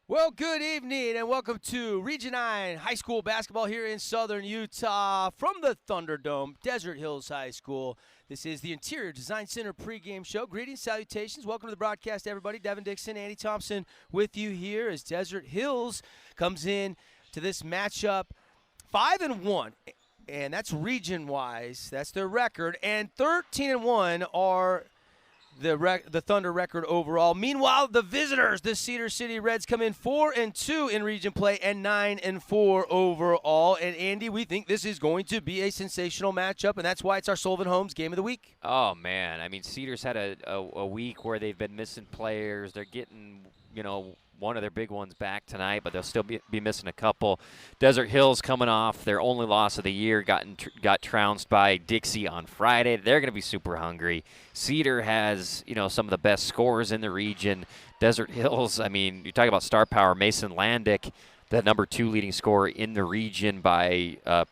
Well, good evening and welcome to Region 9 High School basketball here in Southern Utah from the Thunderdome, Desert Hills High School. This is the Interior Design Center pregame show. Greetings, salutations. Welcome to the broadcast, everybody. Devin Dixon, Andy Thompson with you here as Desert Hills comes in to this matchup 5-1, and that's region-wise. That's their record, and 13-1 are the Thunder record overall. Meanwhile, the visitors, the Cedar City Reds, come in 4-2 in region play and 9-4 overall. And Andy, we think this is going to be a sensational matchup, and that's why it's our Sullivan Homes Game of the Week. Oh man, I mean, Cedar's had a week where they've been missing players. They're getting, one of their big ones back tonight, but they'll still be missing a couple. Desert Hills coming off their only loss of the year, got trounced by Dixie on Friday. They're going to be super hungry. Cedar has, some of the best scorers in the region. Desert Hills, I mean, you talk about star power. Mason Landick, the number 2 leading scorer in the region by, a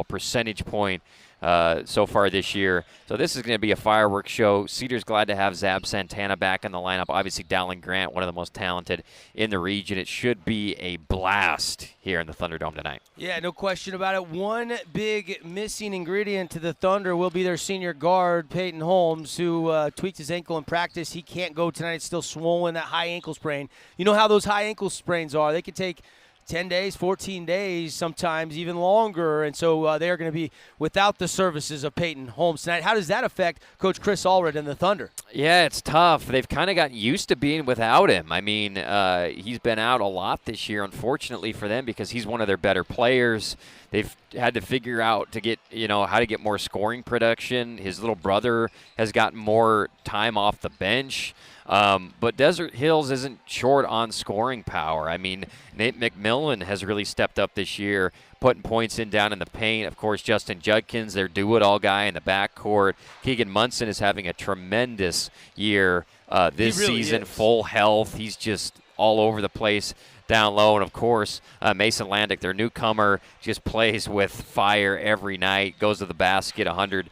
percentage point so far this year. So this is going to be a fireworks show. Cedar's glad to have Zab Santana back in the lineup. Obviously, Dallin Grant, one of the most talented in the region. It should be a blast here in the Thunderdome tonight. Yeah, no question about it. One big missing ingredient to the Thunder will be their senior guard, Peyton Holmes, who tweaked his ankle in practice. He can't go tonight. It's still swollen, that high ankle sprain. You know how those high ankle sprains are. They can take 10 days, 14 days, sometimes even longer, and so they are going to be without the services of Peyton Holmes tonight. How does that affect Coach Chris Allred and the Thunder? Yeah, it's tough. They've kind of gotten used to being without him. I mean, he's been out a lot this year, unfortunately for them, because he's one of their better players. They've had to figure out to get, how to get more scoring production. His little brother has gotten more time off the bench. But Desert Hills isn't short on scoring power. I mean, Nate McMillan has really stepped up this year, putting points down in the paint. Of course, Justin Judkins, their do-it-all guy in the backcourt. Keegan Munson is having a tremendous year this season, full health. He's just all over the place down low. And, of course, Mason Landick, their newcomer, just plays with fire every night, goes to the basket 100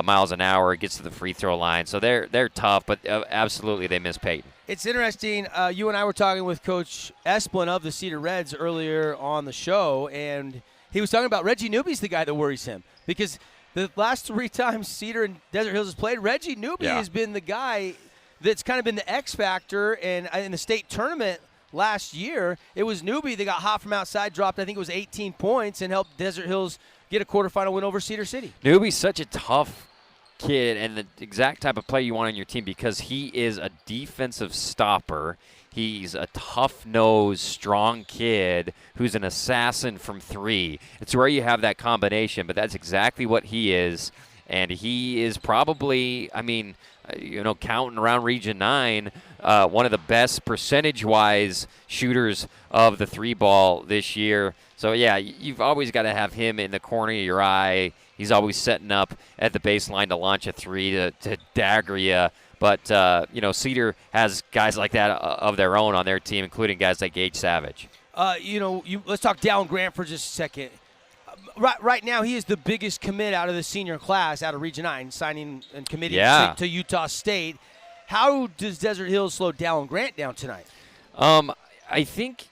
miles an hour, gets to the free throw line. So they're tough, but absolutely they miss Peyton. It's interesting. You and I were talking with Coach Esplin of the Cedar Reds earlier on the show, and he was talking about Reggie Newby's the guy that worries him because the last 3 times Cedar and Desert Hills has played, Reggie Newby has been the guy that's kind of been the X factor. And in the state tournament last year, it was Newby that got hot from outside, dropped, I think it was 18 points, and helped Desert Hills get a quarterfinal win over Cedar City. Newby's such a tough kid and the exact type of player you want on your team because he is a defensive stopper. He's a tough-nosed, strong kid who's an assassin from 3. It's where you have that combination, but that's exactly what he is. And he is probably, counting around Region 9, one of the best percentage-wise shooters of the 3-ball this year. So, yeah, you've always got to have him in the corner of your eye. He's always setting up at the baseline to launch a 3 to dagger you. But, Cedar has guys like that of their own on their team, including guys like Gage Savage. Let's talk Dallin Grant for just a second. Right now, he is the biggest commit out of the senior class out of Region 9, signing and committing to Utah State. How does Desert Hills slow Dallin Grant down tonight? I think,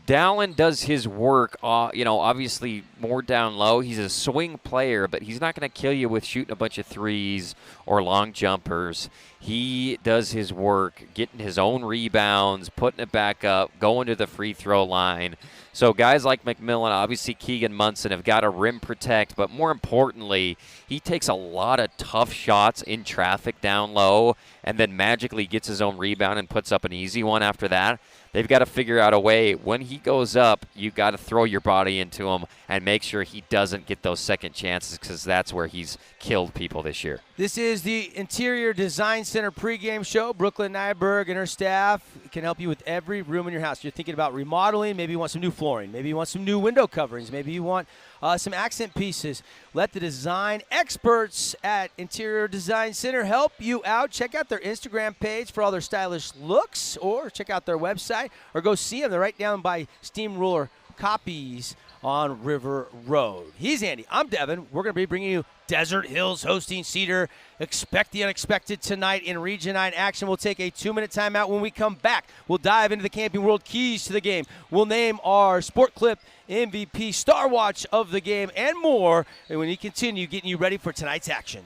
Dallin does his work, obviously more down low. He's a swing player, but he's not going to kill you with shooting a bunch of threes or long jumpers. He does his work, getting his own rebounds, putting it back up, going to the free throw line. So guys like McMillan, obviously Keegan Munson, have got to rim protect, but more importantly, he takes a lot of tough shots in traffic down low and then magically gets his own rebound and puts up an easy one after that. They've got to figure out a way. When he goes up, you got to throw your body into him and make sure he doesn't get those second chances because that's where he's killed people this year. This is the Interior Design Center pregame show. Brooklyn Nyberg and her staff can help you with every room in your house. You're thinking about remodeling. Maybe you want some new flooring. Maybe you want some new window coverings. Maybe you want some accent pieces. Let the design experts at Interior Design Center help you out. Check out their Instagram page for all their stylish looks, or check out their website, or go see them. They're right down by Steamroller copies on River Road. He's Andy. I'm Devin. We're going to be bringing you Desert Hills hosting Cedar. Expect the unexpected tonight in Region 9 action. We'll take a 2-minute timeout. When we come back, we'll dive into the Camping World keys to the game. We'll name our Sport Clip MVP, Star Watch of the game, and more. And when we continue getting you ready for tonight's action.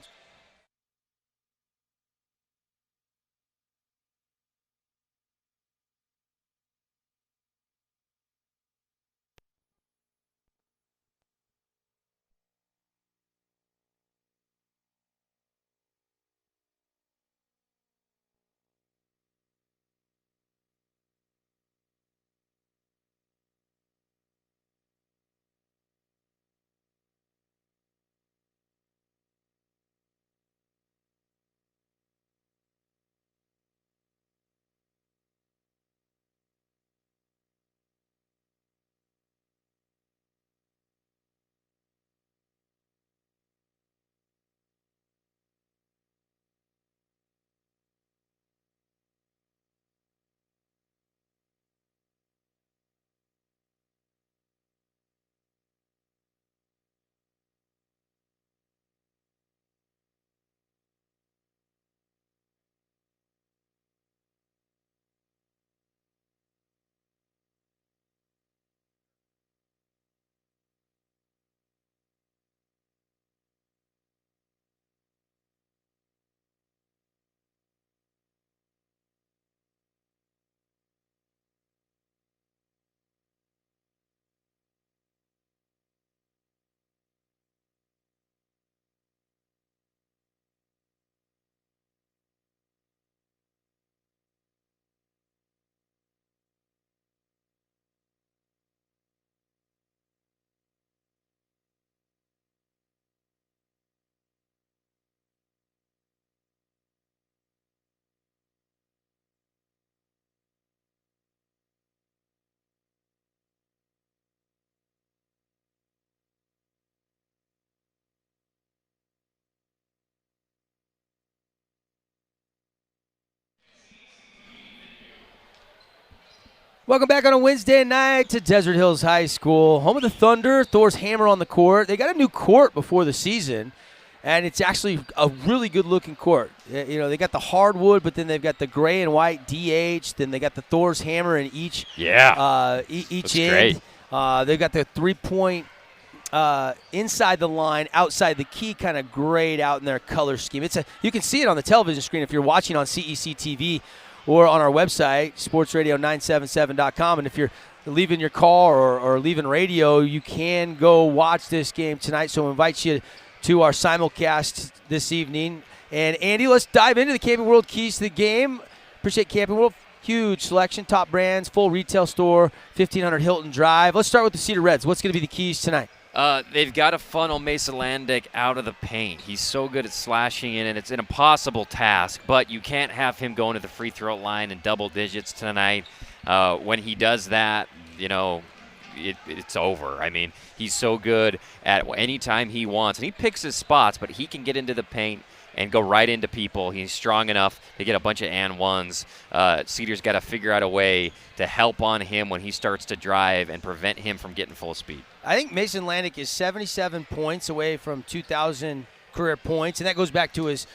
Welcome back on a Wednesday night to Desert Hills High School, home of the Thunder. Thor's hammer on the court. They got a new court before the season, and it's actually a really good-looking court. You know, they got the hardwood, but then they've got the gray and white DH. Then they got the Thor's hammer in each each end. They've got the three-point inside the line, outside the key, kind of grayed out in their color scheme. You can see it on the television screen if you're watching on CEC TV. Or on our website, sportsradio977.com. And if you're leaving your car or leaving radio, you can go watch this game tonight. So I invite you to our simulcast this evening. And, Andy, let's dive into the Camping World keys to the game. Appreciate Camping World. Huge selection, top brands, full retail store, 1500 Hilton Drive. Let's start with the Cedar Reds. What's going to be the keys tonight? They've got to funnel Mason Landick out of the paint. He's so good at slashing in, and it's an impossible task, but you can't have him going to the free throw line in double digits tonight. When he does that, you know, it's over. I mean, he's so good at any time he wants, and he picks his spots, but he can get into the paint and go right into people. He's strong enough to get a bunch of and ones. Cedar's got to figure out a way to help on him when he starts to drive and prevent him from getting full speed. I think Mason Landick is 77 points away from 2,000 career points, and that goes back to his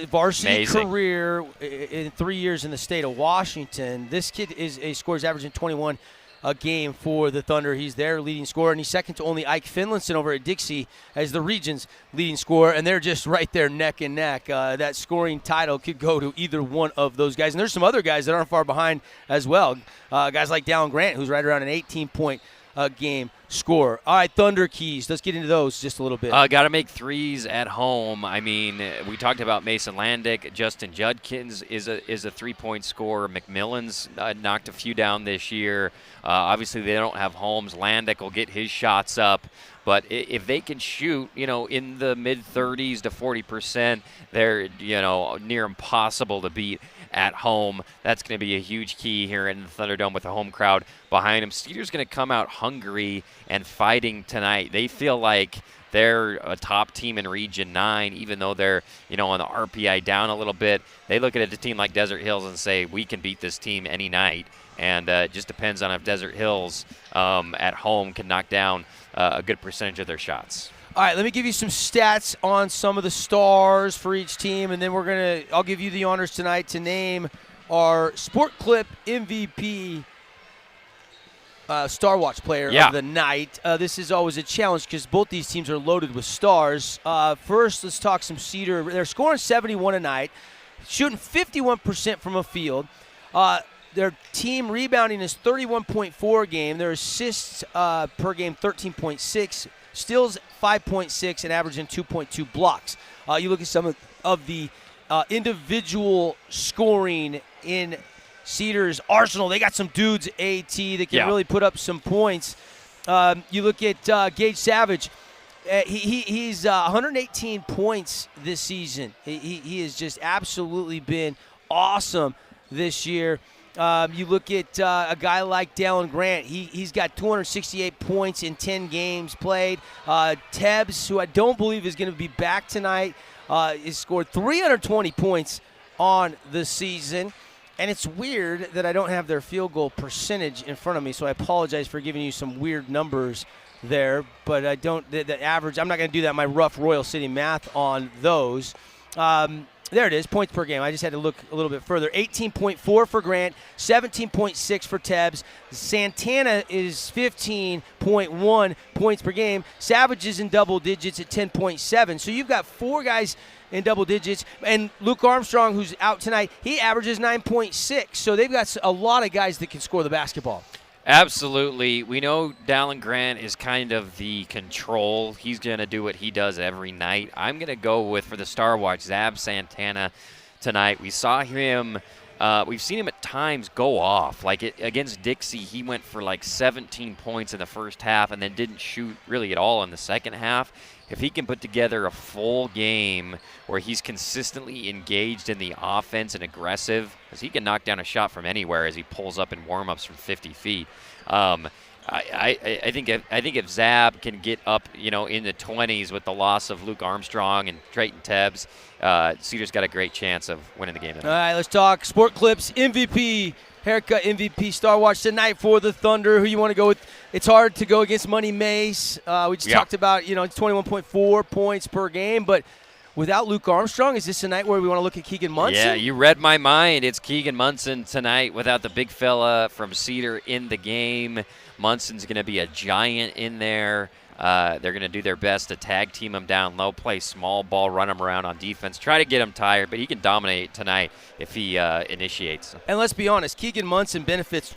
varsity career in 3 years in the state of Washington. This kid scores averaging 21 a game for the Thunder. He's their leading scorer, and he's second to only Ike Finlinson over at Dixie as the region's leading scorer, and they're just right there neck and neck. That scoring title could go to either one of those guys, and there's some other guys that aren't far behind as well. Guys like Dallin Grant, who's right around an 18-point game scorer. All right, Thunder keys. Let's get into those just a little bit. Got to make threes at home. I mean, we talked about Mason Landick. Justin Judkins is a three-point scorer. McMillan's knocked a few down this year. Obviously, they don't have Holmes. Landick will get his shots up. But if they can shoot, in the mid-30s to 40%, they're, near impossible to beat at home. That's going to be a huge key here in the Thunderdome with the home crowd behind them. Cedar's going to come out hungry and fighting tonight. They feel like they're a top team in Region 9, even though they're, on the RPI down a little bit. They look at a team like Desert Hills and say, we can beat this team any night. And it just depends on if Desert Hills at home can knock down a good percentage of their shots. All right, let me give you some stats on some of the stars for each team, and then I'll give you the honors tonight to name our Sport Clip MVP Star Watch player of the night. This is always a challenge because both these teams are loaded with stars. First, let's talk some Cedar. They're scoring 71 a night, shooting 51% from a field. Their team rebounding is 31.4 a game. Their assists per game, 13.6. Steals 5.6 and averaging 2.2 blocks. You look at some of the individual scoring in Cedar's arsenal. They got some dudes, AT, that can really put up some points. You look at Gage Savage. He's 118 points this season. He has just absolutely been awesome this year. You look at a guy like Dallin Grant. He's got 268 points in 10 games played. Tebbs, who I don't believe is going to be back tonight, has scored 320 points on the season. And it's weird that I don't have their field goal percentage in front of me, so I apologize for giving you some weird numbers there. But I don't, the average, I'm not going to do that, my rough Royal City math on those. There it is, points per game. I just had to look a little bit further. 18.4 for Grant, 17.6 for Tebbs. Santana is 15.1 points per game. Savage is in double digits at 10.7. So you've got four guys in double digits. And Luke Armstrong, who's out tonight, he averages 9.6. So they've got a lot of guys that can score the basketball. Absolutely. We know Dallin Grant is kind of the control. He's going to do what he does every night. I'm going to go with, for the Star Watch, Zab Santana tonight. We saw him, we've seen him at times go off. Like against Dixie, he went for like 17 points in the first half and then didn't shoot really at all in the second half. If he can put together a full game where he's consistently engaged in the offense and aggressive, because he can knock down a shot from anywhere as he pulls up in warm-ups from 50 feet. I think if Zab can get up, in the 20s with the loss of Luke Armstrong and Drayton Tebbs, Cedar's got a great chance of winning the game tonight. All right, let's talk Sport Clips MVP. Haircut MVP Star Watch tonight for the Thunder. Who you want to go with? It's hard to go against Money Mace. We just talked about, it's 21.4 points per game. But without Luke Armstrong, is this a night where we want to look at Keegan Munson? Yeah, you read my mind. It's Keegan Munson tonight without the big fella from Cedar in the game. Munson's going to be a giant in there. They're going to do their best to tag team him down low, play small ball, run him around on defense, try to get him tired, but he can dominate tonight if he initiates. And let's be honest, Keegan Munson benefits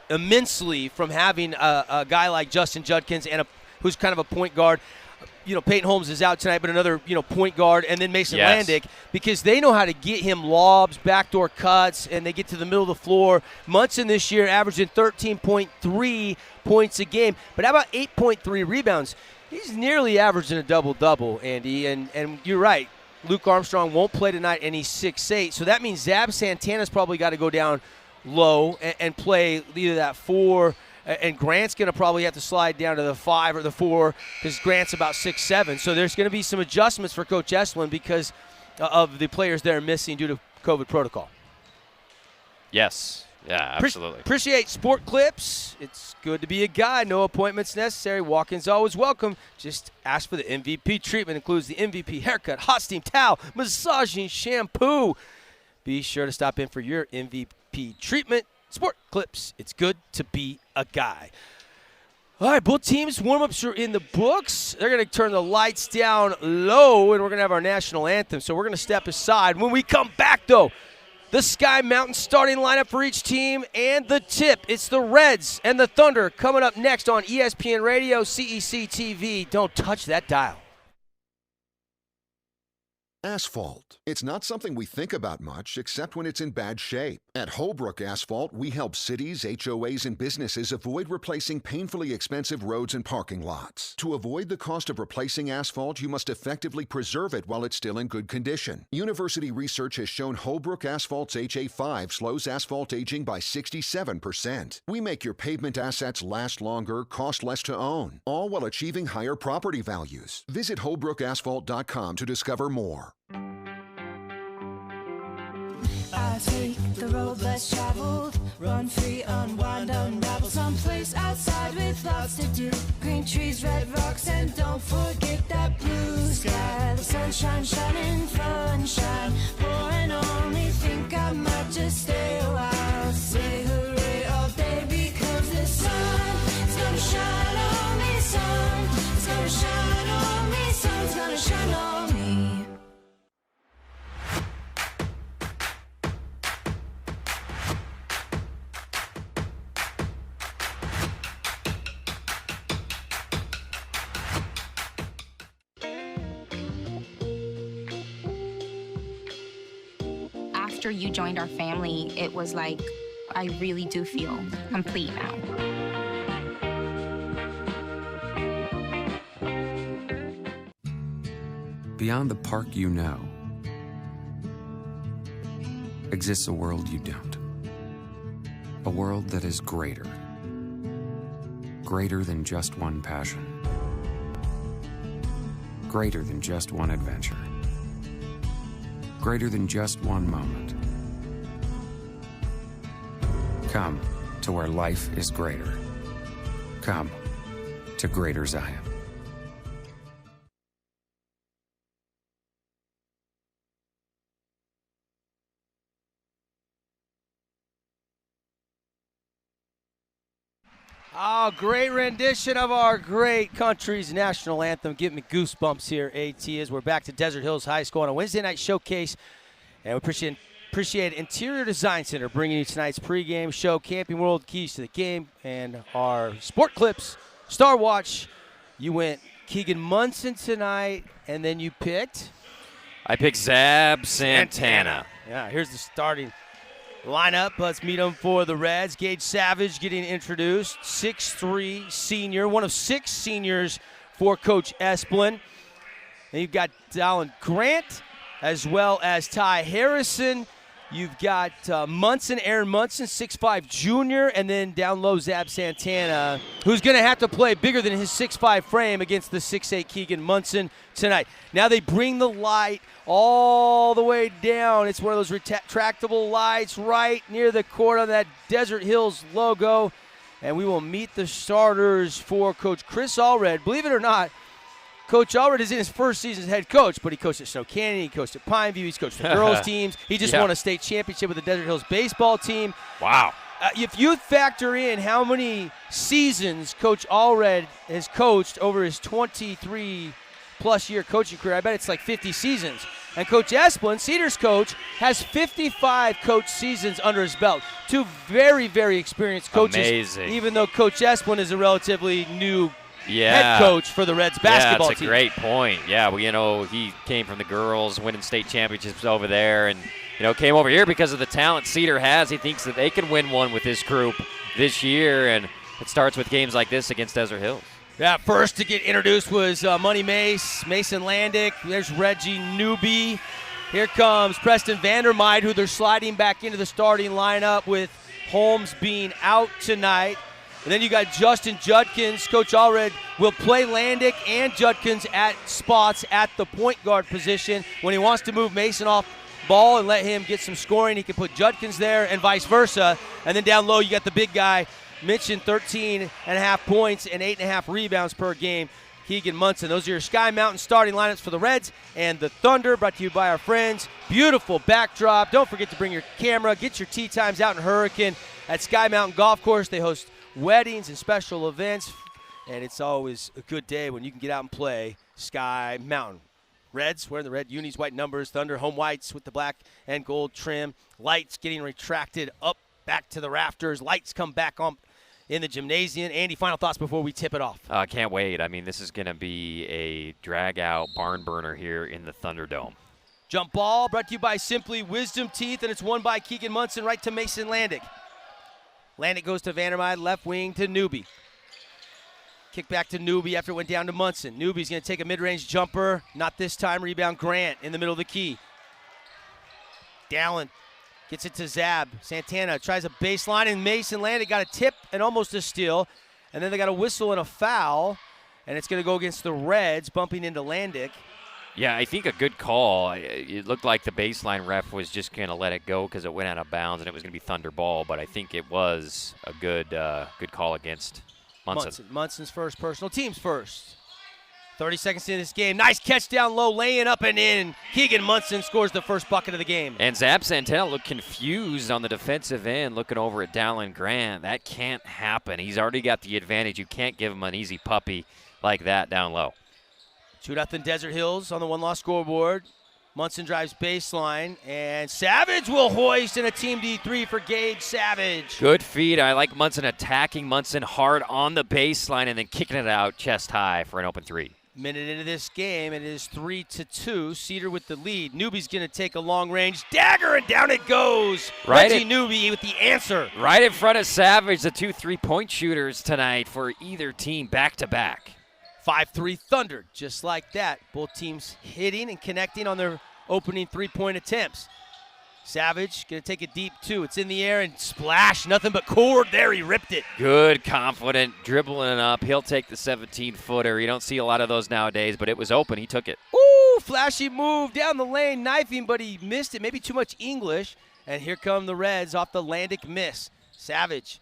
immensely from having a guy like Justin Judkins and who's kind of a point guard. Peyton Holmes is out tonight, but another, point guard, and then Mason Landick, because they know how to get him lobs, backdoor cuts, and they get to the middle of the floor. Munson this year averaging 13.3 points a game, but how about 8.3 rebounds? He's nearly averaging a double-double, Andy, and you're right. Luke Armstrong won't play tonight, and he's 6'8", so that means Zab Santana's probably got to go down low and play either that 4, and Grant's going to probably have to slide down to the 5 or the 4 because Grant's about 6'7". So there's going to be some adjustments for Coach Estlin because of the players they're missing due to COVID protocol. Yes. Yeah, absolutely. Appreciate Sport Clips. It's good to be a guy. No appointments necessary. Walk-ins always welcome. Just ask for the MVP treatment. Includes the MVP haircut, hot steam towel, massaging shampoo. Be sure to stop in for your MVP treatment. Sport Clips. It's good to be a guy. All right, both teams' warm-ups are in the books. They're going to turn the lights down low, and we're going to have our national anthem. So we're going to step aside. When we come back, though, the Sky Mountain starting lineup for each team and the tip. It's the Reds and the Thunder coming up next on ESPN Radio, CEC TV. Don't touch that dial. Asphalt. It's not something we think about much, except when it's in bad shape. At Holbrook Asphalt, we help cities, HOAs, and businesses avoid replacing painfully expensive roads and parking lots. To avoid the cost of replacing asphalt, you must effectively preserve it while it's still in good condition. University research has shown Holbrook Asphalt's HA5 slows asphalt aging by 67%. We make your pavement assets last longer, cost less to own, all while achieving higher property values. Visit holbrookasphalt.com to discover more. I take the road less traveled, run free, unwind, unravel, someplace outside with lots to do. Green trees, red rocks, and don't forget that blue sky. The sunshine shining, sunshine pouring on me. Think I might just stay a while. Say hooray all day because the sun is gonna shine on me. Sun is gonna shine on me. Sun's gonna shine on me. After you joined our family, it was like, I really do feel complete now. Beyond the park you know, exists a world you don't. A world that is greater. Greater than just one passion. Greater than just one adventure. Greater than just one moment. Come to where life is greater. Come to Greater Zion. Oh, great rendition of our great country's national anthem. Give me goosebumps here, AT, as we're back to Desert Hills High School on a Wednesday night showcase. And we appreciate Interior Design Center bringing you tonight's pregame show, Camping World, Keys to the Game, and our Sport Clips, Star Watch. You went Keegan Munson tonight, and then you picked? I picked Zab Santana. Yeah, here's the starting lineup. Let's meet them for the Reds. Gage Savage getting introduced, 6'3", senior, one of 6 seniors for Coach Esplin. And you've got Dallin Grant as well as Ty Harrison. You've got Munson, Aaron Munson, 6'5", junior, and then down low Zab Santana, who's going to have to play bigger than his 6'5" frame against the 6'8" Keegan Munson tonight. Now they bring the light all the way down. It's one of those retractable lights right near the court on that Desert Hills logo. And we will meet the starters for Coach Chris Allred. Believe it or not, Coach Allred is in his first season as head coach, but he coached at Snow Canyon, he coached at Pineview, he's coached the girls teams. He just won a state championship with the Desert Hills baseball team. Wow. If you factor in how many seasons Coach Allred has coached over his 23-plus year coaching career, I bet it's like 50 seasons. And Coach Esplin, Cedar's coach, has 55 coach seasons under his belt. 2 very, very experienced coaches. Amazing. Even though Coach Esplin is a relatively new head coach for the Reds basketball team. Yeah, that's a great point. Yeah, well, he came from the girls, winning state championships over there, and, came over here because of the talent Cedar has. He thinks that they can win one with this group this year, and it starts with games like this against Desert Hills. Yeah, first to get introduced was Money Mason Landick. There's Reggie Newby. Here comes Preston Vandermeid, who they're sliding back into the starting lineup with Holmes being out tonight. And then you got Justin Judkins. Coach Allred will play Landick and Judkins at spots at the point guard position. When he wants to move Mason off ball and let him get some scoring, he can put Judkins there and vice versa. And then down low, you got the big guy, mentioned 13.5 points and 8.5 rebounds per game, Keegan Munson. Those are your Sky Mountain starting lineups for the Reds and the Thunder, brought to you by our friends. Beautiful backdrop. Don't forget to bring your camera. Get your tee times out in Hurricane at Sky Mountain Golf Course. They host weddings and special events, and it's always a good day when you can get out and play Sky Mountain. Reds wearing the red unis, white numbers. Thunder home whites with the black and gold trim. Lights getting retracted up back to the rafters. Lights come back on in the gymnasium. Andy, final thoughts before we tip it off? I can't wait. I mean, this is going to be a drag-out barn burner here in the Thunderdome. Jump ball brought to you by Simply Wisdom Teeth, and it's won by Keegan Munson right to Mason Landick. Landick goes to Vandermeid, left wing to Newby. Kick back to Newby after it went down to Munson. Newby's going to take a mid-range jumper. Not this time. Rebound Grant in the middle of the key. Dallin gets it to Zab. Santana tries a baseline, and Mason Landick got a tip and almost a steal. And then they got a whistle and a foul, and it's going to go against the Reds, bumping into Landick. Yeah, I think a good call. It looked like the baseline ref was just going to let it go because it went out of bounds and it was going to be Thunder ball, but I think it was a good call against Munson. Munson's first personal, team's first. 30 seconds into this game. Nice catch down low, laying up and in. Keegan Munson scores the first bucket of the game. And Zab Santana looked confused on the defensive end, looking over at Dallin Grant. That can't happen. He's already got the advantage. You can't give him an easy puppy like that down low. 2-0 Desert Hills on the one-loss scoreboard. Munson drives baseline, and Savage will hoist in a team D3 for Gage Savage. Good feed. I like Munson attacking Munson hard on the baseline and then kicking it out chest high for an open three. Minute into this game, it is 3-2. Cedar with the lead. Newby's going to take a long-range dagger, and down it goes. Reggie Newby with the answer. Right in front of Savage, the 2 3-point shooters tonight for either team back-to-back. 5-3 Thunder, just like that. Both teams hitting and connecting on their opening three-point attempts. Savage going to take a deep two. It's in the air and splash. Nothing but cord there. He ripped it. Good, confident, dribbling up. He'll take the 17-footer. You don't see a lot of those nowadays, but it was open. He took it. Ooh, flashy move down the lane, knifing, but he missed it. Maybe too much English. And here come the Reds off the Landic miss. Savage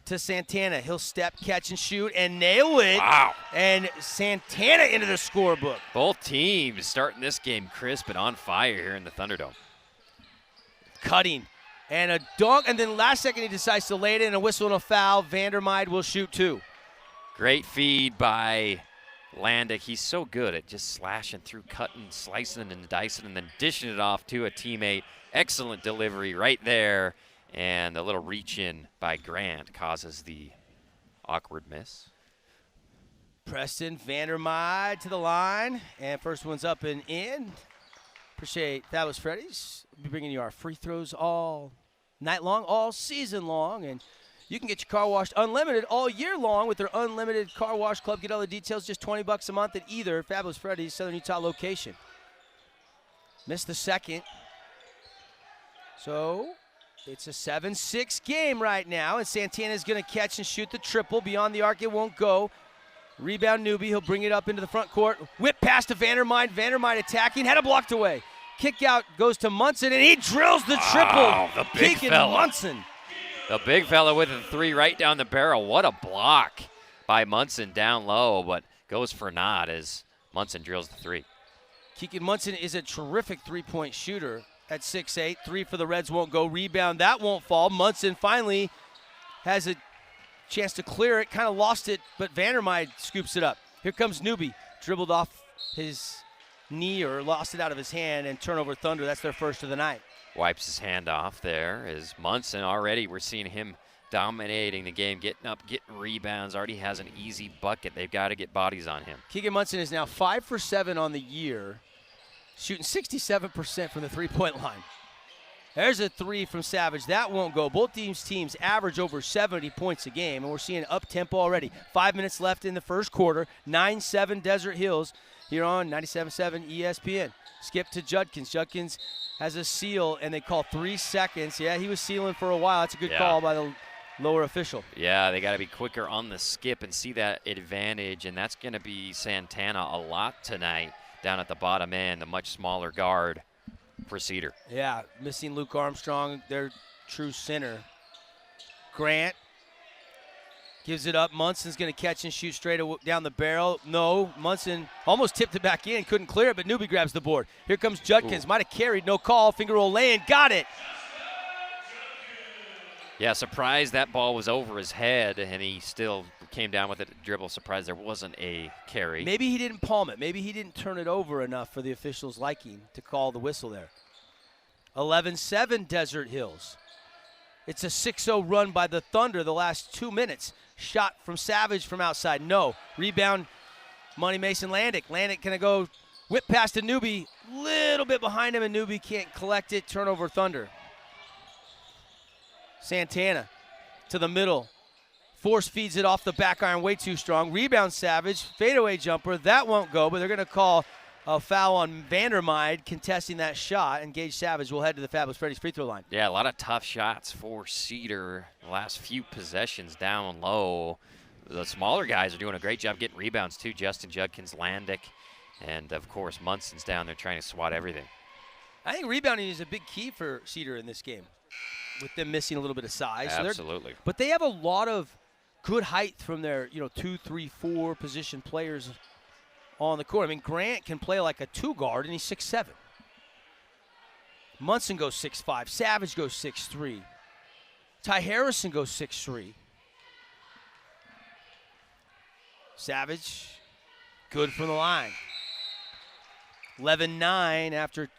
to Santana. He'll step, catch, and shoot, and nail it. Wow. And Santana into the scorebook. Both teams starting this game crisp and on fire here in the Thunderdome. Cutting and a dunk, and then last second he decides to lay it in, a whistle and a foul. Vandermeide will shoot two. Great feed by Landic. He's so good at just slashing through, cutting, slicing, and dicing, and then dishing it off to a teammate. Excellent delivery right there, and a little reach-in by Grant causes the awkward miss. Preston Vandermeide to the line, and first one's up and in. Appreciate that was Freddy's. We'll be bringing you our free throws all night long, all season long, and you can get your car washed unlimited all year long with their Unlimited Car Wash Club. Get all the details, just $20 a month at either Fabulous Freddy's Southern Utah location. Missed the second. So it's a 7-6 game right now, and Santana's going to catch and shoot the triple. Beyond the arc, it won't go. Rebound Newby, he'll bring it up into the front court. Whip pass to Vandermeide. Vandermeide attacking, had it blocked away. Kick out goes to Munson, and he drills the triple. Wow, the big Keegan fella. Munson. The big fella with a three right down the barrel. What a block by Munson down low, but goes for naught as Munson drills the three. Keegan Munson is a terrific three-point shooter at 6'8". Three for the Reds won't go. Rebound, that won't fall. Munson finally has a chance to clear it, kind of lost it, but Vandermeide scoops it up. Here comes Newby, dribbled off his knee or lost it out of his hand, and turnover Thunder. That's their first of the night. Wipes his hand off there as Munson already, we're seeing him dominating the game, getting up, getting rebounds, already has an easy bucket. They've got to get bodies on him. Keegan Munson is now 5 for 7 on the year, shooting 67% from the three-point line. There's a three from Savage. That won't go. Both teams average over 70 points a game, and we're seeing up-tempo already. 5 minutes left in the first quarter. 9-7 Desert Hills here on 97.7 ESPN. Skip to Judkins. Judkins has a seal, and they call 3 seconds. Yeah, he was sealing for a while. That's a good call by the lower official. Yeah, they got to be quicker on the skip and see that advantage, and that's going to be Santana a lot tonight down at the bottom end, the much smaller guard for Cedar. Yeah, missing Luke Armstrong, their true center. Grant gives it up. Munson's going to catch and shoot straight down the barrel. No, Munson almost tipped it back in, couldn't clear it, but Newby grabs the board. Here comes Judkins, might have carried, no call, finger roll lay-in, got it. Yeah, surprised that ball was over his head, and he still came down with it, dribble. Surprised there wasn't a carry. Maybe he didn't palm it. Maybe he didn't turn it over enough for the officials' liking to call the whistle there. 11-7 Desert Hills. It's a 6-0 run by the Thunder the last 2 minutes. Shot from Savage from outside, no. Rebound, Money Mason Landic. Landic gonna go whip past to Newby. Little bit behind him, and Newby can't collect it. Turnover Thunder. Santana to the middle. Force feeds it off the back iron, way too strong. Rebound Savage, fadeaway jumper. That won't go, but they're going to call a foul on Vandermeide contesting that shot, and Gage Savage will head to the Fabulous Freddy's free throw line. Yeah, a lot of tough shots for Cedar. The last few possessions down low. The smaller guys are doing a great job getting rebounds too. Justin Judkins, Landic, And, of course, Munson's down there trying to swat everything. I think rebounding is a big key for Cedar in this game, with them missing a little bit of size. Absolutely. But they have a lot of good height from their 2, 3, 4 position players on the court. I mean, Grant can play like a 2 guard, and he's 6'7". Munson goes 6'5". Savage goes 6'3". Ty Harrison goes 6'3". Savage, good from the line. 11-9 after.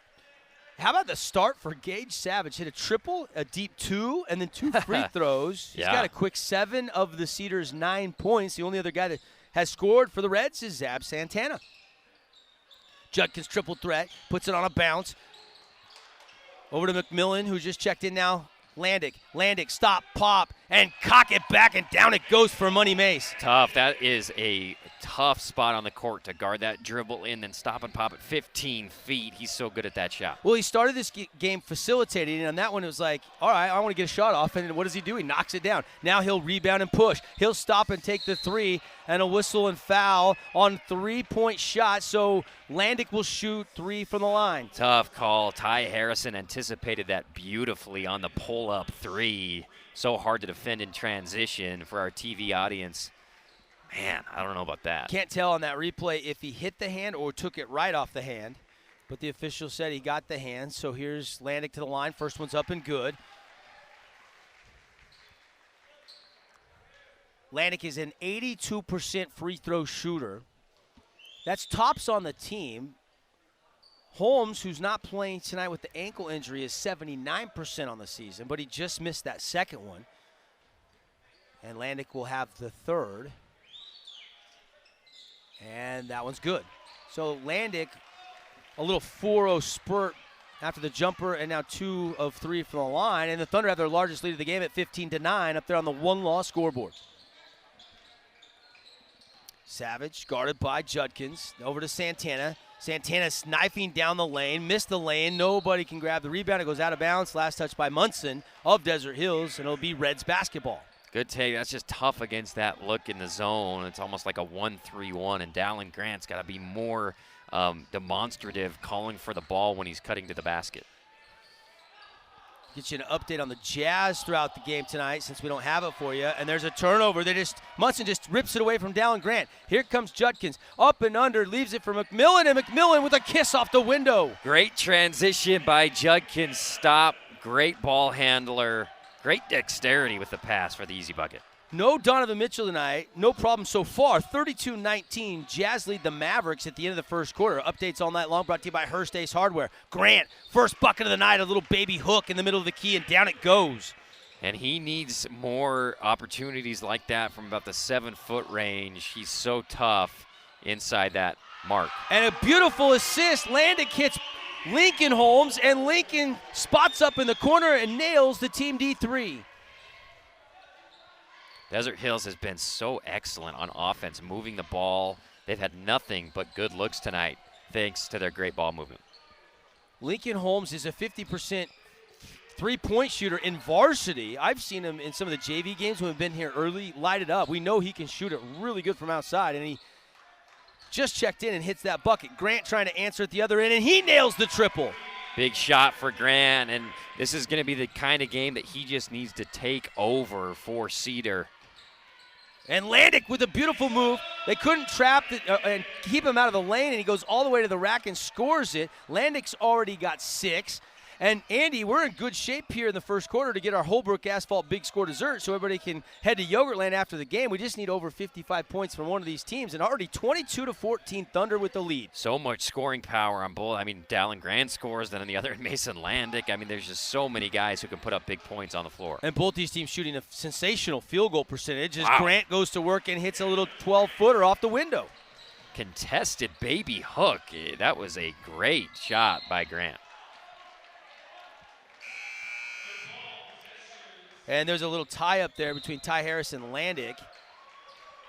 How about the start for Gage Savage? Hit a triple, a deep 2, and then 2 free throws. He's got a quick 7 of the Cedars' 9 points. The only other guy that has scored for the Reds is Zab Santana. Judkins triple threat, puts it on a bounce. Over to McMillan, who just checked in now. Landick, stop, pop, and cock it back, and down it goes for Money Mace. Tough. That is a tough spot on the court to guard that dribble in, then stop and pop at 15 feet. He's so good at that shot. Well, he started this game facilitating, and on that one it was like, all right, I want to get a shot off, and what does he do? He knocks it down. Now he'll rebound and push. He'll stop and take the 3, and a whistle and foul on 3-point shot, so Landick will shoot 3 from the line. Tough call. Ty Harrison anticipated that beautifully on the pull-up 3. So hard to defend in transition for our TV audience. Man, I don't know about that. Can't tell on that replay if he hit the hand or took it right off the hand, but the official said he got the hand. So here's Landick to the line. First one's up and good. Landick is an 82% free throw shooter. That's tops on the team. Holmes, who's not playing tonight with the ankle injury, is 79% on the season, but he just missed that second one. And Landick will have the third. And that one's good. So Landick, a little 4-0 spurt after the jumper, and now 2 of 3 from the line. And the Thunder have their largest lead of the game at 15-9 up there on the 1-loss scoreboard. Savage guarded by Judkins. Over to Santana. Santana sniping down the lane, missed the lane. Nobody can grab the rebound. It goes out of bounds. Last touch by Munson of Desert Hills, and it'll be Reds basketball. Good take. That's just tough against that look in the zone. It's almost like a 1-3-1, and Dallin Grant's got to be more demonstrative, calling for the ball when he's cutting to the basket. Get you an update on the Jazz throughout the game tonight since we don't have it for you. And there's a turnover. Munson just rips it away from Dallin Grant. Here comes Judkins. Up and under, leaves it for McMillan, and McMillan with a kiss off the window. Great transition by Judkins. Stop. Great ball handler. Great dexterity with the pass for the easy bucket. No Donovan Mitchell tonight. No problem so far. 32-19. Jazz lead the Mavericks at the end of the first quarter. Updates all night long brought to you by Hearst Ace Hardware. Grant, first bucket of the night, a little baby hook in the middle of the key, and down it goes. And he needs more opportunities like that from about the 7-foot range. He's so tough inside that mark. And a beautiful assist. Landick hits Lincoln Holmes, and Lincoln spots up in the corner and nails the Team D3. Desert Hills has been so excellent on offense, moving the ball. They've had nothing but good looks tonight, thanks to their great ball movement. Lincoln Holmes is a 50% three-point shooter in varsity. I've seen him in some of the JV games when we've been here early, light it up. We know he can shoot it really good from outside, and he just checked in and hits that bucket. Grant trying to answer at the other end, and he nails the triple. Big shot for Grant, and this is going to be the kind of game that he just needs to take over for Cedar. And Landick with a beautiful move. They couldn't trap and keep him out of the lane, and he goes all the way to the rack and scores it. Landick's already got 6. And, Andy, we're in good shape here in the first quarter to get our Holbrook Asphalt Big Score dessert so everybody can head to Yogurtland after the game. We just need over 55 points from one of these teams, and already 22-14 Thunder with the lead. So much scoring power on both. I mean, Dallin Grant scores, then on the other end, Mason Landick. I mean, there's just so many guys who can put up big points on the floor. And both these teams shooting a sensational field goal percentage as Grant goes to work and hits a little 12-footer off the window. Contested baby hook. That was a great shot by Grant. And there's a little tie-up there between Ty Harris and Landick.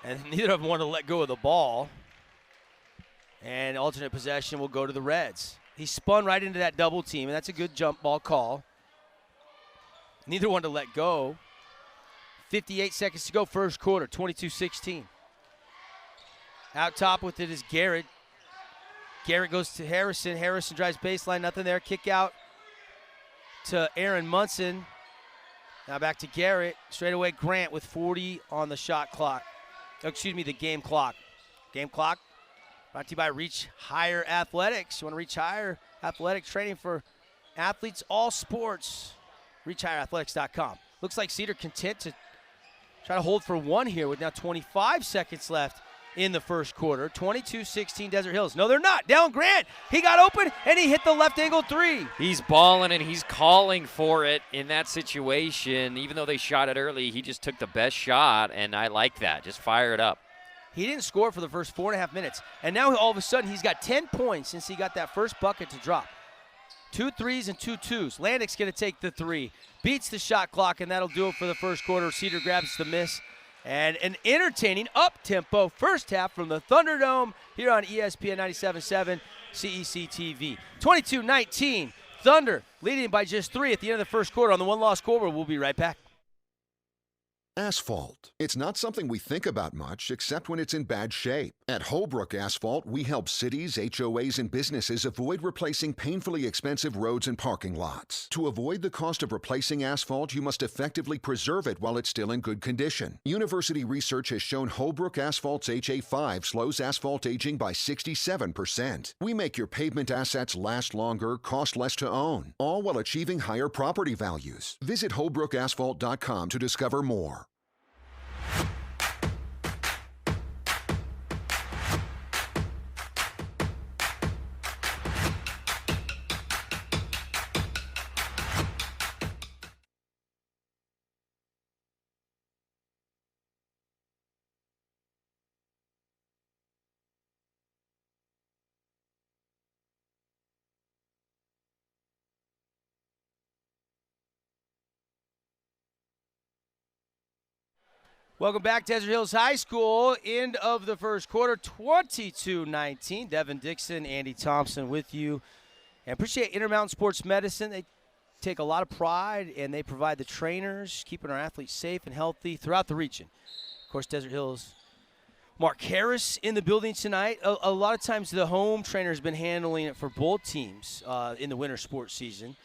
And neither of them want to let go of the ball. And alternate possession will go to the Reds. He spun right into that double team, and that's a good jump ball call. Neither one to let go. 58 seconds to go, first quarter, 22-16. Out top with it is Garrett. Garrett goes to Harrison. Harrison drives baseline, nothing there. Kick out to Aaron Munson. Now back to Garrett. Straight away Grant with 40 on the shot clock. Excuse me, the game clock. Game clock brought to you by Reach Higher Athletics. You want to reach higher? Athletic training for athletes, all sports. ReachHigherAthletics.com. Looks like Cedar content to try to hold for one here with now 25 seconds left in the first quarter. 22-16 Desert Hills. No, they're not. Down Grant. He got open, and he hit the left angle three. He's balling, and he's calling for it in that situation. Even though they shot it early, he just took the best shot, and I like that. Just fire it up. He didn't score for the first 4.5 minutes, and now all of a sudden he's got 10 points since he got that first bucket to drop. 2 threes and 2 twos. Landek's going to take the three. Beats the shot clock, and that'll do it for the first quarter. Cedar grabs the miss. And an entertaining up-tempo first half from the Thunderdome here on ESPN 97.7 CEC-TV. 22-19, Thunder leading by just 3 at the end of the first quarter on the one-loss scoreboard. We'll be right back. Asphalt. It's not something we think about much, except when it's in bad shape. At Holbrook Asphalt, we help cities, HOAs, and businesses avoid replacing painfully expensive roads and parking lots. To avoid the cost of replacing asphalt, you must effectively preserve it while it's still in good condition. University research has shown Holbrook Asphalt's HA5 slows asphalt aging by 67%. We make your pavement assets last longer, cost less to own, all while achieving higher property values. Visit holbrookasphalt.com to discover more. Welcome back, Desert Hills High School. End of the first quarter, 22-19. Devin Dixon, Andy Thompson with you. And appreciate Intermountain Sports Medicine. They take a lot of pride, and they provide the trainers, keeping our athletes safe and healthy throughout the region. Of course, Desert Hills. Mark Harris in the building tonight. A lot of times the home trainer has been handling it for both teams in the winter sports season.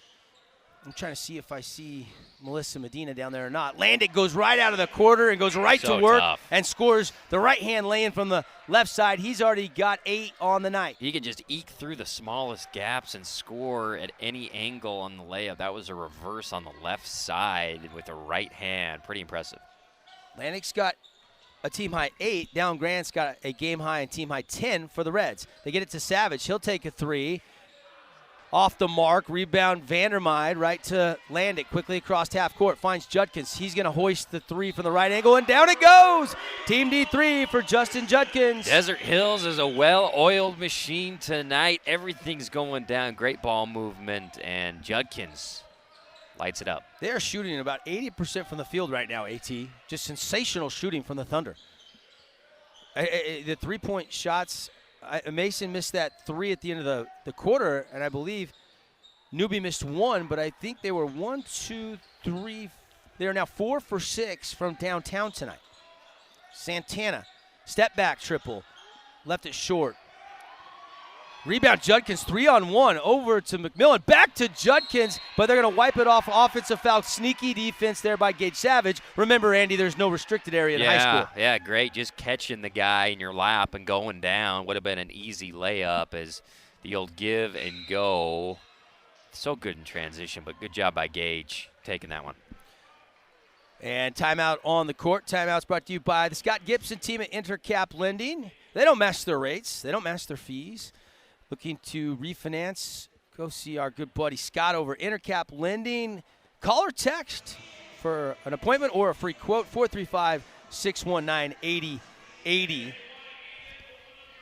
I'm trying to see if I see Melissa Medina down there or not. Landek goes right out of the quarter and goes right to work and scores the right-hand lay-in from the left side. He's already got 8 on the night. He can just eke through the smallest gaps and score at any angle on the layup. That was a reverse on the left side with the right hand. Pretty impressive. Landek's got a team-high 8. Down Grant's got a game-high and team-high 10 for the Reds. They get it to Savage. He'll take a 3. Off the mark, rebound Vandermeide right to Landek, quickly across half court, finds Judkins. He's going to hoist the 3 from the right angle, and down it goes! Team D3 for Justin Judkins. Desert Hills is a well-oiled machine tonight. Everything's going down. Great ball movement, and Judkins lights it up. They're shooting about 80% from the field right now, AT. Just sensational shooting from the Thunder. The three-point shots, Mason missed that 3 at the end of the quarter, and I believe Newby missed 1, but I think they were 1, 2, 3. They are now 4 for 6 from downtown tonight. Santana, step back triple, left it short. Rebound Judkins, 3-on-1 over to McMillan. Back to Judkins, but they're going to wipe it off. Offensive foul. Sneaky defense there by Gage Savage. Remember, Andy, there's no restricted area in high school. Yeah, great. Just catching the guy in your lap and going down would have been an easy layup as the old give and go. So good in transition, but good job by Gage taking that one. And timeout on the court. Timeout's brought to you by the Scott Gibson team at Intercap Lending. They don't match their rates. They don't match their fees. Looking to refinance, go see our good buddy Scott over Intercap Lending. Call or text for an appointment or a free quote, 435-619-8080.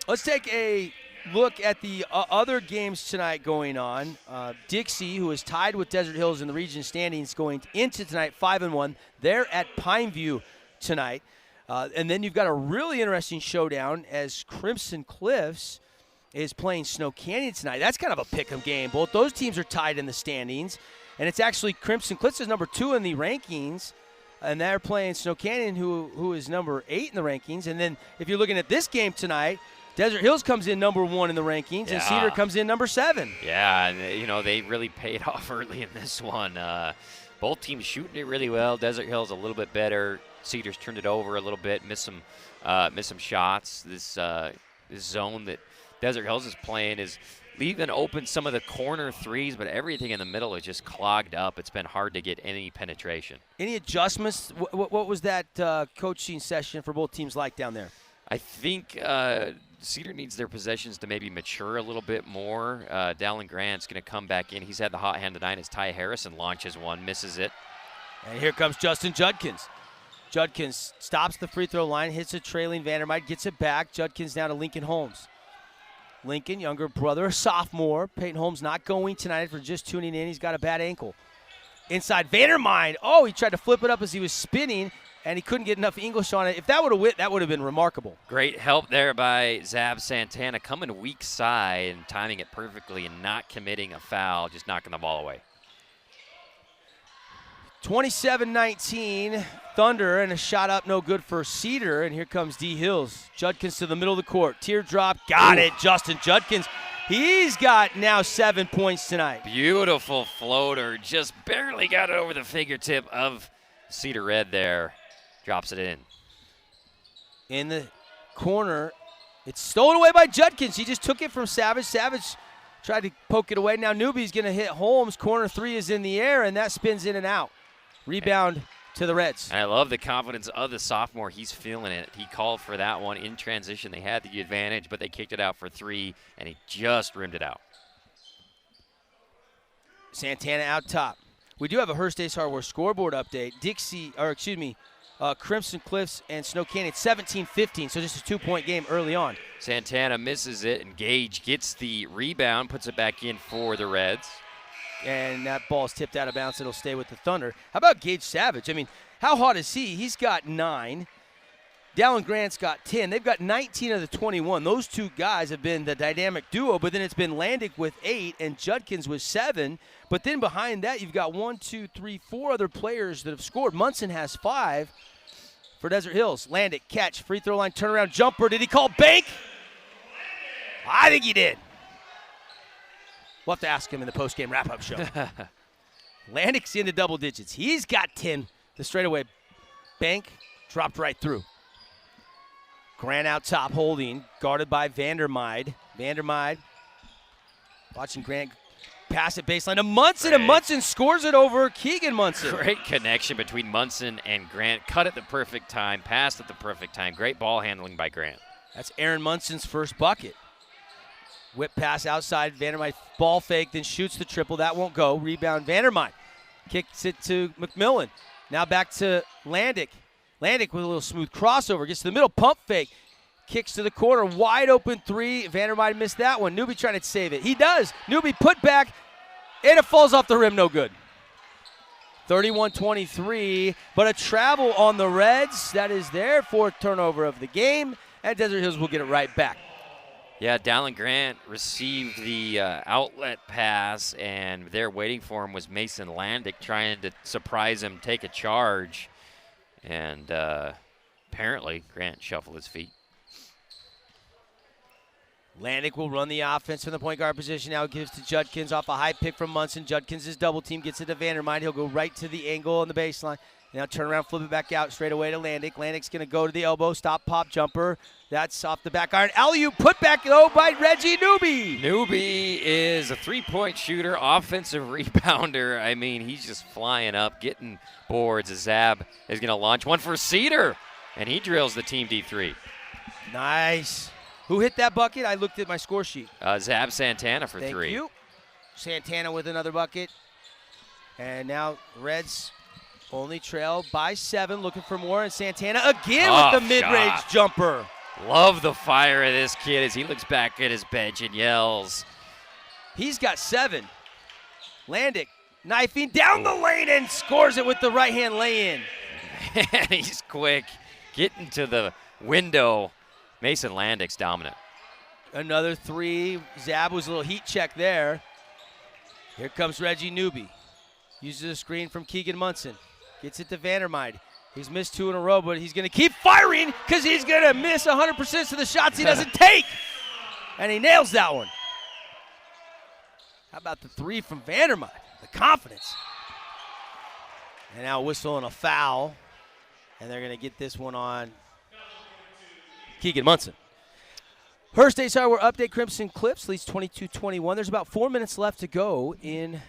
Let's take a look at the other games tonight going on. Dixie, who is tied with Desert Hills in the region standings, going into tonight 5-1. They're at Pineview tonight. And then you've got a really interesting showdown as Crimson Cliffs is playing Snow Canyon tonight. That's kind of a pick'em game. Both those teams are tied in the standings, and it's actually Crimson Cliffs is number 2 in the rankings, and they're playing Snow Canyon, who is number 8 in the rankings. And then if you're looking at this game tonight, Desert Hills comes in number 1 in the rankings, and Cedar comes in number 7. Yeah, and, they really paid off early in this one. Both teams shooting it really well. Desert Hills a little bit better. Cedar's turned it over a little bit, missed some shots. This zone that Desert Hills is playing is leaving open some of the corner threes, but everything in the middle is just clogged up. It's been hard to get any penetration. Any adjustments? What was that coaching session for both teams like down there? I think Cedar needs their possessions to maybe mature a little bit more. Dallin Grant's going to come back in. He's had the hot hand tonight as Ty Harrison launches one, misses it. And here comes Justin Judkins. Judkins stops the free throw line, hits a trailing Vandermeid, gets it back. Judkins down to Lincoln Holmes. Lincoln, younger brother, a sophomore. Peyton Holmes not going tonight for just tuning in. He's got a bad ankle. Inside Vandermeid. Oh, he tried to flip it up as he was spinning, and he couldn't get enough English on it. If that would have went, that would have been remarkable. Great help there by Zab Santana, coming weak side and timing it perfectly and not committing a foul, just knocking the ball away. 27-19, Thunder, and a shot up no good for Cedar, and here comes D. Hills. Judkins to the middle of the court. Teardrop, got it. Justin Judkins, he's got now 7 points tonight. Beautiful floater, just barely got it over the fingertip of Cedar Red there. Drops it in. In the corner, it's stolen away by Judkins. He just took it from Savage. Savage tried to poke it away. Now Newby's going to hit Holmes. Corner 3 is in the air, and that spins in and out. Rebound to the Reds. And I love the confidence of the sophomore. He's feeling it. He called for that one in transition. They had the advantage, but they kicked it out for 3, and he just rimmed it out. Santana out top. We do have a Hearst Ace Hardware scoreboard update. Crimson Cliffs and Snow Canyon 17-15, so just a 2-point game early on. Santana misses it, and Gage gets the rebound, puts it back in for the Reds. And that ball's tipped out of bounds. It'll stay with the Thunder. How about Gage Savage? I mean, how hot is he? He's got 9. Dallin Grant's got 10. They've got 19 of the 21. Those two guys have been the dynamic duo, but then it's been Landick with 8 and Judkins with 7. But then behind that, you've got 4 other players that have scored. Munson has 5 for Desert Hills. Landick, catch, free throw line, turnaround jumper. Did he call bank? I think he did. We'll have to ask him in the post-game wrap-up show. Landick's into double digits. He's got 10. The straightaway bank dropped right through. Grant out top holding, guarded by Vandermeid. Vandermeid watching Grant pass it baseline to Munson, and Munson scores it over Keegan Munson. Great connection between Munson and Grant. Cut at the perfect time, passed at the perfect time. Great ball handling by Grant. That's Aaron Munson's first bucket. Whip pass outside, Vandermeid ball fake, then shoots the triple. That won't go. Rebound, Vandermeid. Kicks it to McMillan. Now back to Landick. Landick with a little smooth crossover. Gets to the middle, pump fake. Kicks to the corner, wide open 3. Vandermeid missed that one. Newby trying to save it. He does. Newby put back, and it falls off the rim, no good. 31-23, but a travel on the Reds. That is their 4th turnover of the game, and Desert Hills will get it right back. Yeah, Dallin Grant received the outlet pass, and there waiting for him was Mason Landick trying to surprise him, take a charge, and apparently Grant shuffled his feet. Landick will run the offense from the point guard position. Now gives to Judkins off a high pick from Munson. Judkins is double team, gets it to Vandermeid. He'll go right to the angle on the baseline. Now turn around, flip it back out straight away to Landick. Landick's going to go to the elbow, stop, pop, jumper. That's off the back iron. Alley-oop put back low by Reggie Newby. Newby is a 3-point shooter, offensive rebounder. I mean, he's just flying up, getting boards. Zab is going to launch one for Cedar, and he drills the team D3. Nice. Who hit that bucket? I looked at my score sheet. Zab Santana for 3. Thank you. Santana with another bucket. And now Reds only trail by 7, looking for more, and Santana again with the mid-range jumper. Love the fire of this kid as he looks back at his bench and yells. He's got 7. Landick knifing down the lane and scores it with the right-hand lay-in. And he's quick, getting to the window. Mason Landick's dominant. Another 3. Zab was a little heat check there. Here comes Reggie Newby. Uses a screen from Keegan Munson. Gets it to Vandermeid. He's missed 2 in a row, but he's going to keep firing because he's going to miss 100% of the shots he doesn't take. And he nails that one. How about the 3 from Vandermeer? The confidence. And now whistling a foul. And they're going to get this one on Keegan Munson. Hearst Days Hardware update. Crimson Cliffs leads 22-21. There's about 4 minutes left to go in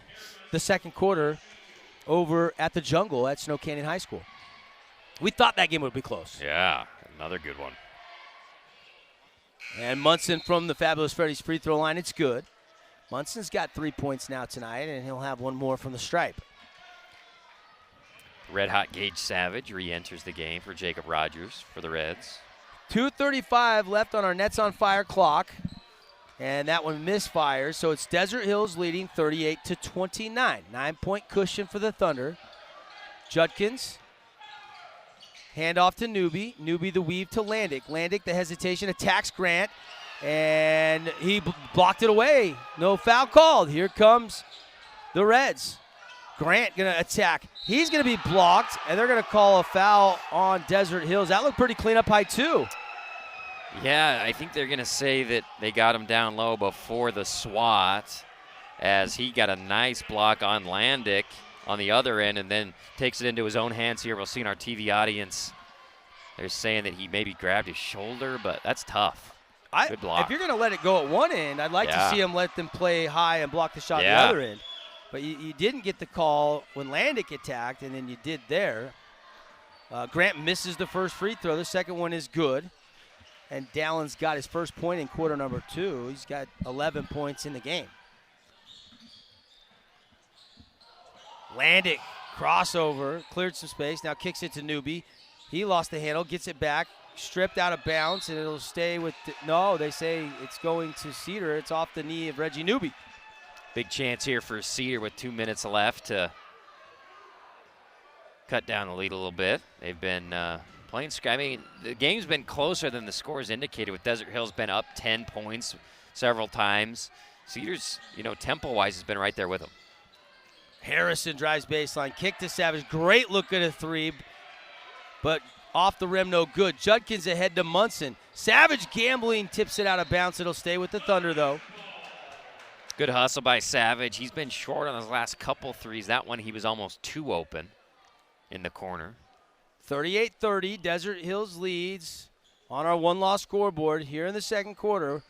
the second quarter over at the Jungle at Snow Canyon High School. We thought that game would be close. Yeah, another good one. And Munson from the Fabulous Freddy's free throw line. It's good. Munson's got 3 points now tonight, and he'll have one more from the stripe. Red Hot Gage Savage re-enters the game for Jacob Rogers for the Reds. 2:35 left on our Nets on Fire clock. And that one misfires, so it's Desert Hills leading 38-29. 9-point cushion for the Thunder. Judkins, handoff to Newby. Newby the weave to Landick. Landick, the hesitation, attacks Grant, and he blocked it away. No foul called. Here comes the Reds. Grant going to attack. He's going to be blocked, and they're going to call a foul on Desert Hills. That looked pretty clean up high, too. Yeah, I think they're going to say that they got him down low before the swat, as he got a nice block on Landick on the other end and then takes it into his own hands here. We'll see in our TV audience. They're saying that he maybe grabbed his shoulder, but that's tough. Good block. If you're going to let it go at one end, I'd like to see him let them play high and block the shot at the other end. But you didn't get the call when Landick attacked, and then you did there. Grant misses the first free throw. The second one is good. And Dallin's got his first point in quarter number 2. He's got 11 points in the game. Landick, crossover, cleared some space, now kicks it to Newby. He lost the handle, gets it back, stripped out of bounds, and it'll stay with no, they say it's going to Cedar. It's off the knee of Reggie Newby. Big chance here for Cedar with 2 minutes left to cut down the lead a little bit. They've been playing. I mean, the game's been closer than the scores indicated, with Desert Hills been up 10 points several times. Cedar's, tempo-wise has been right there with them. Harrison drives baseline, kick to Savage. Great look at a 3, but off the rim, no good. Judkins ahead to Munson. Savage gambling, tips it out of bounds. It'll stay with the Thunder, though. Good hustle by Savage. He's been short on his last couple threes. That one he was almost too open in the corner. 38-30, Desert Hills leads on our one-loss scoreboard here in the second quarter.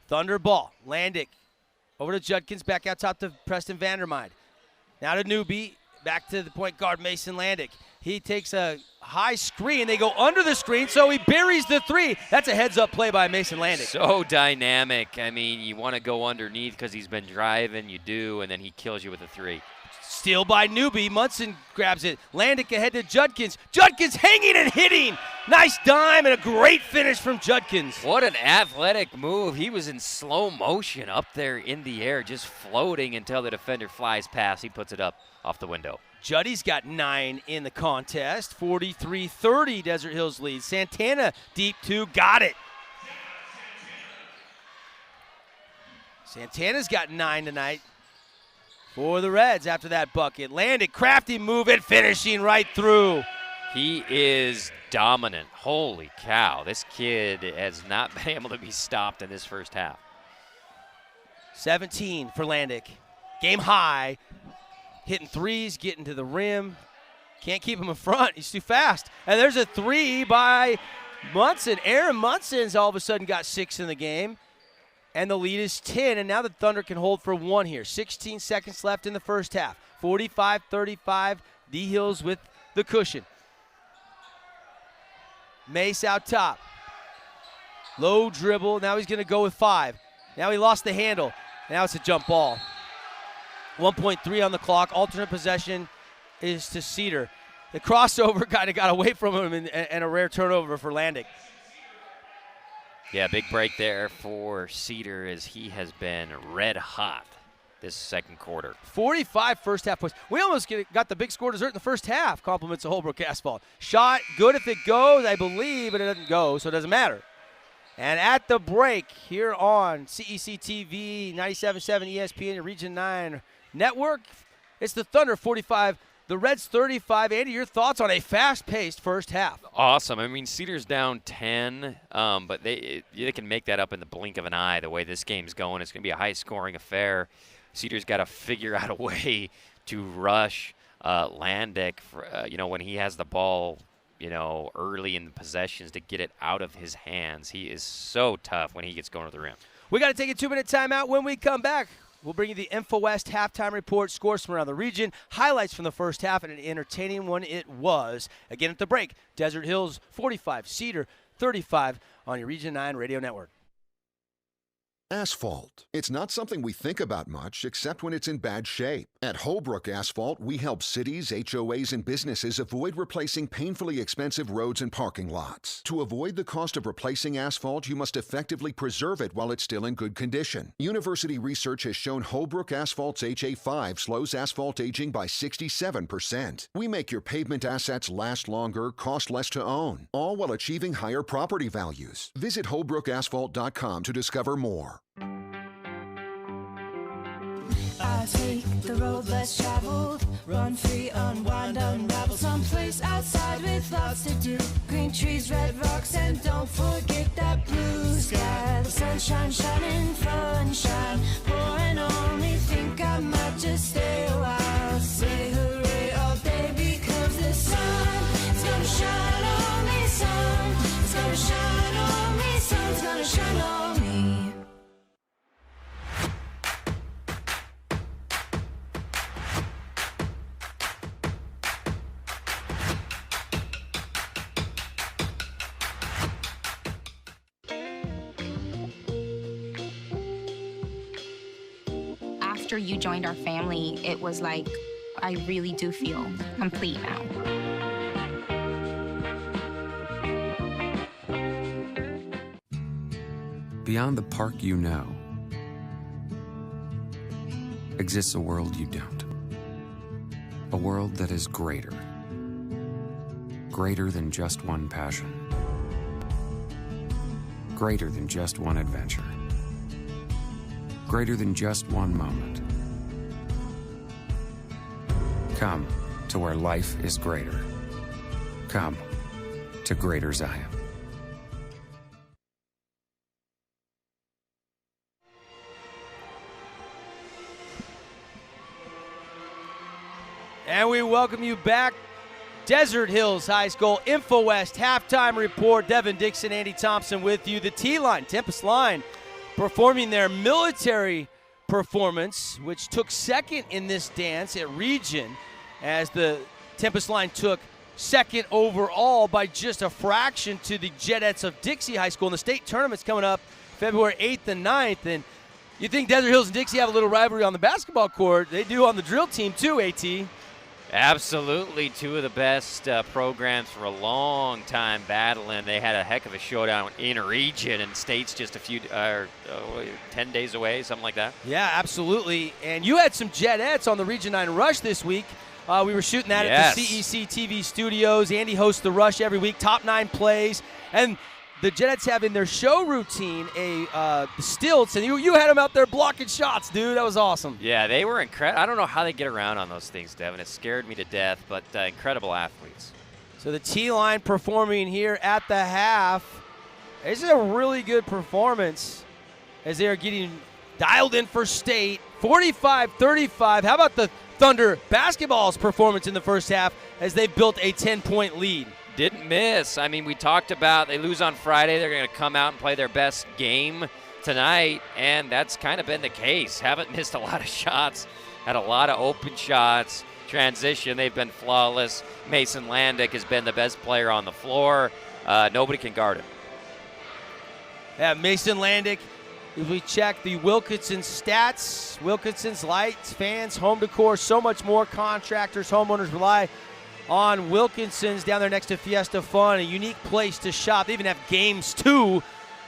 Thunder ball. Landick over to Judkins, back out top to Preston Vandermeer. Now to Newby, back to the point guard Mason Landick. He takes a high screen. They go under the screen, so he buries the 3. That's a heads-up play by Mason Landick. So dynamic. I mean, you want to go underneath because he's been driving. You do, and then he kills you with a 3. Steal by Newby. Munson grabs it. Landick ahead to Judkins. Judkins hanging and hitting. Nice dime and a great finish from Judkins. What an athletic move. He was in slow motion up there in the air, just floating until the defender flies past. He puts it up off the window. Juddy's got 9 in the contest. 43-30, Desert Hills leads. Santana deep 2, got it. Santana's got 9 tonight for the Reds after that bucket. Landed, crafty move, and finishing right through. He is dominant. Holy cow. This kid has not been able to be stopped in this first half. 17 for Landick. Game high. Hitting threes, getting to the rim. Can't keep him in front. He's too fast. And there's a 3 by Munson. Aaron Munson's all of a sudden got 6 in the game. And the lead is 10. And now the Thunder can hold for 1 here. 16 seconds left in the first half. 45-35. D-Hills with the cushion. Mace out top. Low dribble. Now he's going to go with 5. Now he lost the handle. Now it's a jump ball. 1.3 on the clock. Alternate possession is to Cedar. The crossover kind of got away from him and a rare turnover for Landick. Yeah, big break there for Cedar as he has been red hot this second quarter. 45 first half points. We almost got the big score dessert in the first half. Compliments of Holbrook Asphalt. Shot good if it goes, I believe, but it doesn't go, so it doesn't matter. And at the break here on CEC TV, 97.7 ESPN, Region 9 Network, it's the Thunder 45, The Reds 35. Andy, your thoughts on a fast-paced first half? Awesome. I mean, Cedar's down 10, but they can make that up in the blink of an eye the way this game's going. It's going to be a high-scoring affair. Cedar's got to figure out a way to rush Landick, when he has the ball, early in the possessions to get it out of his hands. He is so tough when he gets going to the rim. We got to take a 2-minute timeout. When we come back, we'll bring you the InfoWest halftime report, scores from around the region, highlights from the first half, and an entertaining one it was. Again at the break, Desert Hills 45, Cedar 35 on your Region 9 radio network. Asphalt. It's not something we think about much except when it's in bad shape. At Holbrook Asphalt, we help cities, HOAs, and businesses avoid replacing painfully expensive roads and parking lots. To avoid the cost of replacing asphalt, you must effectively preserve it while it's still in good condition. University research has shown Holbrook Asphalt's HA5 slows asphalt aging by 67%. We make your pavement assets last longer, cost less to own, all while achieving higher property values. Visit holbrookasphalt.com to discover more. I take the road less traveled, run free, unwind, unravel, someplace outside with lots to do. Green trees, red rocks, and don't forget that blue sky. The sunshine shining, sunshine pouring on me. Think I might just stay a while. Say hooray all day because the sun is gonna shine on me. Sun is gonna shine on me. Sun's gonna shine on me. After you joined our family, it was like, I really do feel complete now. Beyond the park you know, exists a world you don't. A world that is greater. Greater than just one passion. Greater than just one adventure. Greater than just one moment. Come to where life is greater. Come to Greater Zion. And we welcome you back. Desert Hills High School InfoWest halftime report. Devin Dixon, Andy Thompson with you. The T-Line, Tempest Line, performing their military performance, which took second in this dance at Region, as the Tempest Line took second overall by just a fraction to the Jetettes of Dixie High School. And the state tournament's coming up February 8th and 9th. And you think Desert Hills and Dixie have a little rivalry on the basketball court. They do on the drill team too, AT. Absolutely, two of the best programs for a long time battling. They had a heck of a showdown in region, and state's just a few 10 days away, something like that. Yeah, absolutely. And you had some Jetettes on the Region 9 Rush this week. We were shooting that at the CEC TV studios. Andy hosts the Rush every week, top 9 plays. And the Jetettes have in their show routine the stilts, and you had them out there blocking shots, dude. That was awesome. Yeah, they were incredible. I don't know how they get around on those things, Devin. It scared me to death, but incredible athletes. So the T-Line performing here at the half. This is a really good performance as they are getting dialed in for state. 45-35. How about the Thunder basketball's performance in the first half as they built a 10-point lead? Didn't miss. I mean, we talked about they lose on Friday. They're going to come out and play their best game tonight, and that's kind of been the case. Haven't missed a lot of shots, had a lot of open shots. Transition, they've been flawless. Mason Landick has been the best player on the floor. Nobody can guard him. Yeah, Mason Landick, if we check the Wilkinson stats, Wilkinson's lights, fans, home decor, so much more. Contractors, homeowners rely on Wilkinson's down there next to Fiesta Fun, a unique place to shop. They even have games too.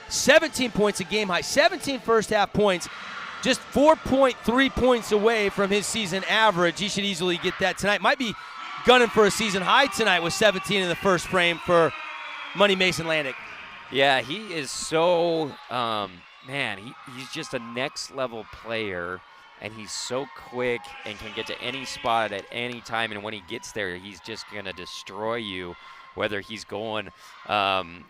17 points a game high, 17 first half points, just 4.3 points away from his season average. He should easily get that tonight. Might be gunning for a season high tonight with 17 in the first frame for Money Mason Landick. Yeah, he is so, he's just a next level player. and he's so quick and can get to any spot at any time. And when he gets there, he's just going to destroy you. Whether he's going,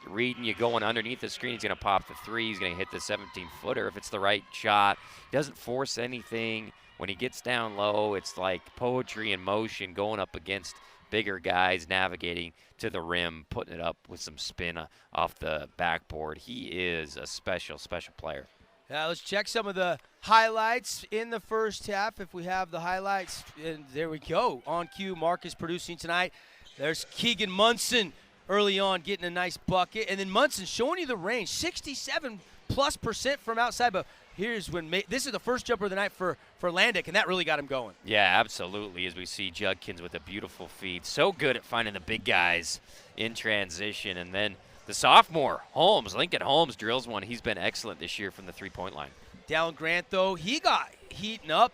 reading you going underneath the screen, he's going to pop the three. He's going to hit the 17-footer if it's the right shot. He doesn't force anything. When he gets down low, it's like poetry in motion, going up against bigger guys, navigating to the rim, putting it up with some spin off the backboard. He is a special, special player. Let's check some of the highlights in the first half. If we have the highlights, and there we go. On cue, Mark is producing tonight. There's Keegan Munson early on getting a nice bucket. And then Munson showing you the range, 67+% from outside. But here's when this is the first jumper of the night for Landick, and that really got him going. Yeah, absolutely, as we see Judkins with a beautiful feed. So good at finding the big guys in transition. And then the sophomore, Lincoln Holmes, drills one. He's been excellent this year from the three-point line. Dallin Grant, though, he got heating up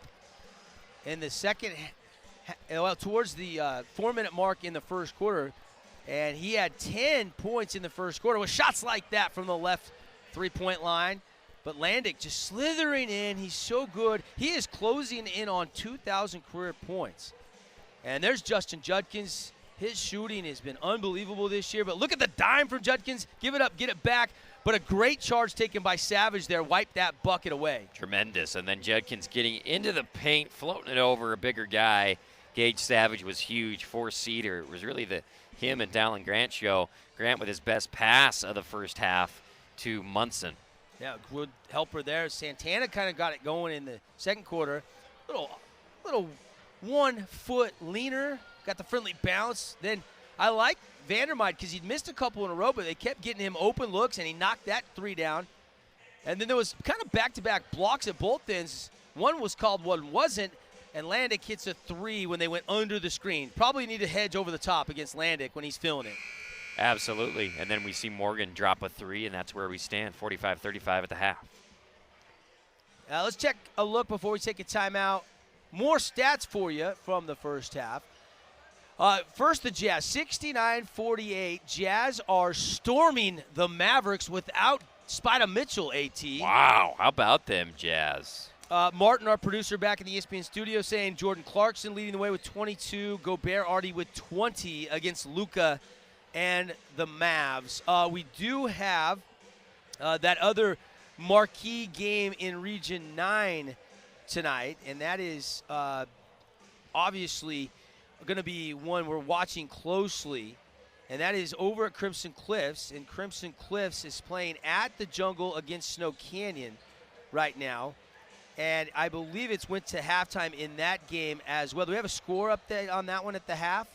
in the second towards the 4-minute mark in the first quarter, and he had 10 points in the first quarter with shots like that from the left three-point line. But Landick just slithering in. He's so good. He is closing in on 2,000 career points. And there's Justin Judkins. His shooting has been unbelievable this year. But look at the dime from Judkins. Give it up, get it back. But a great charge taken by Savage there. Wiped that bucket away. Tremendous. And then Judkins getting into the paint, floating it over a bigger guy. Gage Savage was huge for Cedar. It was really him and Dallin Grant show. Grant with his best pass of the first half to Munson. Yeah, good helper there. Santana kind of got it going in the second quarter. Little 1 foot leaner, got the friendly bounce. Then I like Vandermeid because he'd missed a couple in a row, but they kept getting him open looks, and he knocked that three down. And then there was kind of back-to-back blocks at both ends. One was called, one wasn't. And Landick hits a three when they went under the screen. Probably need to hedge over the top against Landick when he's feeling it. Absolutely. And then we see Morgan drop a three, and that's where we stand, 45-35 at the half. Let's check a look before we take a timeout. More stats for you from the first half. First, the Jazz, 69-48. Jazz are storming the Mavericks without Spida Mitchell, AT. Wow, how about them, Jazz? Martin, our producer, back in the ESPN studio, saying Jordan Clarkson leading the way with 22. Gobert already with 20 against Luka and the Mavs. We do have that other marquee game in Region 9 tonight, and that is obviously going to be one we're watching closely, and that is over at Crimson Cliffs. And Crimson Cliffs is playing at the Jungle against Snow Canyon right now. And I believe it's went to halftime in that game as well. Do we have a score update on that one at the half?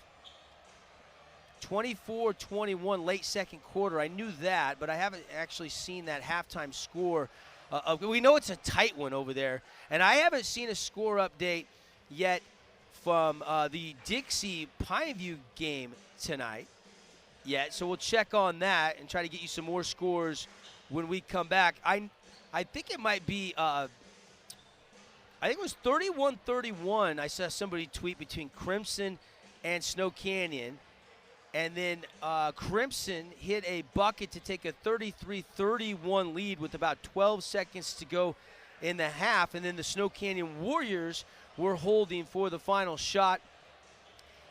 24-21 late second quarter. I knew that, but I haven't actually seen that halftime score. We know it's a tight one over there. And I haven't seen a score update yet from the Dixie Pineview game tonight yet. So we'll check on that and try to get you some more scores when we come back. I think it might be I think it was 31-31. I saw somebody tweet between Crimson and Snow Canyon. And then Crimson hit a bucket to take a 33-31 lead with about 12 seconds to go in the half. And then the Snow Canyon Warriors were holding for the final shot.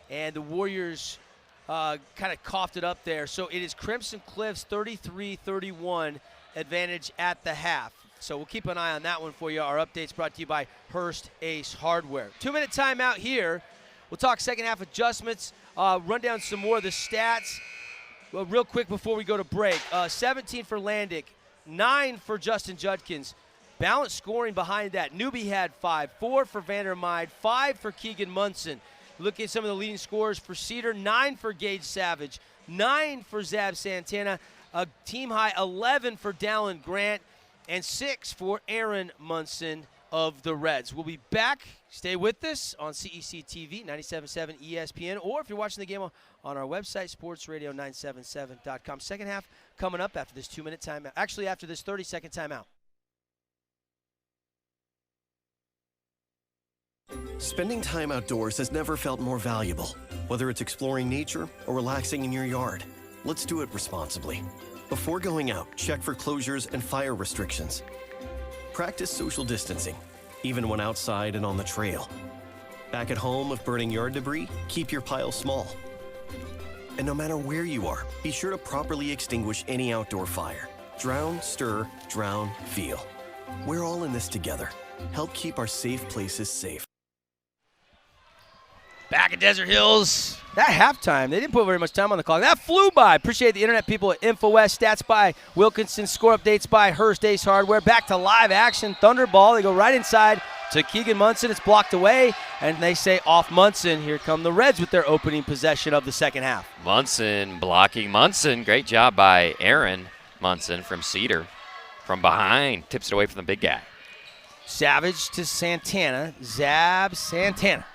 And the Warriors kind of coughed it up there. So it is Crimson Cliffs 33-31 advantage at the half. So we'll keep an eye on that one for you. Our update's brought to you by Hearst Ace Hardware. 2-minute timeout here. We'll talk second half adjustments, run down some more of the stats. Well, real quick before we go to break. 17 for Landick, 9 for Justin Judkins. Balanced scoring behind that. Newby had 5, 4 for Vandermeid, 5 for Keegan Munson. Look at some of the leading scorers for Cedar, 9 for Gage Savage, 9 for Zab Santana, a team high 11 for Dallin Grant, and 6 for Aaron Munson of the Reds. We'll be back. Stay with us on CEC TV, 97.7 ESPN, or if you're watching the game on our website, sportsradio977.com. Second half coming up after this 2-minute timeout. Actually, after this 30-second timeout. Spending time outdoors has never felt more valuable. Whether it's exploring nature or relaxing in your yard, let's do it responsibly. Before going out, check for closures and fire restrictions. Practice social distancing. even when outside and on the trail. Back at home, if burning yard debris, keep your pile small. And no matter where you are, be sure to properly extinguish any outdoor fire. Drown, stir, drown, feel. We're all in this together. Help keep our safe places safe. Back at Desert Hills, that halftime, they didn't put very much time on the clock. That flew by. Appreciate the internet people at InfoWest. Stats by Wilkinson. Score updates by Hearst Ace Hardware. Back to live action. Thunderball. They go right inside to Keegan Munson. It's blocked away, and they say off Munson. Here come the Reds with their opening possession of the second half. Munson blocking Munson. Great job by Aaron Munson from Cedar. From behind, tips it away from the big guy. Savage to Santana. Zab Santana.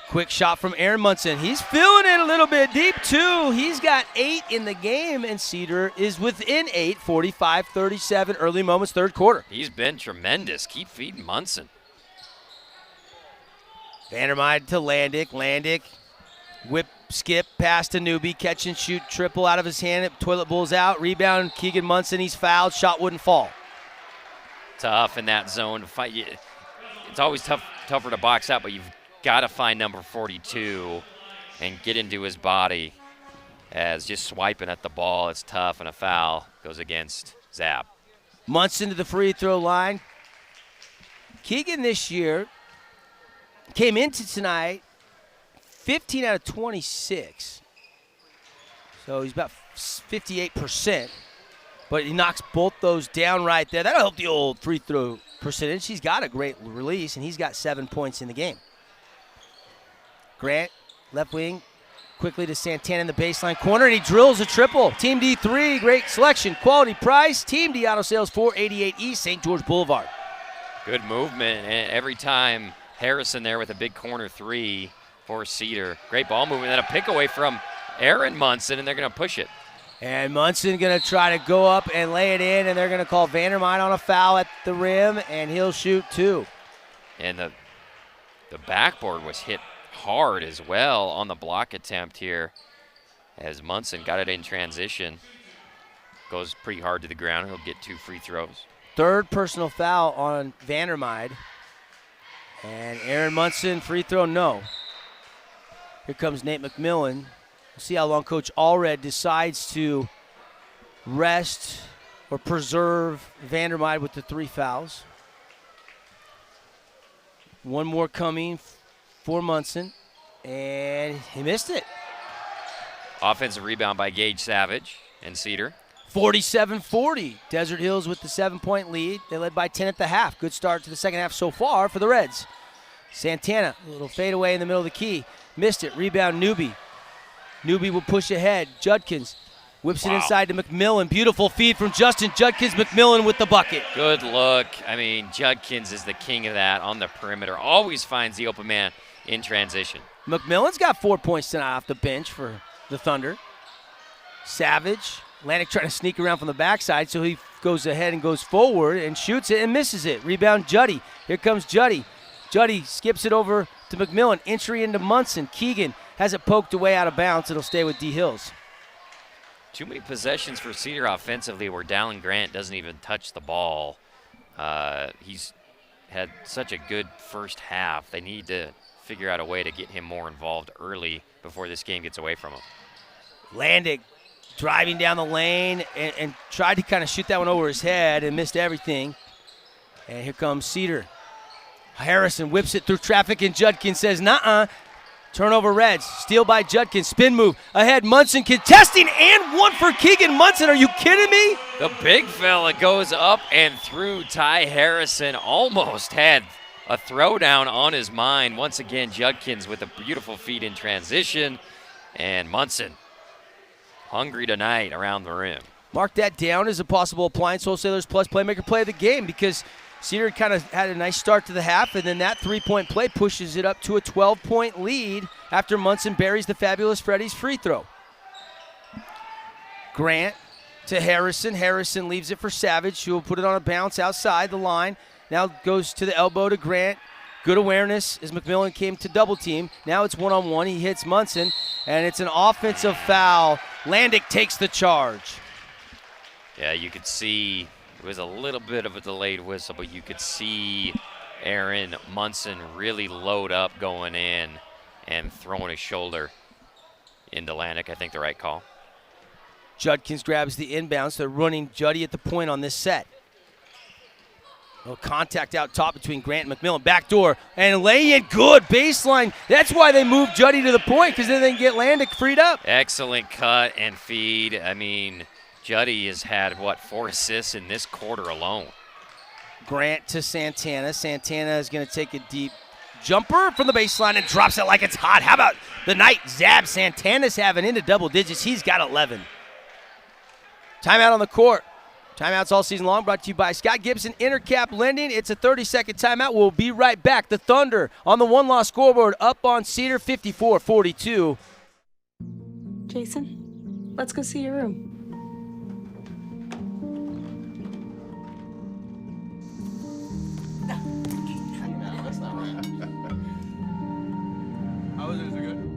Quick shot from Aaron Munson. He's feeling it a little bit deep, too. He's got 8 in the game, and Cedar is within 8, 45-37, early moments, third quarter. He's been tremendous. Keep feeding Munson. Vandermeide to Landick. Landick, whip, skip, pass to Newby, catch and shoot, triple out of his hand. Toilet Bull's out. Rebound, Keegan Munson. He's fouled. Shot wouldn't fall. Tough in that zone to fight. It's always tougher to box out, but you've got to find number 42 and get into his body, as just swiping at the ball, it's tough, and a foul goes against Zab. Munson to the free throw line. Keegan this year came into tonight 15 out of 26. So he's about 58%. But he knocks both those down right there. That'll help the old free throw percentage. He's got a great release, and he's got 7 points in the game. Grant, left wing, quickly to Santana in the baseline corner, and he drills a triple. Team D3, great selection, quality price. Team D Auto Sales, 488 East St. George Boulevard. Good movement, and every time Harrison there with a big corner three for Cedar. Great ball movement, and a pick away from Aaron Munson, and they're going to push it. And Munson going to try to go up and lay it in, and they're going to call Vandermeide on a foul at the rim, and he'll shoot 2. And the backboard was hit hard as well on the block attempt here, as Munson got it in transition. Goes pretty hard to the ground. He'll get 2 free throws. Third personal foul on Vandermeide. And Aaron Munson, free throw, no. Here comes Nate McMillan. We'll see how long Coach Allred decides to rest or preserve Vandermeide with the 3 fouls. One more coming for Munson, and he missed it. Offensive rebound by Gage Savage and Cedar. 47-40. Desert Hills with the 7-point lead. They led by 10 at the half. Good start to the second half so far for the Reds. Santana, a little fadeaway in the middle of the key. Missed it. Rebound, Newby. Newby will push ahead. Judkins whips it inside to McMillan. Beautiful feed from Justin Judkins. McMillan with the bucket. Good look. I mean, Judkins is the king of that on the perimeter. Always finds the open man in transition. McMillan's got 4 points tonight off the bench for the Thunder. Savage. Atlantic trying to sneak around from the backside, so he goes ahead and goes forward and shoots it and misses it. Rebound, Juddy. Here comes Juddy. Juddy skips it over to McMillan. Entry into Munson. Keegan has it poked away out of bounds. It'll stay with D. Hills. Too many possessions for Cedar offensively where Dallin Grant doesn't even touch the ball. He's had such a good first half. They need to figure out a way to get him more involved early before this game gets away from him. Landick driving down the lane and tried to kind of shoot that one over his head and missed everything. And here comes Cedar. Harrison whips it through traffic, and Judkins says, nuh-uh. Turnover Reds. Steal by Judkins. Spin move. Ahead, Munson contesting, and one for Keegan Munson. Are you kidding me? The big fella goes up and through. Ty Harrison almost had a throwdown on his mind. Once again, Judkins with a beautiful feed in transition. And Munson hungry tonight around the rim. Mark that down as a possible Appliance Wholesalers Plus Playmaker play of the game, because Cedar kind of had a nice start to the half, and then that 3-point play pushes it up to a 12-point lead after Munson buries the fabulous Freddie's free throw. Grant to Harrison. Harrison leaves it for Savage, who will put it on a bounce outside the line. Now goes to the elbow to Grant. Good awareness as McMillan came to double team. Now it's one-on-one. He hits Munson, and it's an offensive foul. Landick takes the charge. Yeah, you could see It was a little bit of a delayed whistle, but you could see Aaron Munson really load up going in and throwing his shoulder into Landick. I think the right call. Judkins grabs the inbounds. They're running Juddy at the point on this set. No contact out top between Grant and McMillan. Backdoor and lay in good baseline. That's why they moved Juddy to the point, because then they can get Landick freed up. Excellent cut and feed. I mean, Juddy has had, 4 assists in this quarter alone. Grant to Santana. Santana is going to take a deep jumper from the baseline and drops it like it's hot. How about the night Zab Santana's having into double digits? He's got 11. Timeout on the court. Timeouts all season long brought to you by Scott Gibson Intercap Lending. It's a 30-second timeout. We'll be right back. The Thunder on the one-loss scoreboard up on Cedar 54-42. Jason, let's go see your room. How was it? Is it good?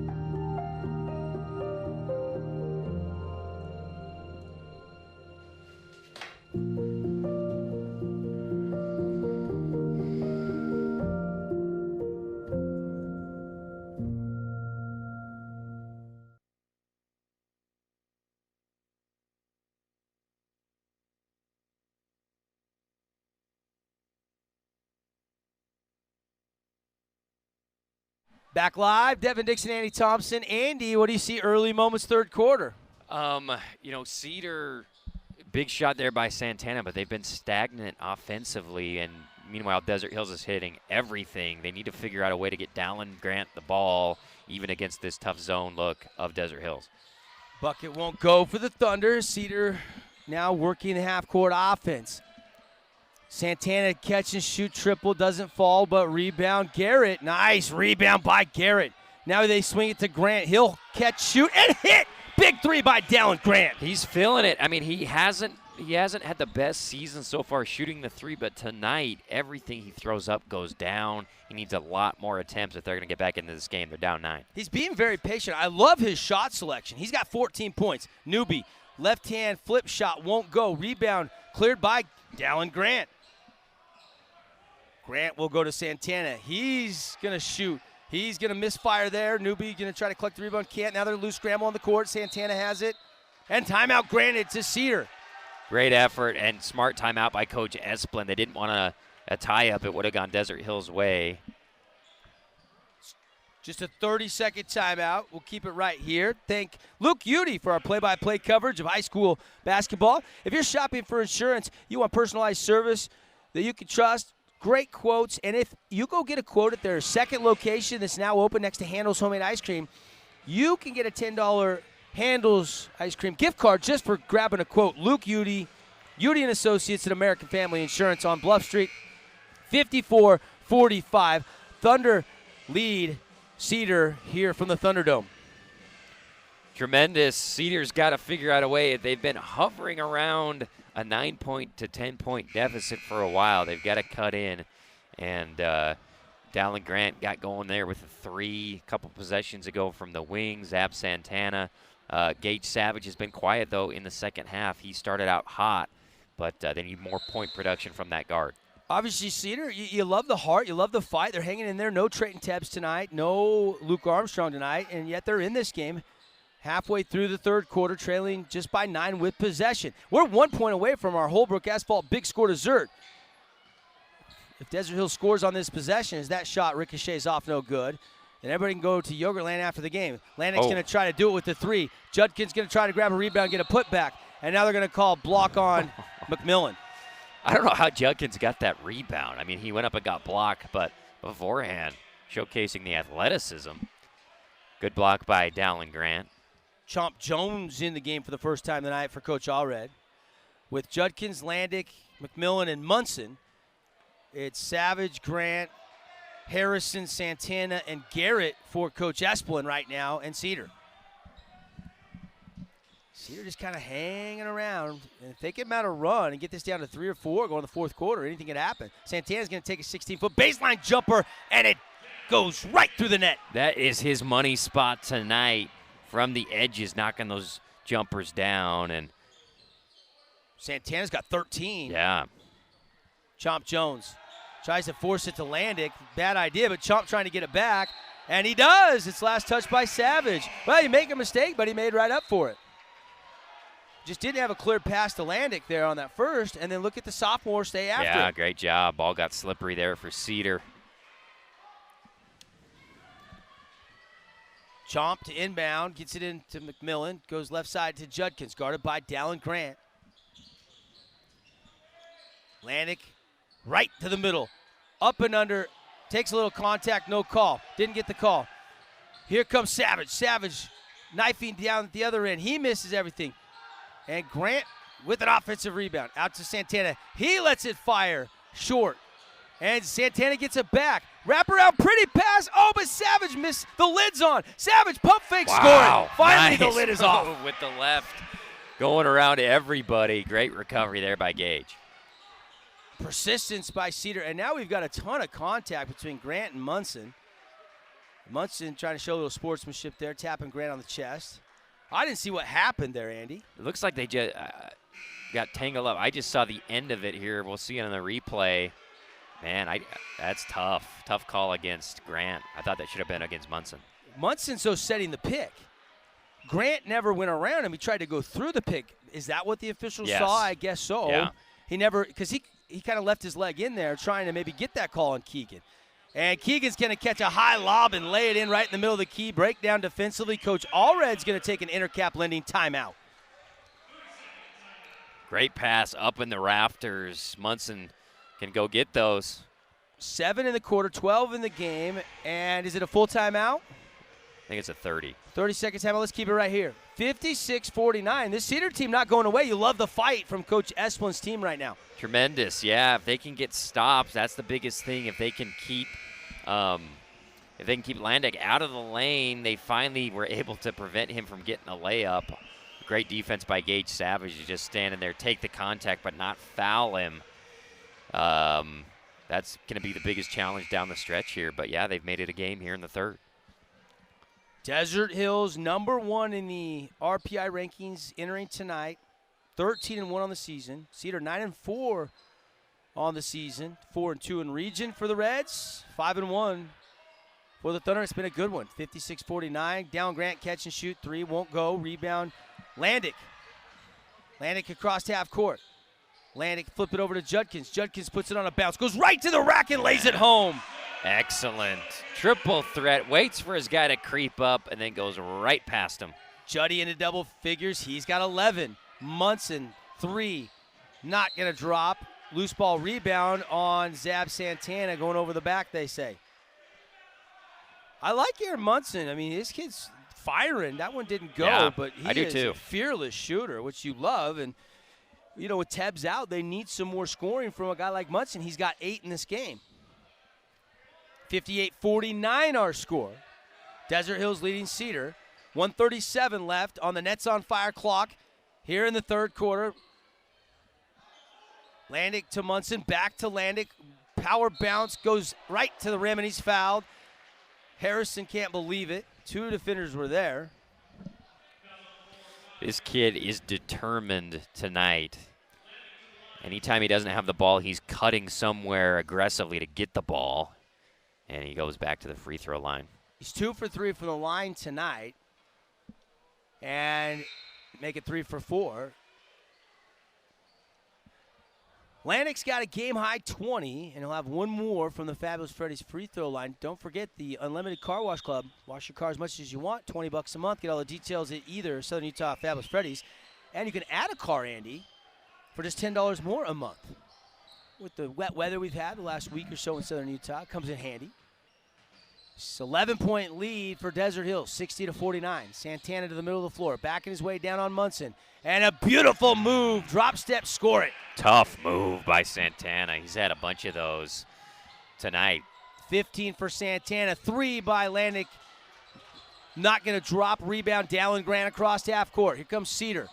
Back live, Devin Dixon, Andy Thompson. Andy, what do you see early moments third quarter? Cedar, big shot there by Santana, but they've been stagnant offensively, and meanwhile Desert Hills is hitting everything. They need to figure out a way to get Dallin Grant the ball, even against this tough zone look of Desert Hills. Bucket won't go for the Thunder. Cedar now working the half-court offense. Santana catch and shoot triple, doesn't fall, but rebound. Garrett, nice rebound by Garrett. Now they swing it to Grant. He'll catch, shoot, and hit. Big three by Dallin Grant. He's feeling it. I mean, he hasn't had the best season so far shooting the three, but tonight everything he throws up goes down. He needs a lot more attempts if they're going to get back into this game. They're down 9. He's being very patient. I love his shot selection. He's got 14 points. Newbie, left hand flip shot won't go. Rebound cleared by Dallin Grant. Grant will go to Santana. He's going to shoot. He's going to misfire there. Newbie going to try to collect the rebound. Can't. Now they're loose scramble on the court. Santana has it. And timeout granted to Cedar. Great effort and smart timeout by Coach Esplin. They didn't want a tie-up. It would have gone Desert Hills' way. Just a 30-second timeout. We'll keep it right here. Thank Luke Udy for our play-by-play coverage of high school basketball. If you're shopping for insurance, you want personalized service that you can trust, great quotes, and if you go get a quote at their second location that's now open next to Handel's Homemade Ice Cream, you can get a $10 Handel's Ice Cream gift card just for grabbing a quote. Luke Udy, Udy & Associates at American Family Insurance on Bluff Street, 54-45. Thunder lead Cedar here from the Thunderdome. Tremendous. Cedar's got to figure out a way. They've been hovering around a 9-point to 10-point deficit for a while. They've got to cut in. And Dallin Grant got going there with a 3 a couple possessions ago from the wings. Zab Santana. Gage Savage has been quiet, though, in the second half. He started out hot, but they need more point production from that guard. Obviously, Cedar, you love the heart. You love the fight. They're hanging in there. No Trayton Tebbs tonight. No Luke Armstrong tonight. And yet they're in this game. Halfway through the third quarter, trailing just by 9 with possession. We're 1 point away from our Holbrook Asphalt big score dessert. If Desert Hill scores on this possession, as that shot ricochets off no good, then everybody can go to Yogurtland after the game. Landek's going to try to do it with the 3. Judkins going to try to grab a rebound, get a putback, and now they're going to call block on McMillan. I don't know how Judkins got that rebound. I mean, he went up and got blocked, but beforehand, showcasing the athleticism. Good block by Dallin Grant. Chomp Jones in the game for the first time tonight for Coach Allred. With Judkins, Landick, McMillan, and Munson, it's Savage, Grant, Harrison, Santana, and Garrett for Coach Esplin right now, and Cedar. Cedar just kind of hanging around. And if they get them out a run and get this down to 3 or 4 going to the fourth quarter, anything could happen. Santana's going to take a 16-foot baseline jumper, and it goes right through the net. That is his money spot tonight. From the edges, knocking those jumpers down. And Santana's got 13. Yeah. Chomp Jones tries to force it to Landick. Bad idea, but Chomp trying to get it back. And he does. It's last touch by Savage. Well, you make a mistake, but he made right up for it. Just didn't have a clear pass to Landick there on that first. And then look at the sophomore stay after. Yeah, great job. Ball got slippery there for Cedar. Chomp to inbound, gets it into McMillan, goes left side to Judkins, guarded by Dallin Grant. Landick right to the middle, up and under, takes a little contact, no call. Didn't get the call. Here comes Savage. Savage knifing down at the other end. He misses everything. And Grant with an offensive rebound out to Santana. He lets it fire short. And Santana gets it back. Wrap around, pretty pass. Oh, but Savage missed the lid's on. Savage pump fake, scoring. Finally, nice. the lid is off. With the left, going around everybody. Great recovery there by Gage. Persistence by Cedar. And now we've got a ton of contact between Grant and Munson. Munson trying to show a little sportsmanship there, tapping Grant on the chest. I didn't see what happened there, Andy. It looks like they just got tangled up. I just saw the end of it here. We'll see it on the replay. Man, that's tough. Tough call against Grant. I thought that should have been against Munson. Munson's so setting the pick. Grant never went around him. He tried to go through the pick. Is that what the officials Yes. saw? I guess so. Yeah. He never, because he kind of left his leg in there trying to maybe get that call on Keegan. And Keegan's going to catch a high lob and lay it in right in the middle of the key. Breakdown defensively. Coach Allred's going to take an Intercap Lending timeout. Great pass up in the rafters. Munson can go get those. 7 in the quarter, 12 in the game. And is it a full timeout? I think it's a 30. 30-second timeout. Let's keep it right here. 56-49. This Cedar team not going away. You love the fight from Coach Esplin's team right now. Tremendous, yeah. If they can get stops, that's the biggest thing. If they can keep Landick out of the lane, they finally were able to prevent him from getting a layup. Great defense by Gage Savage. You just standing there, take the contact, but not foul him. That's going to be the biggest challenge down the stretch here. But, yeah, they've made it a game here in the third. Desert Hills, number 1 in the RPI rankings entering tonight. 13-1 on the season. Cedar 9-4 on the season. 4-2 in region for the Reds. 5-1 for the Thunder. It's been a good one. 56-49. Down Grant, catch and shoot. 3 won't go. Rebound. Landick. Landick across half court. Landick flip it over to Judkins. Judkins puts it on a bounce. Goes right to the rack and lays it home. Excellent. Triple threat. Waits for his guy to creep up and then goes right past him. Juddy into double figures. He's got 11. Munson, 3. Not going to drop. Loose ball rebound on Zab Santana going over the back, they say. I like Aaron Munson. I mean, this kid's firing. That one didn't go, Yeah, but he I do is too. a fearless shooter, which you love. And, you know, with Tebs out, they need some more scoring from a guy like Munson. He's got 8 in this game. 58-49 our score. Desert Hills leading Cedar. 1:37 left on the Nets on Fire clock here in the third quarter. Landick to Munson, back to Landick. Power bounce, goes right to the rim, and he's fouled. Harrison can't believe it. 2 defenders were there. This kid is determined tonight. Anytime he doesn't have the ball, he's cutting somewhere aggressively to get the ball. And he goes back to the free throw line. He's 2 for 3 from the line tonight. And make it 3 for 4. Landick's got a game-high 20, and he'll have 1 more from the Fabulous Freddy's free throw line. Don't forget the Unlimited Car Wash Club. Wash your car as much as you want, $20 a month. Get all the details at either Southern Utah Fabulous Freddy's. And you can add a car, Andy, for just $10 more a month. With the wet weather we've had the last week or so in Southern Utah, it comes in handy. It's 11-point lead for Desert Hills, 60-49. Santana to the middle of the floor, backing his way down on Munson. And a beautiful move, drop step, score it. Tough move by Santana. He's had a bunch of those tonight. 15 for Santana, 3 by Landick. Not going to drop, rebound, Dallin Grant across half court. Here comes Cedar.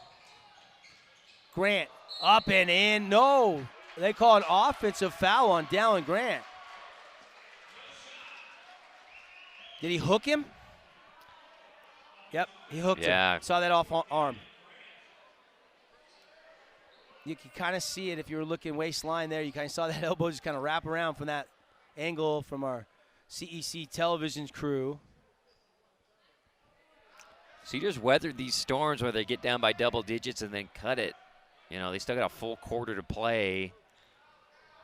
Grant up and in, no. They call an offensive foul on Dallin Grant. Did he hook him? Yep, he hooked him. Saw that off arm. You can kind of see it if you were looking waistline there. You kind of saw that elbow just kind of wrap around from that angle from our CEC television crew. Cedar's weathered these storms where they get down by double digits and then cut it. You know, they still got a full quarter to play,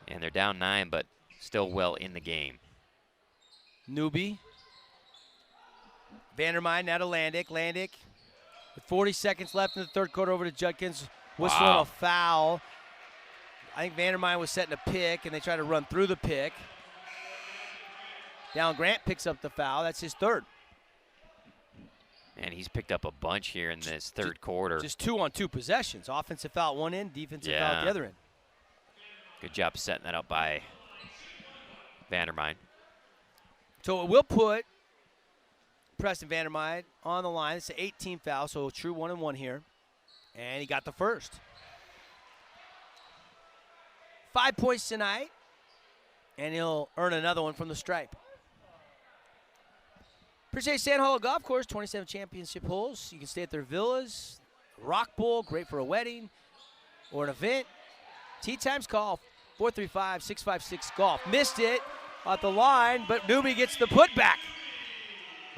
and they're down 9, but still well in the game. Newby. Vandermeiden now to Landick. Landick with 40 seconds left in the third quarter over to Judkins. Whistling a foul. I think Vandermeiden was setting a pick, and they tried to run through the pick. Down Grant picks up the foul. That's his third. And he's picked up a bunch here in this third quarter. Just 2-on-2 possessions. Offensive foul at one end, defensive foul at the other end. Good job setting that up by Vandermeiden. So it will put Preston Vandermeiden on the line. It's an 18 foul, so a true 1-and-1 here. And he got the first. 5 points tonight, and he'll earn another one from the stripe. Appreciate Sand Hollow Golf Course, 27 championship holes. You can stay at their villas. Rock Bowl, great for a wedding or an event. Tee times, call 435-656-GOLF. Missed it at the line, but Newby gets the putback.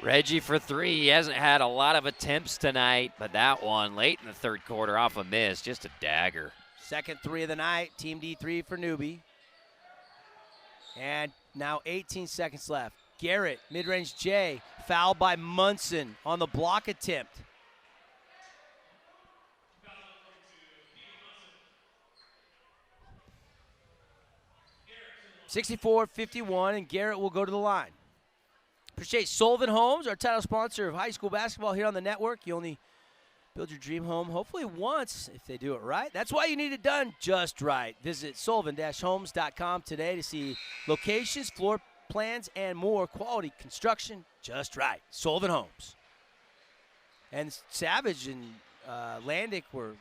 Reggie for 3. He hasn't had a lot of attempts tonight, but that one late in the third quarter off a miss, just a dagger. Second 3 of the night, Team D3 for Newby. And now 18 seconds left. Garrett, mid-range J, fouled by Munson on the block attempt. (64-51), and Garrett will go to the line. Appreciate Sullivan Homes, our title sponsor of high school basketball here on the network. You only build your dream home, hopefully once, if they do it right. That's why you need it done just right. Visit sullivan-homes.com today to see locations, floor plans, and more quality construction just right. Sullivan Homes. And Savage and Landick were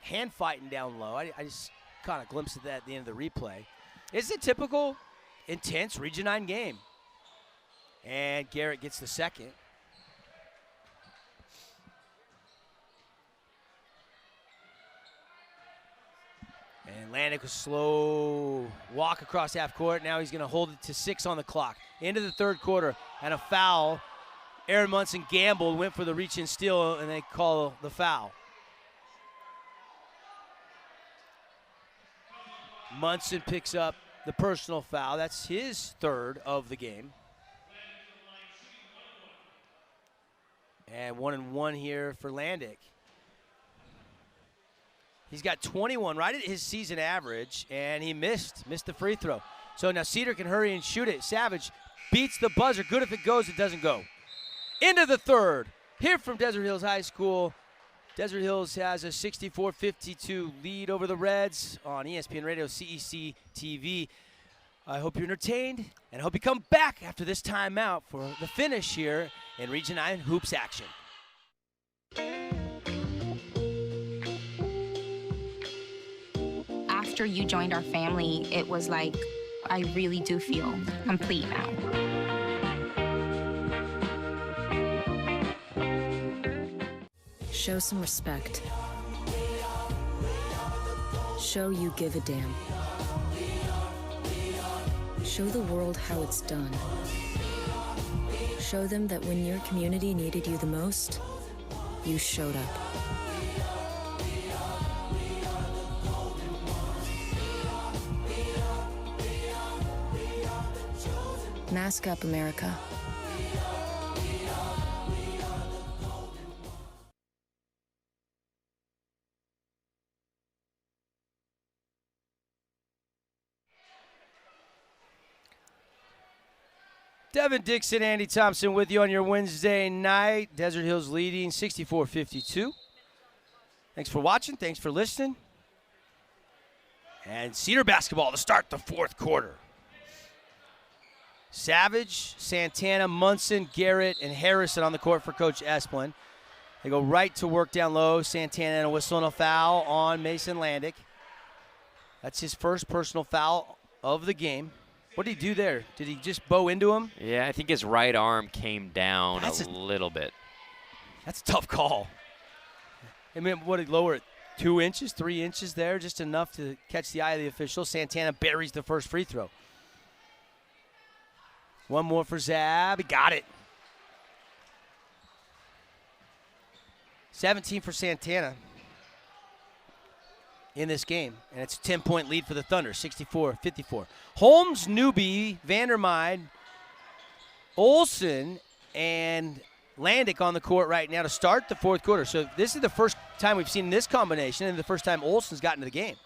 hand fighting down low. I just caught a glimpse of that at the end of the replay. It's a typical intense Region 9 game. And Garrett gets the second. And Landick was slow walk across half court. Now he's going to hold it to 6 on the clock. Into the third quarter and a foul. Aaron Munson gambled, went for the reach and steal, and they call the foul. Munson picks up the personal foul. That's his third of the game. And 1-and-1 here for Landick. He's got 21, right at his season average, and he missed the free throw. So now Cedar can hurry and shoot it. Savage beats the buzzer. Good if it goes, it doesn't go. Into the third. Here from Desert Hills High School. Desert Hills has a 64-52 lead over the Reds on ESPN Radio, CEC TV. I hope you're entertained, and I hope you come back after this timeout for the finish here in Region 9 Hoops action. After you joined our family, it was like, I really do feel complete now. Show some respect. Show you give a damn. Show the world how it's done. Show them that when your community needed you the most, you showed up. Mask up, America. Devin Dixon, Andy Thompson with you on your Wednesday night. Desert Hills leading 64-52. Thanks for watching. Thanks for listening. And Cedar basketball to start the fourth quarter. Savage, Santana, Munson, Garrett, and Harrison on the court for Coach Esplin. They go right to work down low. Santana and a whistle and a foul on Mason Landick. That's his first personal foul of the game. What did he do there? Did he just bow into him? Yeah, I think his right arm came down a little bit. That's a tough call. I mean, what did he lower it 2 inches, 3 inches there, just enough to catch the eye of the official. Santana buries the first free throw. One more for Zab. He got it. 17 for Santana in this game, and it's a 10-point lead for the Thunder, 64-54. Holmes, Newby, Vandermeide, Olsen, and Landick on the court right now to start the fourth quarter. So this is the first time we've seen this combination and the first time Olsen's gotten to the game.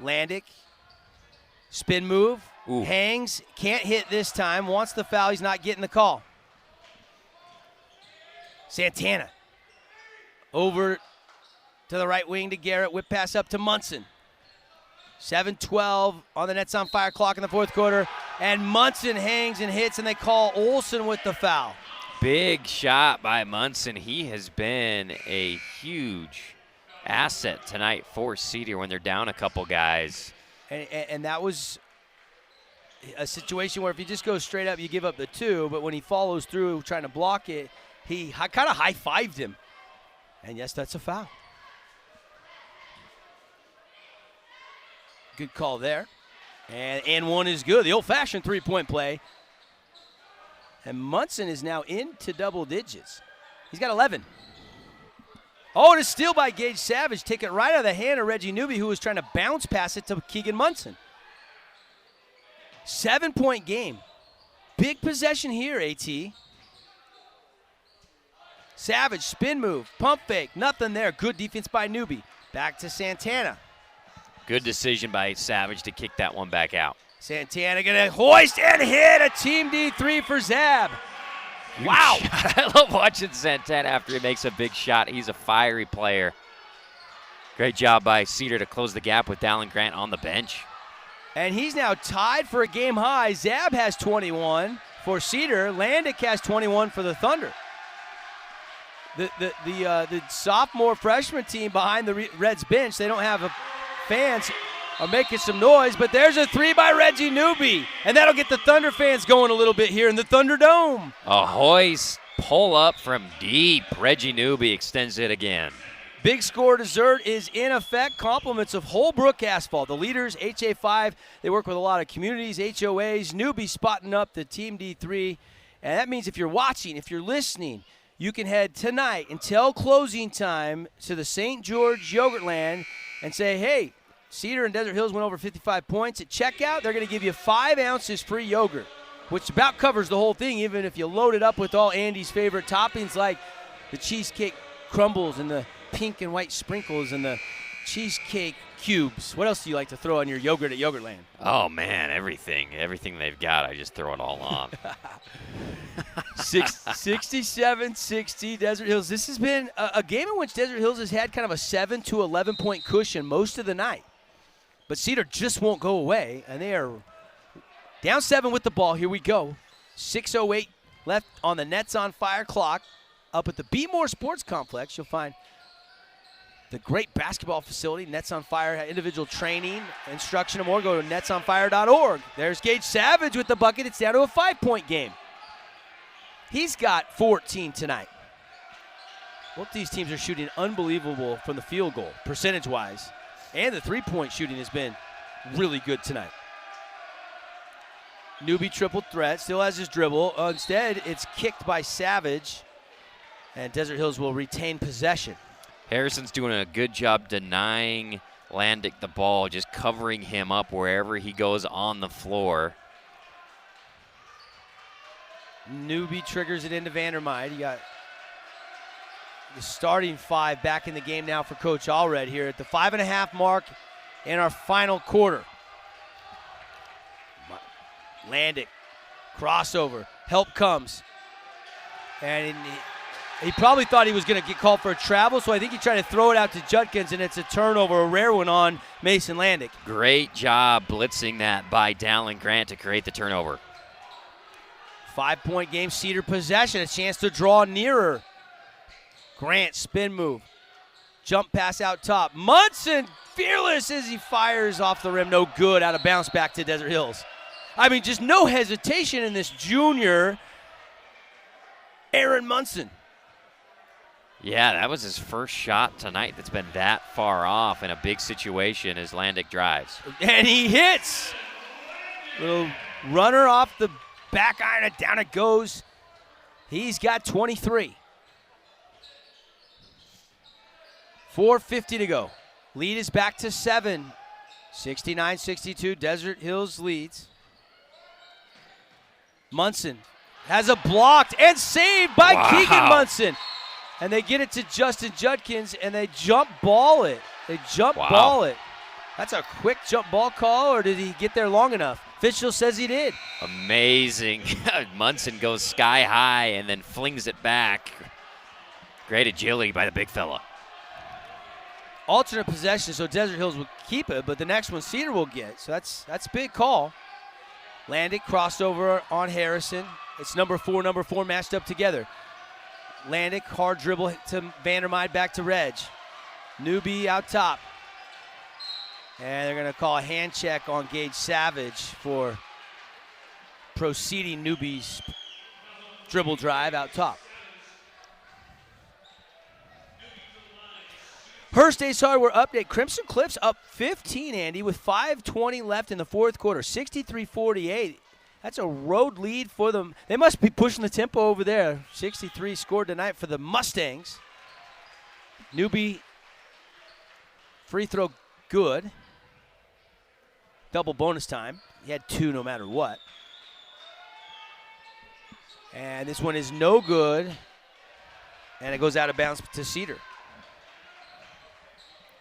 Landick, spin move, hangs, can't hit this time, wants the foul, he's not getting the call. Santana over to the right wing to Garrett, whip pass up to Munson. 7:12 on the Nets on Fire clock in the fourth quarter, and Munson hangs and hits, and they call Olsen with the foul. Big shot by Munson. He has been a huge asset tonight for Cedar when they're down a couple guys. And that was a situation where if you just go straight up, you give up the 2, but when he follows through trying to block it, he kind of high-fived him. And yes, that's a foul. Good call there. And one is good. The old-fashioned three-point play. And Munson is now into double digits. He's got 11. Oh, and a steal by Gage Savage. Take it right out of the hand of Reggie Newby, who was trying to bounce pass it to Keegan Munson. 7-point game. Big possession here, AT. Savage, spin move, pump fake, nothing there. Good defense by Newby. Back to Santana. Good decision by Savage to kick that one back out. Santana gonna hoist and hit a team D3 for Zab. Wow. I love watching Santana after he makes a big shot. He's a fiery player. Great job by Cedar to close the gap with Dallin Grant on the bench. And he's now tied for a game high. Zab has 21 for Cedar. Landick has 21 for the Thunder. The sophomore freshman team behind the Reds bench, they don't have fans are making some noise, but there's a 3 by Reggie Newby, and that'll get the Thunder fans going a little bit here in the Thunderdome. A hoist pull up from deep. Reggie Newby extends it again. Big Score dessert is in effect. Compliments of Holbrook Asphalt. The leaders, HA5, they work with a lot of communities, HOAs. Newby spotting up the Team D3. And that means if you're watching, if you're listening, you can head tonight until closing time to the St. George Yogurtland and say, hey, Cedar and Desert Hills went over 55 points. At checkout, they're going to give you 5 ounces free yogurt, which about covers the whole thing, even if you load it up with all Andy's favorite toppings like the cheesecake crumbles and the pink and white sprinkles and the cheesecake cubes. What else do you like to throw on your yogurt at Yogurtland? Oh, man, everything. Everything they've got, I just throw it all on. 67-60 Desert Hills. This has been a game in which Desert Hills has had kind of a 7 to 11-point cushion most of the night. But Cedar just won't go away, and they are down 7 with the ball. Here we go. 6:08 left on the Nets on Fire clock. Up at the Be More Sports Complex, you'll find the great basketball facility, Nets on Fire, individual training, instruction, and more. Go to netsonfire.org. There's Gage Savage with the bucket. It's down to a 5-point game. He's got 14 tonight. Both these teams are shooting unbelievable from the field goal, percentage-wise. And the three-point shooting has been really good tonight. Newby triple threat, still has his dribble. Instead, it's kicked by Savage, and Desert Hills will retain possession. Harrison's doing a good job denying Landick the ball, just covering him up wherever he goes on the floor. Newby triggers it into Vandermeide. You got the starting 5 back in the game now for Coach Allred here at the 5.5 mark in our final quarter. Landick, crossover, help comes. And he probably thought he was going to get called for a travel, so I think he tried to throw it out to Judkins, and it's a turnover, a rare one on Mason Landick. Great job blitzing that by Dallin Grant to create the turnover. 5-point game, Cedar possession, a chance to draw nearer. Grant, spin move. Jump pass out top. Munson, fearless as he fires off the rim. No good, out of bounds back to Desert Hills. I mean, just no hesitation in this junior Aaron Munson. Yeah, that was his first shot tonight that's been that far off in a big situation as Landick drives. And he hits. Little runner off the back iron, and down it goes. He's got 23. 4:50 to go. Lead is back to 7. 69-62, Desert Hills leads. Munson has a blocked and saved by Keegan Munson. And they get it to Justin Judkins, and they jump ball it. Ball it. That's a quick jump ball call, or did he get there long enough? Official says he did. Amazing. Munson goes sky high and then flings it back. Great agility by the big fella. Alternate possession, so Desert Hills will keep it, but the next one Cedar will get. So that's a big call. Landick crossover on Harrison. It's number four matched up together. Landick, hard dribble to Vandermeide, back to Reg. Newbie out top. And they're going to call a hand check on Gage Savage for proceeding Newbie's dribble drive out top. Hearst Ace Hardware update. Crimson Cliffs up 15, Andy, with 5:20 left in the fourth quarter. 63-48. That's a road lead for them. They must be pushing the tempo over there. 63 scored tonight for the Mustangs. Newbie, free throw good. Double bonus time. He had 2 no matter what. And this one is no good. And it goes out of bounds to Cedar.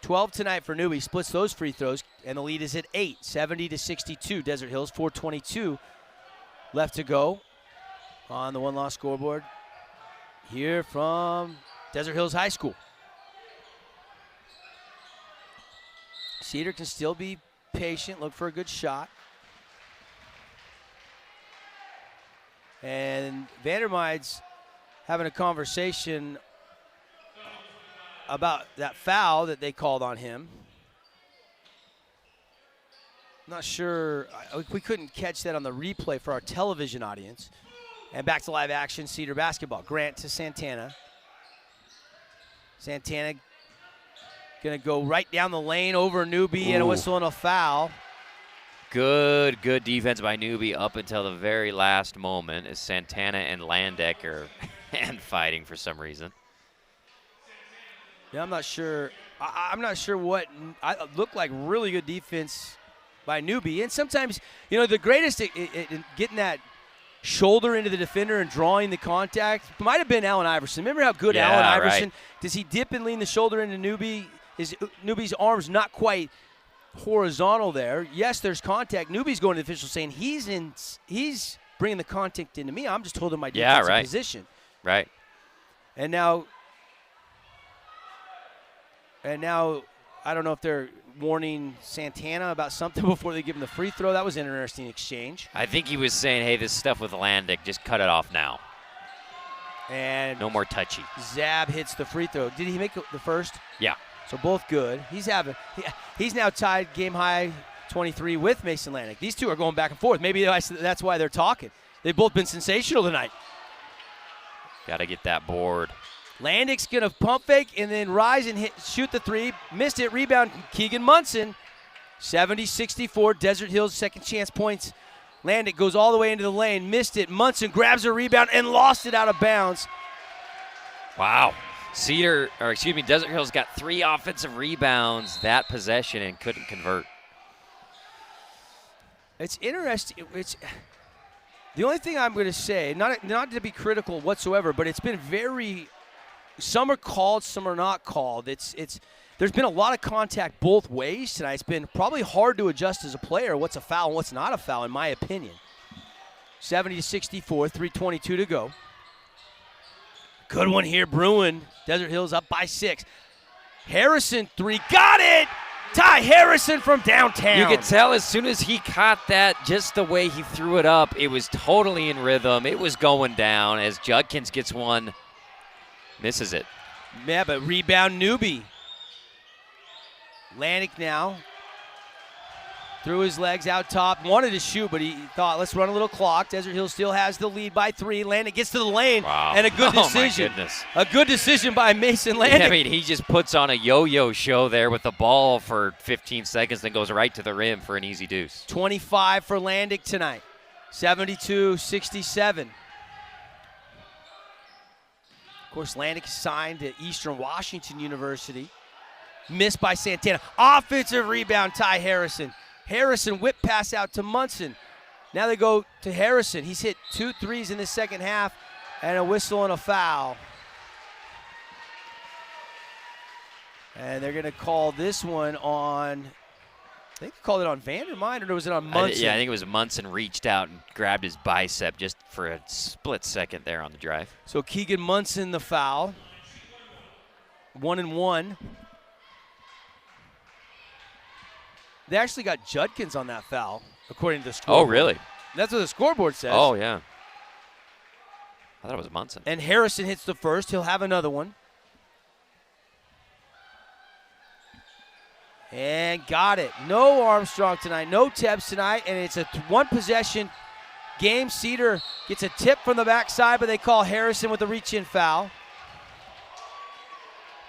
12 tonight for Newbie. Splits those free throws, and the lead is at 8. 70-62. Desert Hills, 4:22 left to go on the one-loss scoreboard here from Desert Hills High School. Cedar can still be patient, look for a good shot. And Vandermeide's having a conversation about that foul that they called on him. Not sure, we couldn't catch that on the replay for our television audience. And back to live action, Cedar basketball. Grant to Santana. Santana gonna go right down the lane over Newbie. And a whistle and a foul. Good defense by Newbie up until the very last moment as Santana and Landick are hand fighting for some reason. Yeah, I'm not sure. I'm not sure what looked like really good defense by Newbie. And sometimes, the greatest in getting that shoulder into the defender and drawing the contact might have been Allen Iverson. Remember how good Allen Iverson, does he dip and lean the shoulder into Newbie? Newbie's arm's not quite horizontal there. Yes, there's contact. Newbie's going to the official saying he's bringing the contact into me. I'm just holding my defensive position. Right. And now I don't know if they're warning Santana about something before they give him the free throw. That was an interesting exchange. I think he was saying, hey, this stuff with Landick, just cut it off now. And no more touchy. Zab hits the free throw. Did he make the first? Yeah. So both good. He's now tied game high 23 with Mason Landick. These two are going back and forth. Maybe that's why they're talking. They've both been sensational tonight. Got to get that board. Landick's going to pump fake and then rise and shoot the three. Missed it. Rebound, Keegan Munson. 70-64. Desert Hills second chance points. Landick goes all the way into the lane. Missed it. Munson grabs a rebound and lost it out of bounds. Wow. Desert Hills got 3 offensive rebounds that possession and couldn't convert. It's interesting. The only thing I'm going to say, not to be critical whatsoever, but it's been very. Some are called, some are not called. There's been a lot of contact both ways tonight. It's been probably hard to adjust as a player what's a foul and what's not a foul, in my opinion. 70-64, 3:22 to go. Good one here, Bruin. Desert Hills up by 6. Harrison 3, got it! Ty Harrison from downtown. You could tell as soon as he caught that, just the way he threw it up, it was totally in rhythm. It was going down as Judkins gets one. Misses it. Yeah, but rebound Newbie. Landick now. Threw his legs out top, wanted to shoot, but he thought, let's run a little clock. Desert Hill still has the lead by 3. Landon gets to the lane, and a good decision. Oh, my goodness. A good decision by Mason Landon. Yeah, I mean, he just puts on a yo-yo show there with the ball for 15 seconds, then goes right to the rim for an easy deuce. 25 for Landick tonight, 72-67. Of course, Landick signed to Eastern Washington University. Missed by Santana. Offensive rebound, Ty Harrison. Harrison whip pass out to Munson. Now they go to Harrison. He's hit 2 threes in the second half and a whistle and a foul. And they're going to call this one on, I think they called it on Vandermine, or was it on Munson? I think it was Munson reached out and grabbed his bicep just for a split second there on the drive. So Keegan Munson the foul. 1-1. They actually got Judkins on that foul, according to the scoreboard. Oh, really? That's what the scoreboard says. Oh, yeah. I thought it was Munson. And Harrison hits the first. He'll have another one. And got it. No Armstrong tonight. No Tebbs tonight. And it's a one-possession game. Cedar gets a tip from the backside, but they call Harrison with the reach-in foul.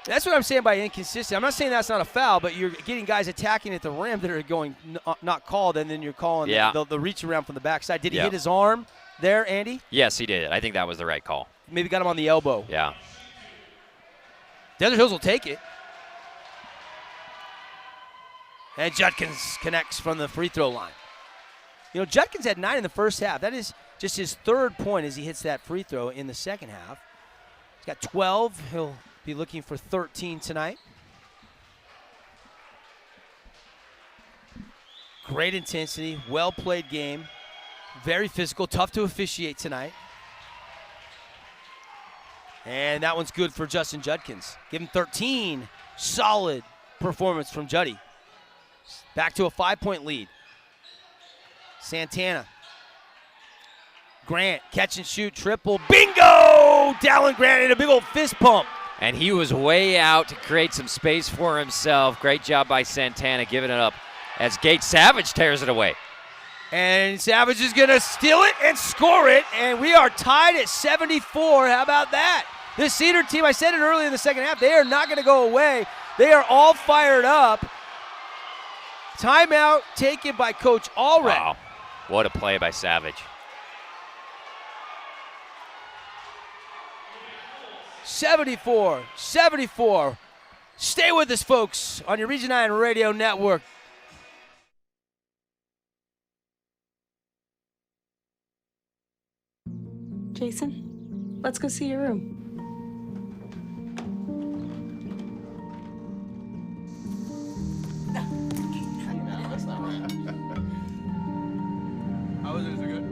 That's what I'm saying by inconsistent. I'm not saying that's not a foul, but you're getting guys attacking at the rim that are going not called, and then you're calling the reach around from the backside. Did he hit his arm there, Andy? Yes, he did. I think that was the right call. Maybe got him on the elbow. Yeah. Desert Hills will take it. And Judkins connects from the free throw line. You know, Judkins had 9 in the first half. That is just his 3rd point as he hits that free throw in the second half. He's got 12. He'll be looking for 13 tonight. Great intensity, well-played game. Very physical, tough to officiate tonight. And that one's good for Justin Judkins. Give him 13. Solid performance from Juddy. Back to a 5-point lead. Santana. Grant, catch and shoot, triple. Bingo! Dallin Grant in a big old fist pump. And he was way out to create some space for himself. Great job by Santana giving it up as Gage Savage tears it away. And Savage is going to steal it and score it, and we are tied at 74. How about that? This Cedar team, I said it earlier in the second half, they are not going to go away. They are all fired up. Timeout taken by Coach Allred. Wow, what a play by Savage. 74. Stay with us, folks, on your Region 9 Radio Network. Jason, let's go see your room. How was it? Is it good?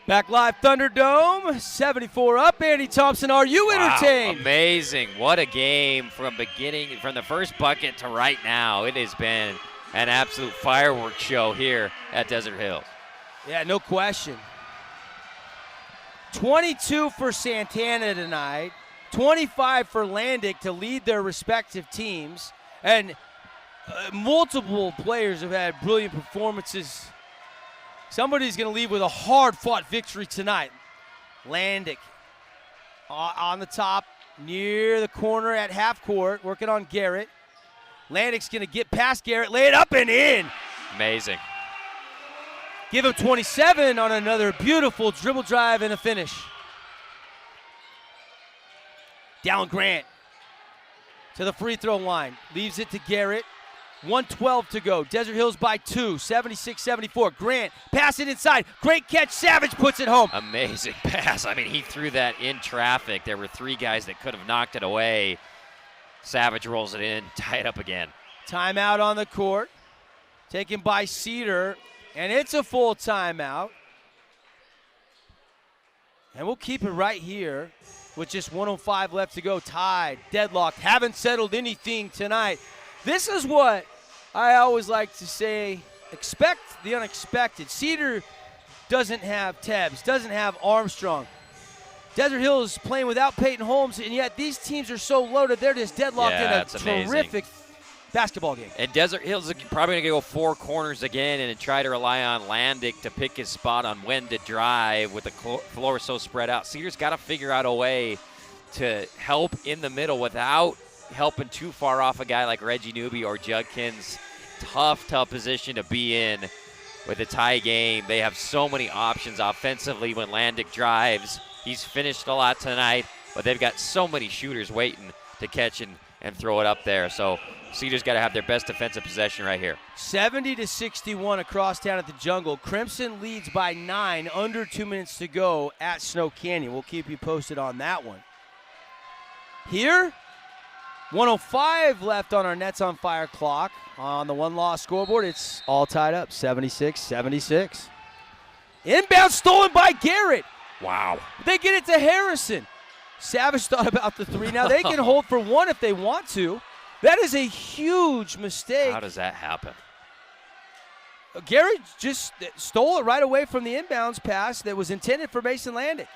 Back live, Thunderdome, 74 up. Andy Thompson, are you entertained? Wow, amazing. What a game from the first bucket to right now. It has been an absolute fireworks show here at Desert Hills. Yeah, no question. 22 for Santana tonight, 25 for Landick to lead their respective teams, and multiple players have had brilliant performances. Somebody's going to leave with a hard-fought victory tonight. Landick on the top, near the corner at half court, working on Garrett. Landick's going to get past Garrett, lay it up and in. Amazing. Give him 27 on another beautiful dribble drive and a finish. Dallin Grant to the free throw line. Leaves it to Garrett. 1:12 to go. Desert Hills by 2, 76-74. Grant, pass it inside. Great catch. Savage puts it home. Amazing pass. I mean, he threw that in traffic. There were 3 guys that could have knocked it away. Savage rolls it in, tie it up again. Timeout on the court. Taken by Cedar, and it's a full timeout. And we'll keep it right here with just 1:05 left to go. Tied, deadlocked, haven't settled anything tonight. This is what I always like to say, expect the unexpected. Cedar doesn't have Tebbs, doesn't have Armstrong. Desert Hills is playing without Peyton Holmes, and yet these teams are so loaded, they're just deadlocked in a terrific basketball game. And Desert Hills is probably going to go 4 corners again and try to rely on Landick to pick his spot on when to drive with the floor so spread out. Cedar's got to figure out a way to help in the middle without helping too far off a guy like Reggie Newby or Judkins. Tough position to be in with a tie game. They have so many options offensively when Landick drives. He's finished a lot tonight, but they've got so many shooters waiting to catch and throw it up there. So Cedar's got to have their best defensive possession right here. 70-61 across town at the Jungle. Crimson leads by 9, under 2 minutes to go at Snow Canyon. We'll keep you posted on that one. Here, 1:05 left on our Nets on Fire clock. On the one-loss scoreboard, it's all tied up, 76-76. Inbound stolen by Garrett. Wow. They get it to Harrison. Savage thought about the 3. Now they can hold for 1 if they want to. That is a huge mistake. How does that happen? Garrett just stole it right away from the inbounds pass that was intended for Mason Landick.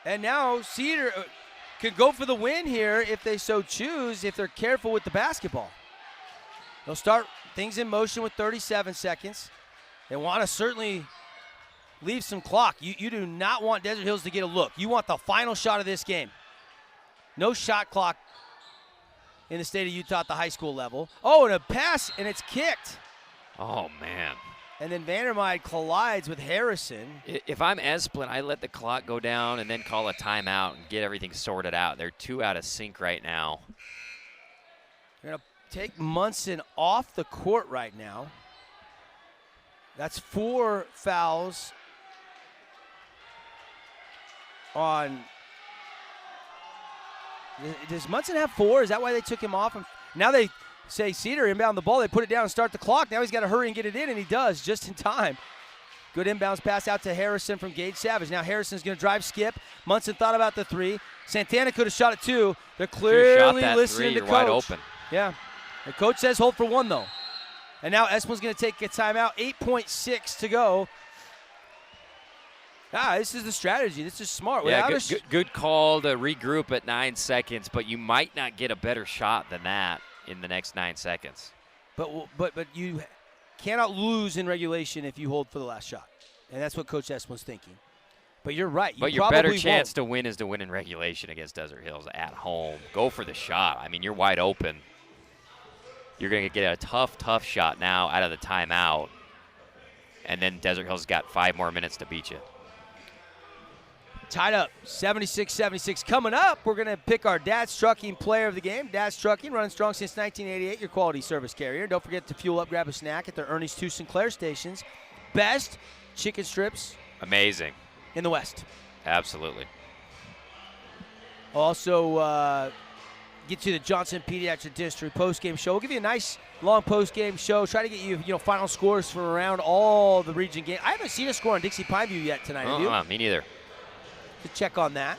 And now Cedar could go for the win here if they so choose, if they're careful with the basketball. They'll start things in motion with 37 seconds. They want to certainly leave some clock. You do not want Desert Hills to get a look. You want the final shot of this game. No shot clock in the state of Utah at the high school level. Oh, and a pass, and it's kicked. Oh, man. And then Vandermeide collides with Harrison. If I'm Esplin, I let the clock go down and then call a timeout and get everything sorted out. They're 2 out of sync right now. They're going to take Munson off the court right now. That's 4 fouls on. Does Munson have 4? Is that why they took him off? Now they say Cedar inbound the ball. They put it down and start the clock. Now he's got to hurry and get it in, and he does just in time. Good inbounds pass out to Harrison from Gage Savage. Now Harrison's going to drive skip. Munson thought about the 3. Santana could have shot it 2. They're clearly listening to coach. Wide open. Yeah. The coach says hold for 1, though. And now Esplin's going to take a timeout. 8.6 to go. This is the strategy. This is smart. Yeah, good call to regroup at 9 seconds, but you might not get a better shot than that in the next 9 seconds. But you cannot lose in regulation if you hold for the last shot. And that's what Coach Esplin's thinking. But you're right. But your better chance to win is to win in regulation against Desert Hills at home. Go for the shot. I mean, you're wide open. You're going to get a tough shot now out of the timeout. And then Desert Hills got 5 more minutes to beat you. Tied up, 76-76. Coming up, we're going to pick our Dad's Trucking player of the game. Dad's Trucking, running strong since 1988, your quality service carrier. Don't forget to fuel up, grab a snack at their Ernie's 2 Sinclair stations. Best chicken strips. Amazing. In the West. Absolutely. Also, get to the Johnson Pediatric Dentistry postgame show. We'll give you a nice, long postgame show. Try to get you, final scores from around all the region games. I haven't seen a score on Dixie Pineview yet tonight, have you? Me neither. To check on that.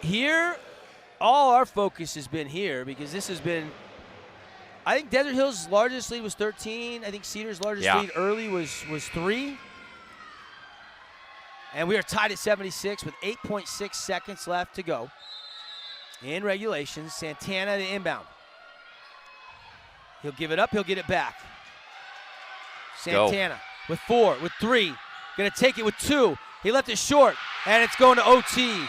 Here, all our focus has been here because this has been, I think Desert Hills' largest lead was 13. I think Cedar's largest lead early was 3. And we are tied at 76 with 8.6 seconds left to go in regulation. Santana the inbound. He'll give it up, he'll get it back. Santana with 4, with 3. Gonna take it with 2. He left it short, and it's going to OT.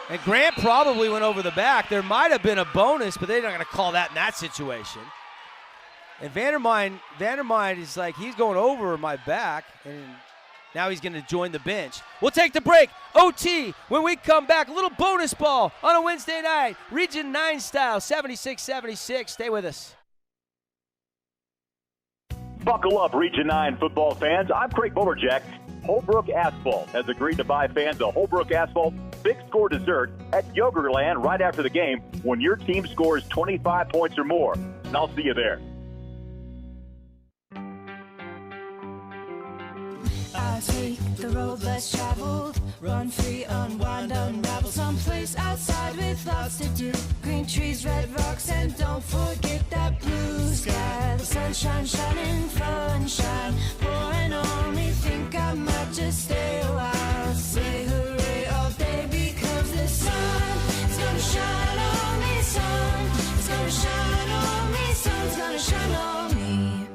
And Grant probably went over the back. There might have been a bonus, but they're not going to call that in that situation. And Vandermeide is like, he's going over my back. And Now he's going to join the bench. We'll take the break. OT. When we come back, a little bonus ball on a Wednesday night. Region 9 style, 76-76. Stay with us. Buckle up, Region 9 football fans. I'm Craig Bowerjack. Holbrook Asphalt has agreed to buy fans a Holbrook Asphalt Big Score dessert at Yogurtland right after the game when your team scores 25 points or more. And I'll see you there. I take the road less traveled, run free, unwind, unravel, someplace outside with lots to do. Green trees, red rocks, and don't forget that blue sky. The sunshine shining, sunshine pouring on me. Think I might just stay a while. Say hooray all day because the sun is gonna shine on me. Sun is gonna shine on me. Sun's gonna shine on me.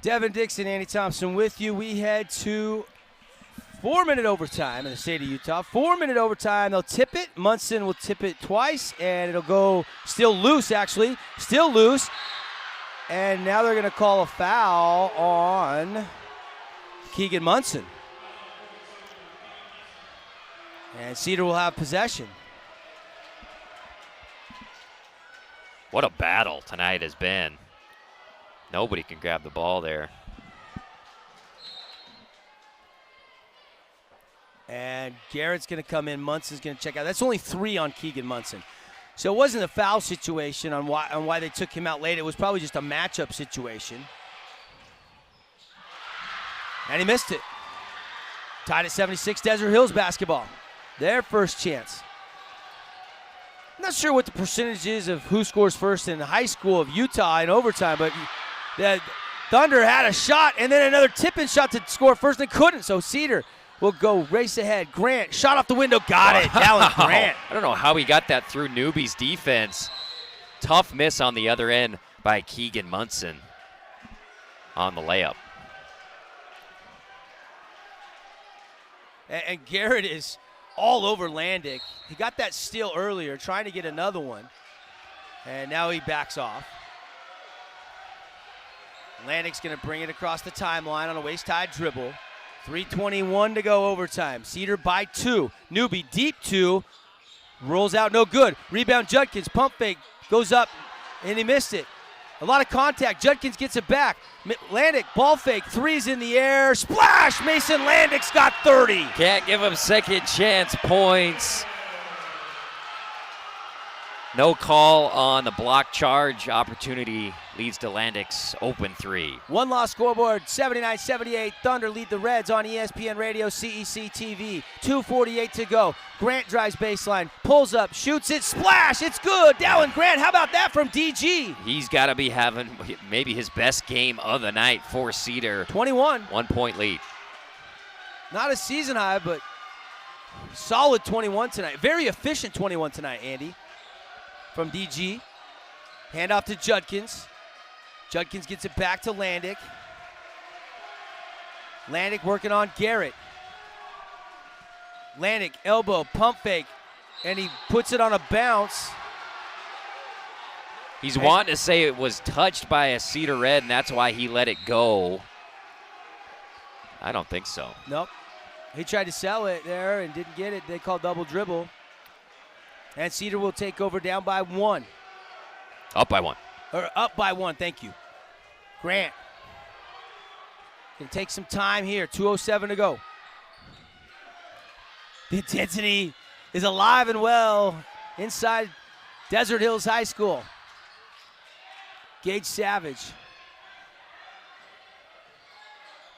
Devin Dixon, Andy Thompson with you. We head to 4-minute overtime in the state of Utah. 4-minute overtime. They'll tip it. Munson will tip it twice, and it'll go still loose, actually. Still loose. And now they're going to call a foul on Keegan Munson. And Cedar will have possession. What a battle tonight has been. Nobody can grab the ball there. And Garrett's going to come in. Munson's going to check out. That's only 3 on Keegan Munson. So it wasn't a foul situation on why they took him out late. It was probably just a matchup situation. And he missed it. Tied at 76, Desert Hills basketball. Their first chance. I'm not sure what the percentage is of who scores first in the high school of Utah in overtime, but the Thunder had a shot and then another tip-in shot to score first and couldn't. So Cedar will go race ahead. Grant, shot off the window, got it. Dallin Grant. I don't know how he got that through Newby's defense. Tough miss on the other end by Keegan Munson on the layup. And Garrett is all over Landick. He got that steal earlier, trying to get another one. And now he backs off. Landick's going to bring it across the timeline on a waist-high dribble. 3:21 to go overtime. Cedar by 2. Newby deep 2. Rolls out, no good. Rebound Judkins, pump fake, goes up, and he missed it. A lot of contact. Judkins gets it back. Landick, ball fake, 3's in the air. Splash! Mason Landick's got 30. Can't give him second chance points. No call on the block charge. Opportunity leads to Landick's open 3. One loss scoreboard, 79-78. Thunder lead the Reds on ESPN Radio, CEC TV. 2:48 to go. Grant drives baseline, pulls up, shoots it, splash, it's good. Dallin Grant, how about that from DG? He's got to be having maybe his best game of the night for Cedar. 21. 1 point lead. Not a season high, but solid 21 tonight. Very efficient 21 tonight, Andy. From DG. Hand off to Judkins. Judkins gets it back to Landick. Landick working on Garrett. Landick, elbow, pump fake, and he puts it on a bounce. He's wanting to say it was touched by a Cedar Red, and that's why he let it go. I don't think so. Nope. He tried to sell it there and didn't get it. They call double dribble. And Cedar will take over down by 1. Up by 1. Or up by 1, thank you. Grant. Can take some time here. 2:07 to go. The intensity is alive and well inside Desert Hills High School. Gage Savage,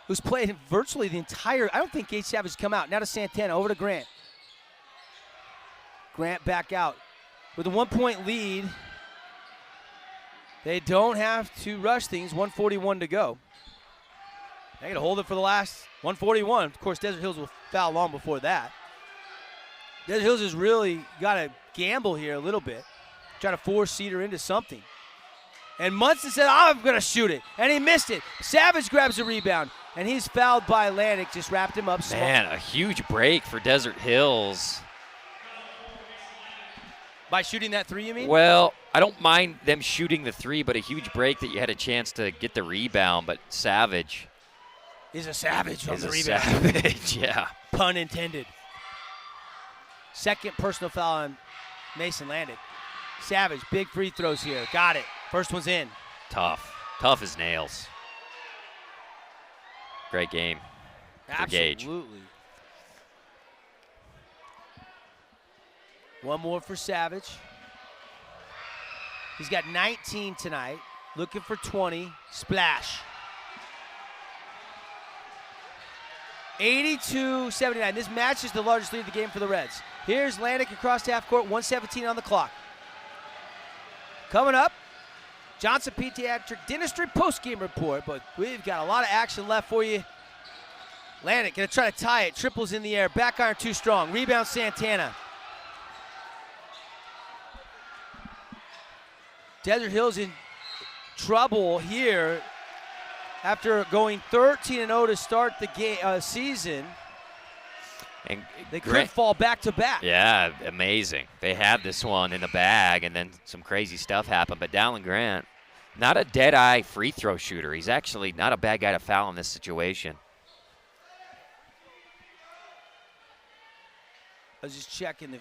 who's played virtually the entire, I don't think Gage Savage has come out. Now to Santana, over to Grant. Grant back out. With a 1-point lead, they don't have to rush things. 1:41 to go. They got to hold it for the last 1:41. Of course, Desert Hills will foul long before that. Desert Hills has really got to gamble here a little bit, try to force Cedar into something. And Munson said, I'm going to shoot it. And he missed it. Savage grabs the rebound. And he's fouled by Atlantic, just wrapped him up. Man, a huge break for Desert Hills. By shooting that three, you mean? Well, I don't mind them shooting the three, but a huge break that you had a chance to get the rebound. But Savage is a savage on is the a rebound. savage, yeah. Pun intended. Second personal foul on Mason Landick. Savage, big free throws here. Got it. First one's in. Tough. Tough as nails. Great game for Gage. Absolutely. One more for Savage. He's got 19 tonight. Looking for 20. Splash. 82-79. This match is the largest lead of the game for the Reds. Here's Landick across half court. 1:17 on the clock. Coming up, Johnson Pediatric Dentistry post-game report, but we've got a lot of action left for you. Landick gonna try to tie it. Triples in the air. Back iron too strong. Rebound Santana. Desert Hills in trouble here after going 13-0 to start the game season. And they could fall back to back. Yeah, amazing. They had this one in the bag, and then some crazy stuff happened. But Dallin Grant, not a dead-eye free throw shooter. He's actually not a bad guy to foul in this situation. I was just checking the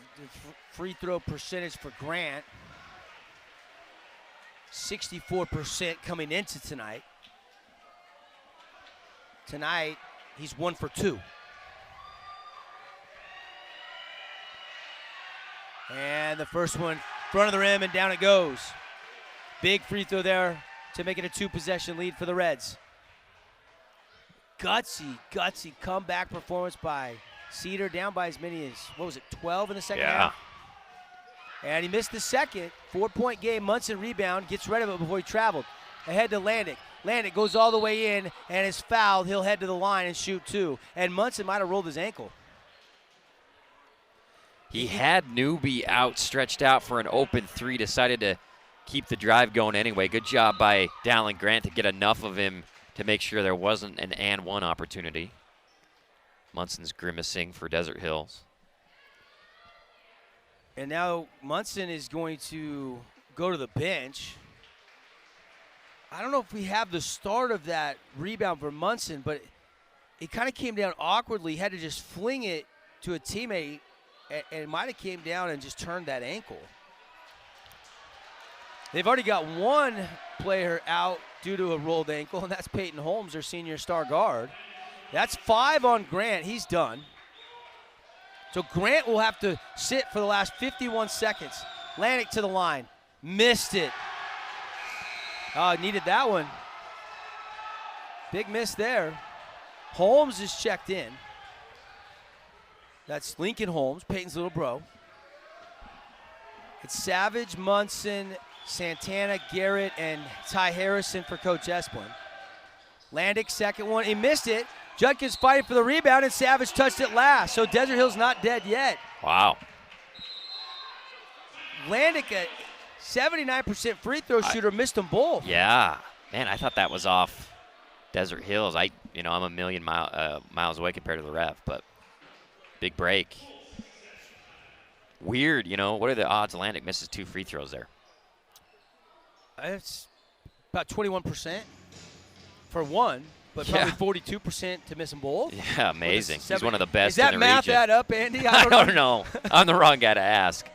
free throw percentage for Grant. 64% coming into tonight. Tonight, he's 1 for 2. And the first one, front of the rim, and down it goes. Big free throw there to make it a 2-possession lead for the Reds. Gutsy comeback performance by Cedar, down by as many as, 12 in the second half? And he missed the second. 4-point game. Munson rebound, gets rid of it before he traveled. Ahead to Landick. Landick goes all the way in and is fouled. He'll head to the line and shoot 2. And Munson might have rolled his ankle. He had Newby out, stretched out for an open 3, decided to keep the drive going anyway. Good job by Dallin Grant to get enough of him to make sure there wasn't an and one opportunity. Munson's grimacing for Desert Hills. And now Munson is going to go to the bench. I don't know if we have the start of that rebound for Munson, but it kind of came down awkwardly. He had to just fling it to a teammate, and it might have came down and just turned that ankle. They've already got one player out due to a rolled ankle, and that's Peyton Holmes, their senior star guard. That's 5 on Grant. He's done. So Grant will have to sit for the last 51 seconds. Landick to the line. Missed it. Oh, needed that one. Big miss there. Holmes is checked in. That's Lincoln Holmes, Peyton's little bro. It's Savage, Munson, Santana, Garrett, and Ty Harrison for Coach Esplin. Landick, second one. He missed it. Judkins fighting for the rebound, and Savage touched it last. So Desert Hill's not dead yet. Wow. Landick, a 79% free throw shooter, missed them both. Yeah. Man, I thought that was off Desert Hills. I'm a million miles away compared to the ref, but big break. Weird, what are the odds Landick misses 2 free throws there? It's about 21% for one. But probably 42% to miss them both. Yeah, amazing. He's one of the best in the region. Is that math that up, Andy? I don't know. I'm the wrong guy to ask.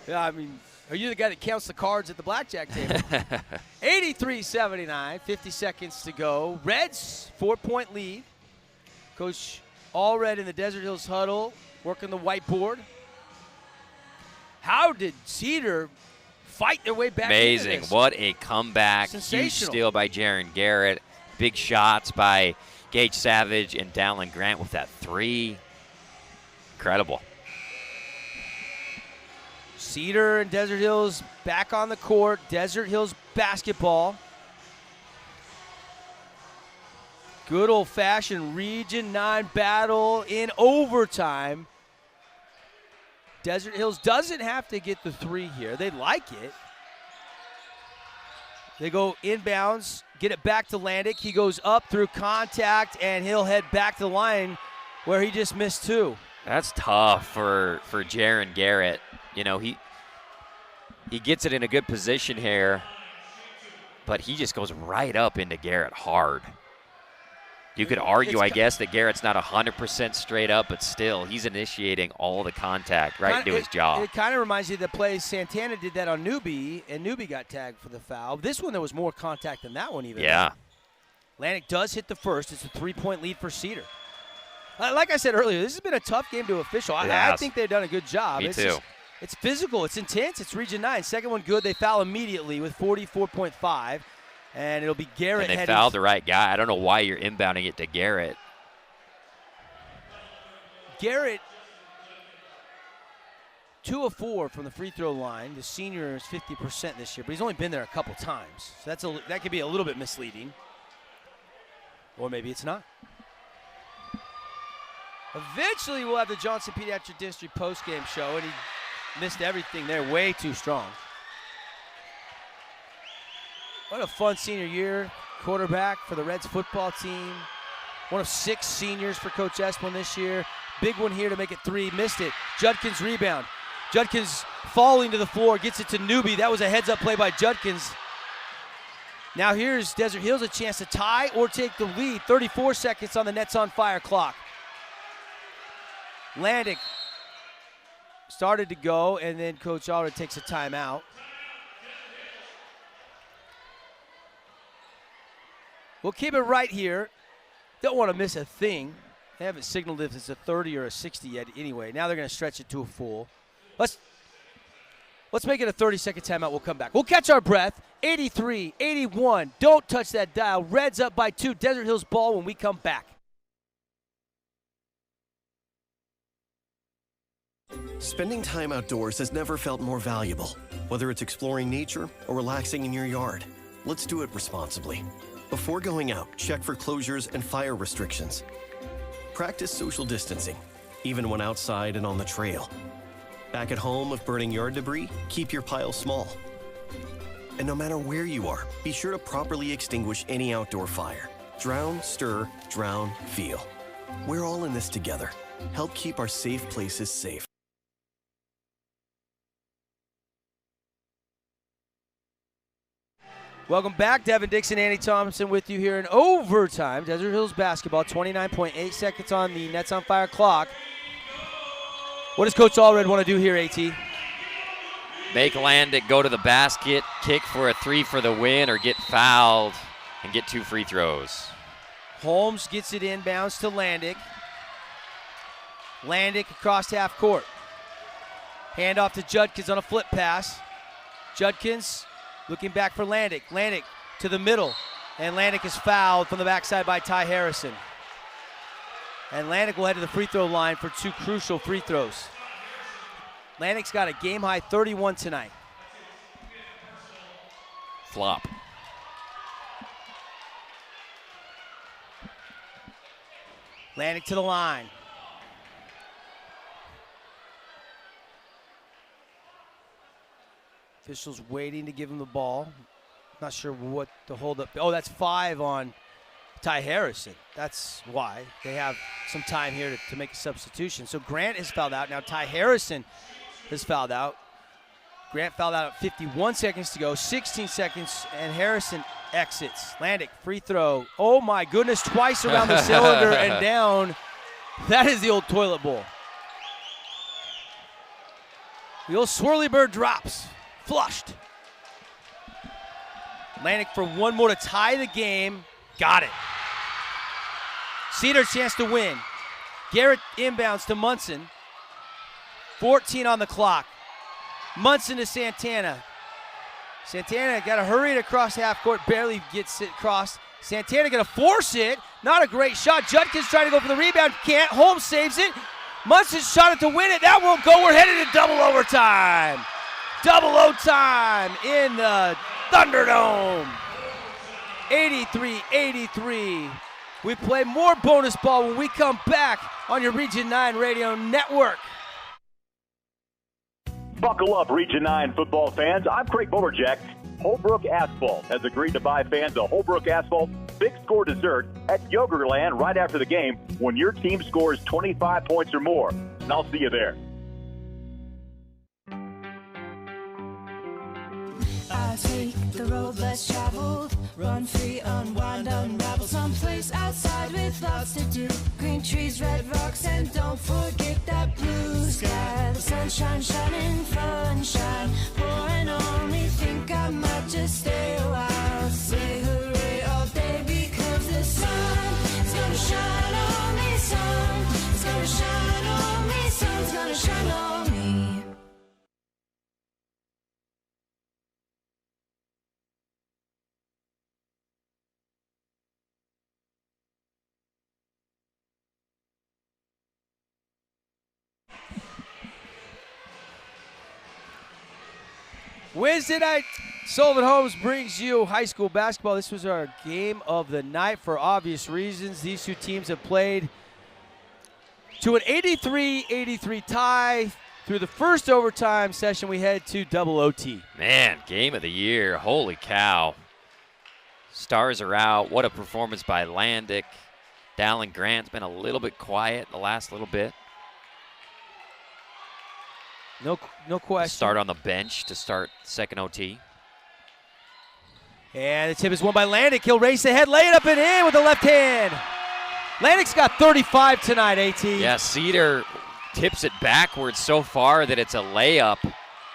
Yeah, I mean, are you the guy that counts the cards at the blackjack table? 83-79, 50 seconds to go. Reds, 4-point lead. Coach Allred in the Desert Hills huddle, working the whiteboard. How did Cedar fight their way back Amazing. into this? What a comeback. Huge steal by Jaron Garrett. Big shots by Gage Savage and Dallin Grant with that 3. Incredible. Cedar and Desert Hills back on the court. Desert Hills basketball. Good old-fashioned Region 9 battle in overtime. Desert Hills doesn't have to get the 3 here. They like it. They go inbounds, get it back to Landick. He goes up through contact, and he'll head back to the line where he just missed 2. That's tough for Jaron Garrett. You know, he gets it in a good position here, but he just goes right up into Garrett hard. You could argue, I guess, that Garrett's not 100% straight up, but still, he's initiating all the contact right into his jaw. It kind of reminds you of the play Santana did that on Newby, and Newby got tagged for the foul. This one, there was more contact than that one even. Yeah. Landick does hit the first. It's a 3-point lead for Cedar. Like I said earlier, this has been a tough game to official. I think they've done a good job. Me too. It's physical. It's intense. It's Region 9. Second one good. They foul immediately with 44.5. And it'll be Garrett. And they fouled the right guy. I don't know why you're inbounding it to Garrett. Garrett, 2 of 4 from the free throw line. The senior is 50% this year, but he's only been there a couple times. So that could be a little bit misleading. Or maybe it's not. Eventually, we'll have the Johnson Pediatric Dentistry postgame show, and he missed everything there. Way too strong. What a fun senior year. Quarterback for the Reds football team. One of 6 seniors for Coach Esplin this year. Big one here to make it 3. Missed it. Judkins rebound. Judkins falling to the floor. Gets it to Newby. That was a heads-up play by Judkins. Now here's Desert Hills a chance to tie or take the lead. 34 seconds on the Nets on Fire clock. Landick started to go, and then Coach Allred takes a timeout. We'll keep it right here. Don't want to miss a thing. They haven't signaled if it's a 30 or a 60 yet anyway. Now they're going to stretch it to a full. Let's make it a 30-second timeout. We'll come back. We'll catch our breath. 83-81. Don't touch that dial. Reds up by 2. Desert Hills ball when we come back. Spending time outdoors has never felt more valuable. Whether it's exploring nature or relaxing in your yard, let's do it responsibly. Before going out, check for closures and fire restrictions. Practice social distancing, even when outside and on the trail. Back at home, if burning yard debris, keep your pile small. And no matter where you are, be sure to properly extinguish any outdoor fire. Drown, stir, drown, feel. We're all in this together. Help keep our safe places safe. Welcome back. Devin Dixon, Andy Thompson with you here in overtime. Desert Hills basketball, 29.8 seconds on the Nets on Fire clock. What does Coach Allred want to do here, AT? Make Landick go to the basket, kick for a 3 for the win, or get fouled and get 2 free throws. Holmes gets it inbounds to Landick. Landick across half court. Hand off to Judkins on a flip pass. Judkins looking back for Landick. Landick to the middle. And Landick is fouled from the backside by Ty Harrison. And Landick will head to the free throw line for 2 crucial free throws. Landick's got a game-high 31 tonight. Flop. Landick to the line. Officials waiting to give him the ball. Not sure what the hold up. Oh, that's 5 on Ty Harrison. That's why. They have some time here to make a substitution. So Grant is fouled out. Now Ty Harrison is fouled out. Grant fouled out at 51 seconds to go. 16 seconds, and Harrison exits. Landick, free throw. Oh, my goodness. Twice around the cylinder and down. That is the old toilet bowl. The old swirly bird drops. Flushed. Landick for one more to tie the game. Got it. Cedar chance to win. Garrett inbounds to Munson. 14 on the clock. Munson to Santana. Santana got to hurry it across half court. Barely gets it across. Santana going to force it. Not a great shot. Judkins trying to go for the rebound. Can't. Holmes saves it. Munson shot it to win it. That won't go. We're headed to double overtime. Double overtime in the Thunderdome. 83-83. We play more bonus ball when we come back on your Region 9 radio network. Buckle up, Region 9 football fans. I'm Craig Boberjack. Holbrook Asphalt has agreed to buy fans a Holbrook Asphalt big score dessert at Yogurtland right after the game when your team scores 25 points or more. And I'll see you there. I take the road less traveled, run free, unwind, unravel, someplace outside with lots to do. Green trees, red rocks, and don't forget that blue sky. The sunshine shining, sunshine pouring on me. Think I might just stay a while. Say hooray all day because the sun is gonna shine on me. Sun is gonna shine on me. Sun's gonna shine on me. Wednesday night, Sullivan Homes brings you high school basketball. This was our game of the night for obvious reasons. These two teams have played to an 83-83 tie. Through the first overtime session, we head to double OT. Man, game of the year. Holy cow. Stars are out. What a performance by Landick. Dallin Grant's been a little bit quiet the last little bit. No question. Start on the bench to start second OT. And the tip is won by Landick. He'll race ahead, lay it up and in with the left hand. Landick's got 35 tonight, AT. Yeah, Cedar tips it backwards so far that it's a layup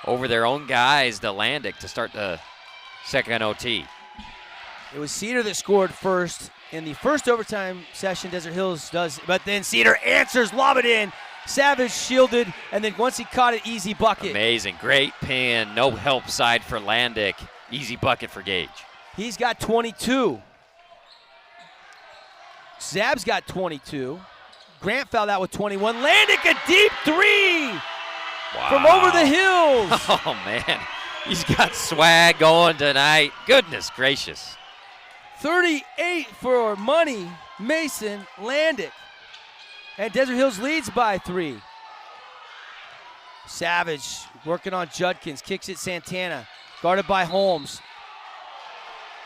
over their own guys to Landick to start the second OT. It was Cedar that scored first in the first overtime session. Desert Hills does, but then Cedar answers, lob it in. Savage shielded, and then once he caught it, easy bucket. Amazing. Great pin. No help side for Landick. Easy bucket for Gage. He's got 22. Zab's got 22. Grant fouled out with 21. Landick a deep three from over the hills. Oh, man. He's got swag going tonight. Goodness gracious. 38 for money, Mason Landick. And Desert Hills leads by 3. Savage working on Judkins, kicks it Santana, guarded by Holmes.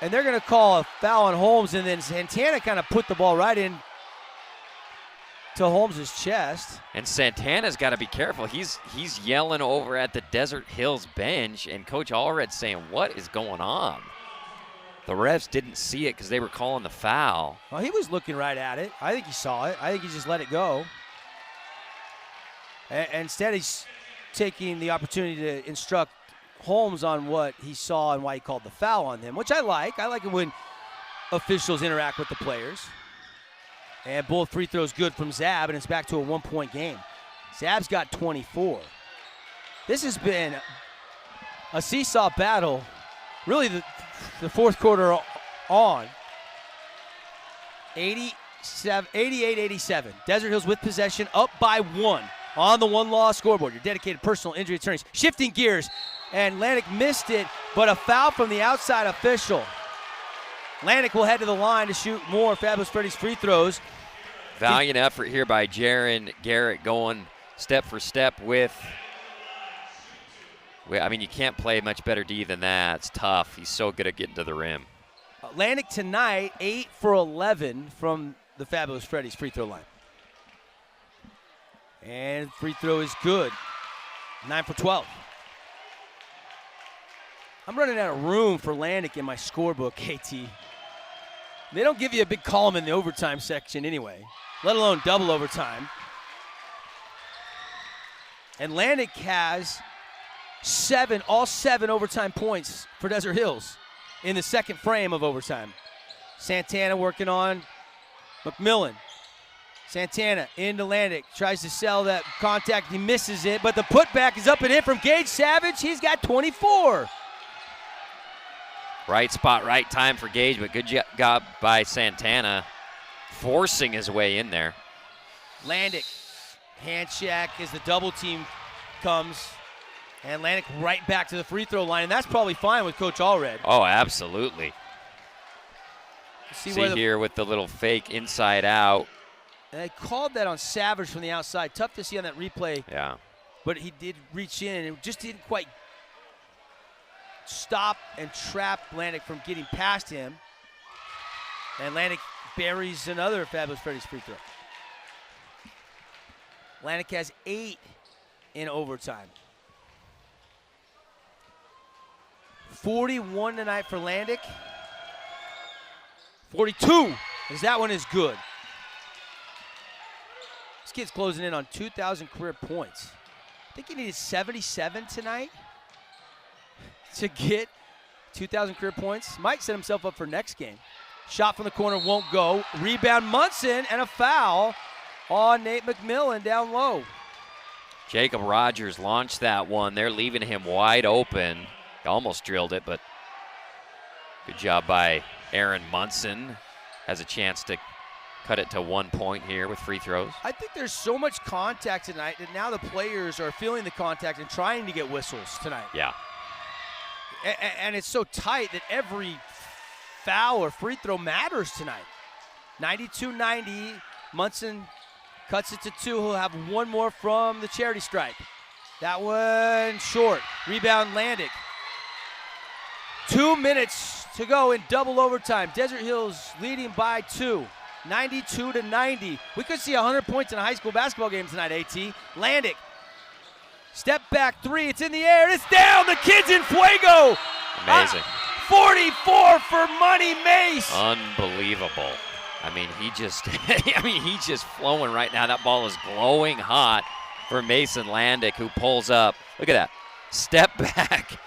And they're going to call a foul on Holmes, and then Santana kind of put the ball right in to Holmes' chest. And Santana's got to be careful. He's yelling over at the Desert Hills bench, and Coach Allred's saying, what is going on? The refs didn't see it because they were calling the foul. Well, he was looking right at it. I think he saw it. I think he just let it go. And instead, he's taking the opportunity to instruct Holmes on what he saw and why he called the foul on him, which I like. I like it when officials interact with the players. And both free throws good from Zab, and it's back to a one-point game. Zab's got 24. This has been a seesaw battle, really the fourth quarter on. 88-87. Desert Hills with possession, up by 1 on the one-loss scoreboard. Your dedicated personal injury attorneys. Shifting gears, and Landick missed it, but a foul from the outside official. Landick will head to the line to shoot more Fabulous Freddy's free throws. Valiant effort here by Jaron Garrett going step for step with. I mean, you can't play much better D than that. It's tough. He's so good at getting to the rim. Landick tonight, 8 for 11 from the Fabulous Freddy's free throw line. And free throw is good. 9 for 12. I'm running out of room for Landick in my scorebook, KT. They don't give you a big column in the overtime section anyway, let alone double overtime. And Landick has all seven overtime points for Desert Hills in the second frame of overtime. Santana working on McMillan. Santana into Landick, tries to sell that contact, he misses it, but the putback is up and in from Gage Savage. He's got 24. Right spot, right time for Gage, but good job by Santana forcing his way in there. Landick, hand check as the double team comes. And Landick right back to the free throw line, and that's probably fine with Coach Allred. Oh, absolutely. See here with the little fake inside out. And they called that on Savage from the outside. Tough to see on that replay. Yeah. But he did reach in, and it just didn't quite stop and trap Landick from getting past him. And Landick buries another Fabulous Freddy's free throw. Landick has 8 in overtime. 41 tonight for Landick. 42, as that one is good. This kid's closing in on 2,000 career points. I think he needed 77 tonight to get 2,000 career points. Might set himself up for next game. Shot from the corner won't go. Rebound Munson, and a foul on Nate McMillan down low. Jacob Rogers launched that one. They're leaving him wide open. He almost drilled it, but good job by Aaron Munson. Has a chance to cut it to 1 point here with free throws. I think there's so much contact tonight that now the players are feeling the contact and trying to get whistles tonight. Yeah. And it's so tight that every foul or free throw matters tonight. 92-90. Munson cuts it to 2. He'll have one more from the charity stripe. That one short. Rebound Landick. 2 minutes to go in double overtime. Desert Hills leading by 2. 92-90. We could see 100 points in a high school basketball game tonight, AT. Landick. Step back 3. It's in the air. It's down. The kid's in fuego. Amazing. 44 for Money Mace. Unbelievable. I mean, he's just flowing right now. That ball is glowing hot for Mason Landick, who pulls up. Look at that. Step back.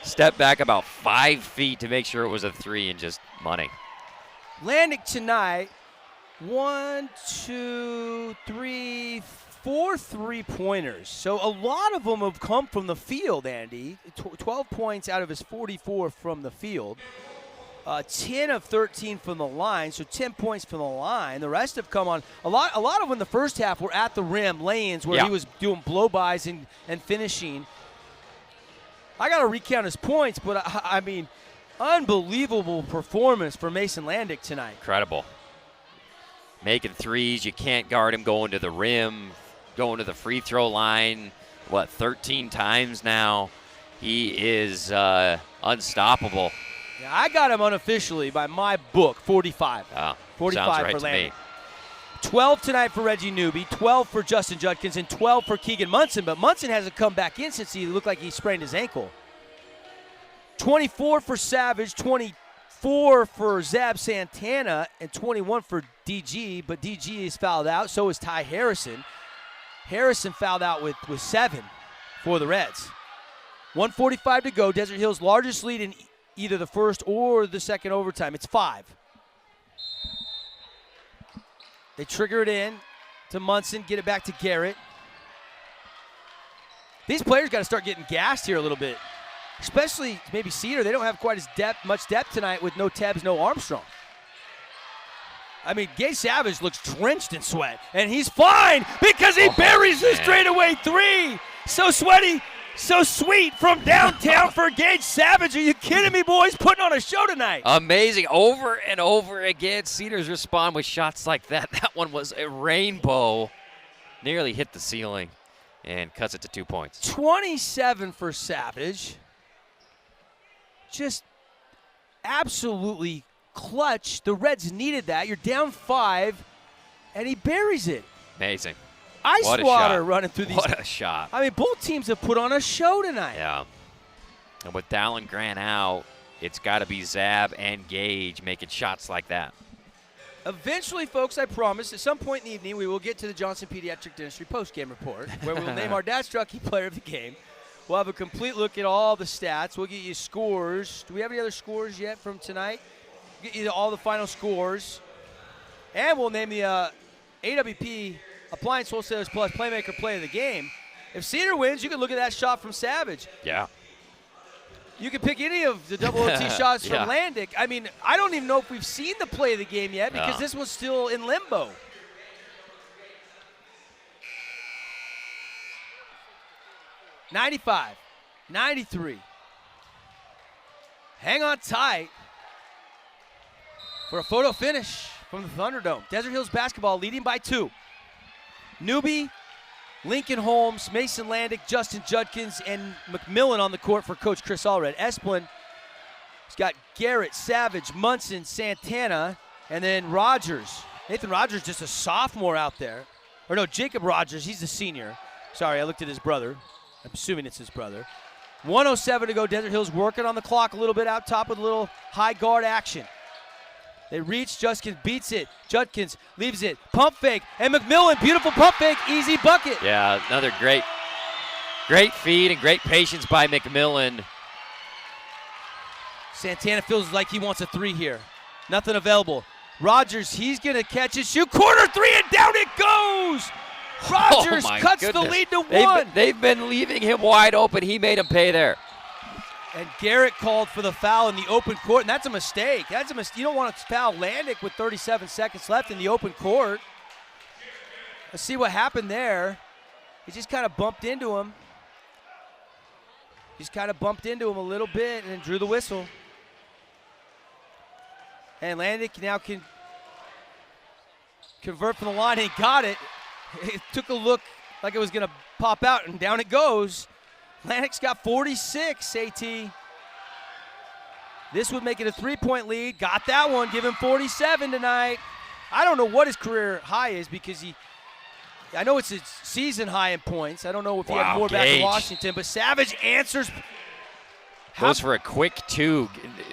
Step back about 5 feet to make sure it was a 3 and just money. Landick tonight, 1, 2, 3, 4 3-pointers. So a lot of them have come from the field, Andy. 12 points out of his 44 from the field. 10 of 13 from the line, so 10 points from the line. The rest have come on. A lot of them in the first half were at the rim, lay-ins, where he was doing blow-bys and finishing. I got to recount his points, but I mean, unbelievable performance for Mason Landick tonight. Incredible. Making threes. You can't guard him going to the rim, going to the free throw line, 13 times now. He is unstoppable. Yeah, I got him unofficially by my book, 45. 45 sounds right for to Landick. me. 12 tonight for Reggie Newby, 12 for Justin Judkins, and 12 for Keegan Munson. But Munson hasn't come back in since he looked like he sprained his ankle. 24 for Savage, 24 for Zab Santana, and 21 for DG. But DG is fouled out. So is Ty Harrison. Harrison fouled out with 7 for the Reds. 1:45 to go. Desert Hills' largest lead in either the first or the second overtime. It's 5. They trigger it in to Munson, get it back to Garrett. These players got to start getting gassed here a little bit, especially maybe Cedar. They don't have quite as much depth tonight with no Tebbs, no Armstrong. I mean, Gage Savage looks drenched in sweat, and he's fine because he buries the straightaway 3. So sweaty, so sweet from downtown for Gage Savage. Are you kidding me, boys? Putting on a show tonight. Amazing. Over and over again, Cedars respond with shots like that. That one was a rainbow. Nearly hit the ceiling and cuts it to 2 points. 27 for Savage. Just absolutely clutch. The Reds needed that. You're down 5, and he buries it. Amazing. Ice water running through these. What a shot. I mean, both teams have put on a show tonight. Yeah. And with Dallin Grant out, it's got to be Zab and Gage making shots like that. Eventually, folks, I promise, at some point in the evening, we will get to the Johnson Pediatric Dentistry postgame report, where we will name our Dad's Truckee player of the game. We'll have a complete look at all the stats. We'll get you scores. Do we have any other scores yet from tonight? We'll get you all the final scores. And we'll name the AWP Appliance Wholesalers Plus Playmaker Play of the Game. If Cedar wins, you can look at that shot from Savage. Yeah. You can pick any of the double OT shots from Landick. I mean, I don't even know if we've seen the play of the game yet because this one's still in limbo. $95, $93. Hang on tight for a photo finish from the Thunderdome. Desert Hills basketball leading by 2. Newby Lincoln Holmes, Mason Landick, Justin Judkins, and McMillan on the court for Coach Chris Allred. Esplin has got Garrett, Savage, Munson, Santana, and then Rogers. Nathan Rogers, just a sophomore out there. Or no, Jacob Rogers, he's the senior. Sorry, I looked at his brother. I'm assuming it's his brother. 1:07 to go. Desert Hills working on the clock a little bit out top with a little high guard action. They reach, Judkins beats it. Judkins leaves it. Pump fake, and McMillan, beautiful pump fake, easy bucket. Yeah, another great feed and great patience by McMillan. Santana feels like he wants a three here. Nothing available. Rogers, he's going to catch it, shoot, corner three, and down it goes! Rogers cuts the lead to one. They've been leaving him wide open. He made him pay there. And Garrett called for the foul in the open court, and that's a mistake. You don't want to foul Landick with 37 seconds left in the open court. Let's see what happened there. He just kind of bumped into him. A little bit and then drew the whistle. And Landick now can convert from the line and got it. It took a look like it was going to pop out, and down it goes. Landick's got 46, AT. This would make it a three-point lead. Got that one, give him 47 tonight. I don't know what his career high is because I know it's his season high in points. I don't know if he had more back in Washington, but Savage answers. Goes for a quick two.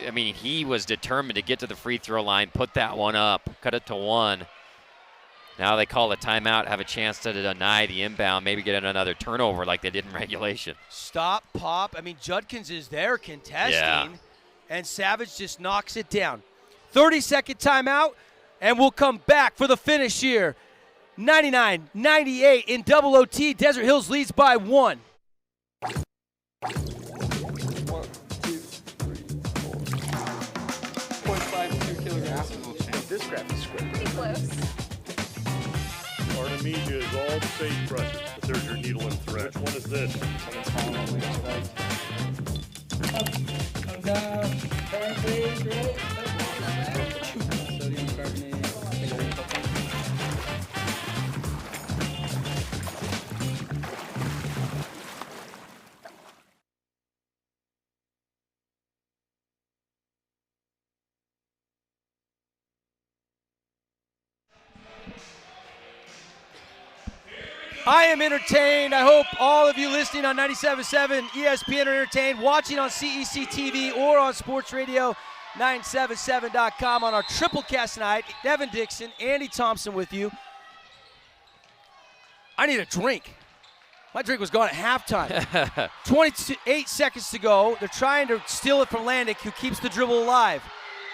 I mean, he was determined to get to the free throw line, put that one up, cut it to one. Now they call a timeout, have a chance to deny the inbound, maybe get another turnover like they did in regulation. Stop, pop. I mean, Judkins is there contesting, and Savage just knocks it down. 30-second timeout, and we'll come back for the finish here. 99-98 in double OT. Desert Hills leads by 1. 1, 2, 3, 4. 0.52 kilograms. This graph is square. Pretty close. Artemisia is all the sage brushes, but there's your needle and thread. Which one is this? Come down. Turn, please. Ready? Sodium carbonate. I am entertained. I hope all of you listening on 97.7 ESPN are entertained, watching on CEC TV or on Sports Radio 977.com on our triple cast tonight. Devin Dixon, Andy Thompson with you. I need a drink. My drink was gone at halftime. 28 seconds to go. They're trying to steal it from Landick, who keeps the dribble alive.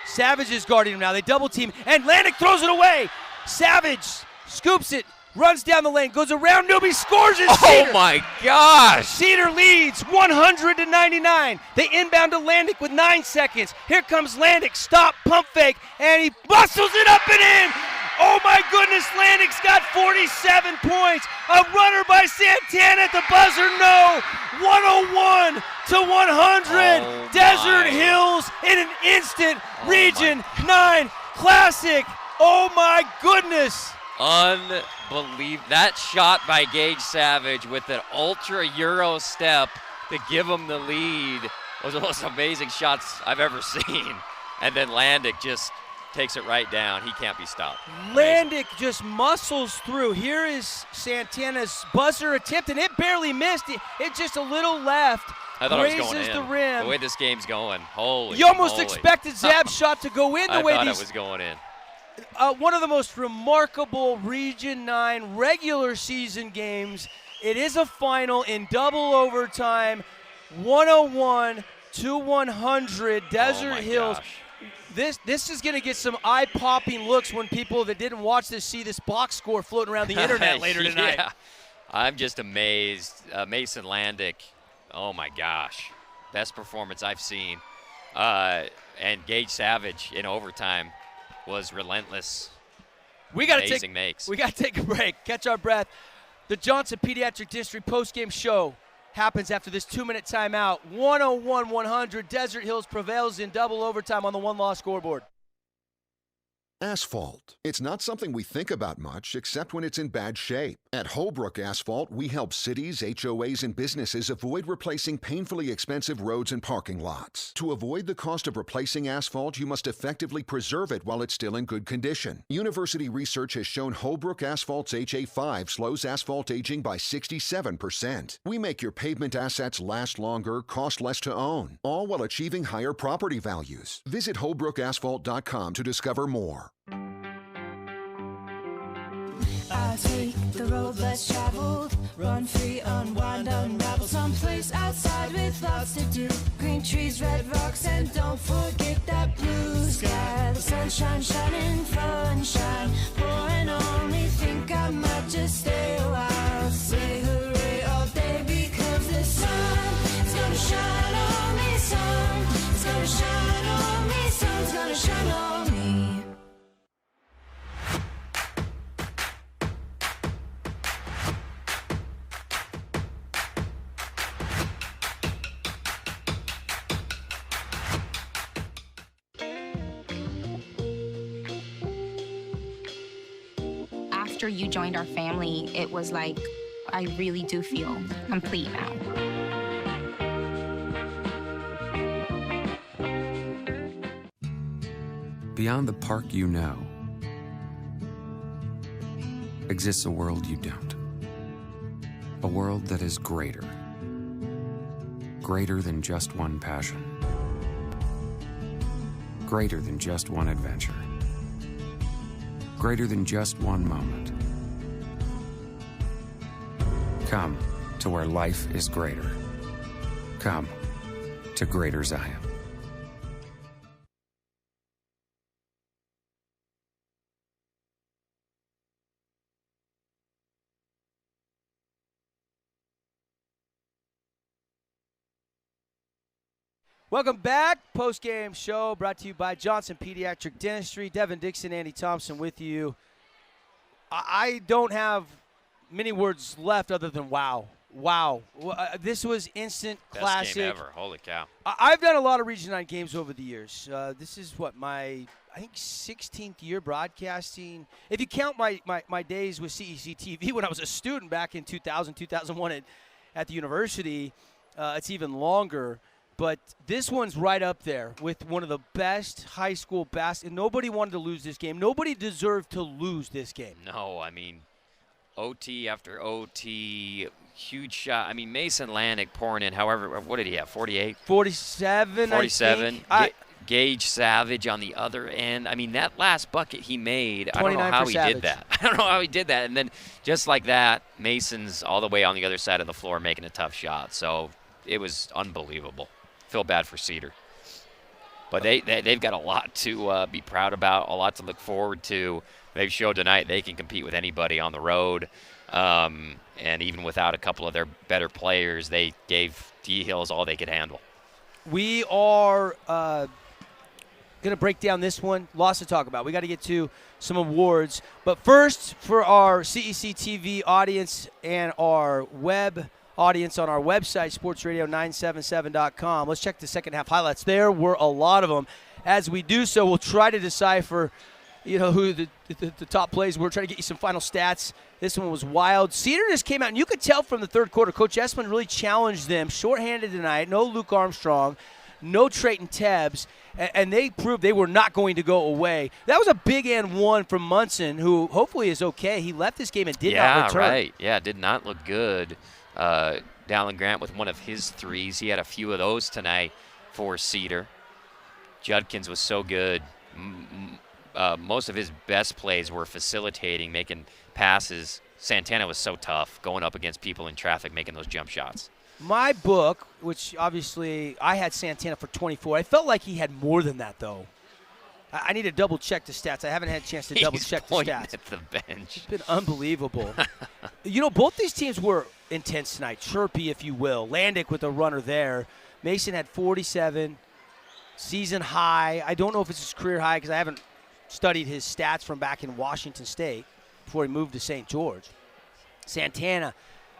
Savage is guarding him now. They double team, and Landick throws it away. Savage scoops it. Runs down the lane, goes around Newby, scores it. Oh my gosh! Cedar leads 100-99. They inbound to Landick with 9 seconds. Here comes Landick, stop, pump fake, and he bustles it up and in. Oh my goodness, Landick's got 47 points. A runner by Santana at the buzzer, no. 101-100. Oh Desert Hills in an instant. Region 9 Classic. Oh my goodness. Unbelievable. That shot by Gage Savage with an ultra Euro step to give him the lead was one of the most amazing shots I've ever seen. And then Landick just takes it right down. He can't be stopped. Landick just muscles through. Here is Santana's buzzer attempt, and it barely missed. It just a little left. I thought it was going Grazes in. the rim. The way this game's going, holy You almost moly. expected Zab's shot to go in the way I thought these. it was going in. One of the most remarkable Region 9 regular season games. It is a final in double overtime, 101-100. Desert Hills. Gosh. This is going to get some eye-popping looks when people that didn't watch this see this box score floating around the internet later tonight. Yeah. I'm just amazed. Mason Landick, oh my gosh. Best performance I've seen. And Gage Savage in overtime was relentless. We got to take a break. Catch our breath. The Johnson Pediatric District postgame show happens after this 2-minute timeout. 101-100. Desert Hills prevails in double overtime on the one-loss scoreboard. Asphalt. It's not something we think about much except when it's in bad shape. At Holbrook Asphalt, we help cities, HOAs, and businesses avoid replacing painfully expensive roads and parking lots. To avoid the cost of replacing asphalt, you must effectively preserve it while it's still in good condition. University research has shown Holbrook Asphalt's HA5 slows asphalt aging by 67%. We make your pavement assets last longer, cost less to own, all while achieving higher property values. Visit holbrookasphalt.com to discover more. I take the road less traveled, run free, unwind, unravel someplace outside with lots to do. Green trees, red rocks, and don't forget that blue sky. The sunshine shining, sunshine pouring on me. Think I might just stay a while. Say hooray all day because the sun is gonna shine on me. Sun is gonna shine on me. Sun's gonna shine on me. After you joined our family, it was like, I really do feel complete now. Beyond the park you know, exists a world you don't. A world that is greater. Greater than just one passion. Greater than just one adventure. Greater than just one moment. Come to where life is greater. Come to Greater Zion. Welcome back. Post-game show brought to you by Johnson Pediatric Dentistry. Devin Dixon, Andy Thompson with you. I don't have many words left other than wow. Wow. This was instant classic. Best game ever. Holy cow. I've done a lot of Region 9 games over the years. This is my 16th year broadcasting. If you count my days with CEC TV when I was a student back in 2000, 2001 at the university, it's even longer. But this one's right up there with one of the best high school basketball. Nobody wanted to lose this game. Nobody deserved to lose this game. No, I mean, OT after OT, huge shot. I mean, Mason Landick pouring in, however, what did he have, 48? 47, 47. Gage Savage on the other end. I mean, that last bucket he made, I don't know how he did that. I don't know how he did that. And then just like that, Mason's all the way on the other side of the floor making a tough shot. So it was unbelievable. Feel bad for Cedar. But they've got a lot to be proud about, a lot to look forward to. They've showed tonight they can compete with anybody on the road. And even without a couple of their better players, they gave D-Hills all they could handle. We are going to break down this one. Lots to talk about. We got to get to some awards. But first, for our CEC TV audience and our web audience on our website, sportsradio977.com. Let's check the second half highlights. There were a lot of them. As we do so, we'll try to decipher, who the top plays were. Try to get you some final stats. This one was wild. Cedar just came out, and you could tell from the third quarter, Coach Esmond really challenged them. Shorthanded tonight. No Luke Armstrong. No Trayton Tebbs. And they proved they were not going to go away. That was a big and one from Munson, who hopefully is okay. He left this game and did not return. Yeah, right. Yeah, did not look good. Dallin Grant with one of his threes. He had a few of those tonight for Cedar. Judkins was so good. Most of his best plays were facilitating, making passes. Santana was so tough going up against people in traffic, making those jump shots. My book, which obviously I had Santana for 24. I felt like he had more than that, though. I need to double-check the stats. I haven't had a chance to double-check the stats. At the bench. It's been unbelievable. Both these teams were intense tonight. Chirpy, if you will. Landick with a runner there. Mason had 47, season high. I don't know if it's his career high because I haven't studied his stats from back in Washington State before he moved to St. George. Santana,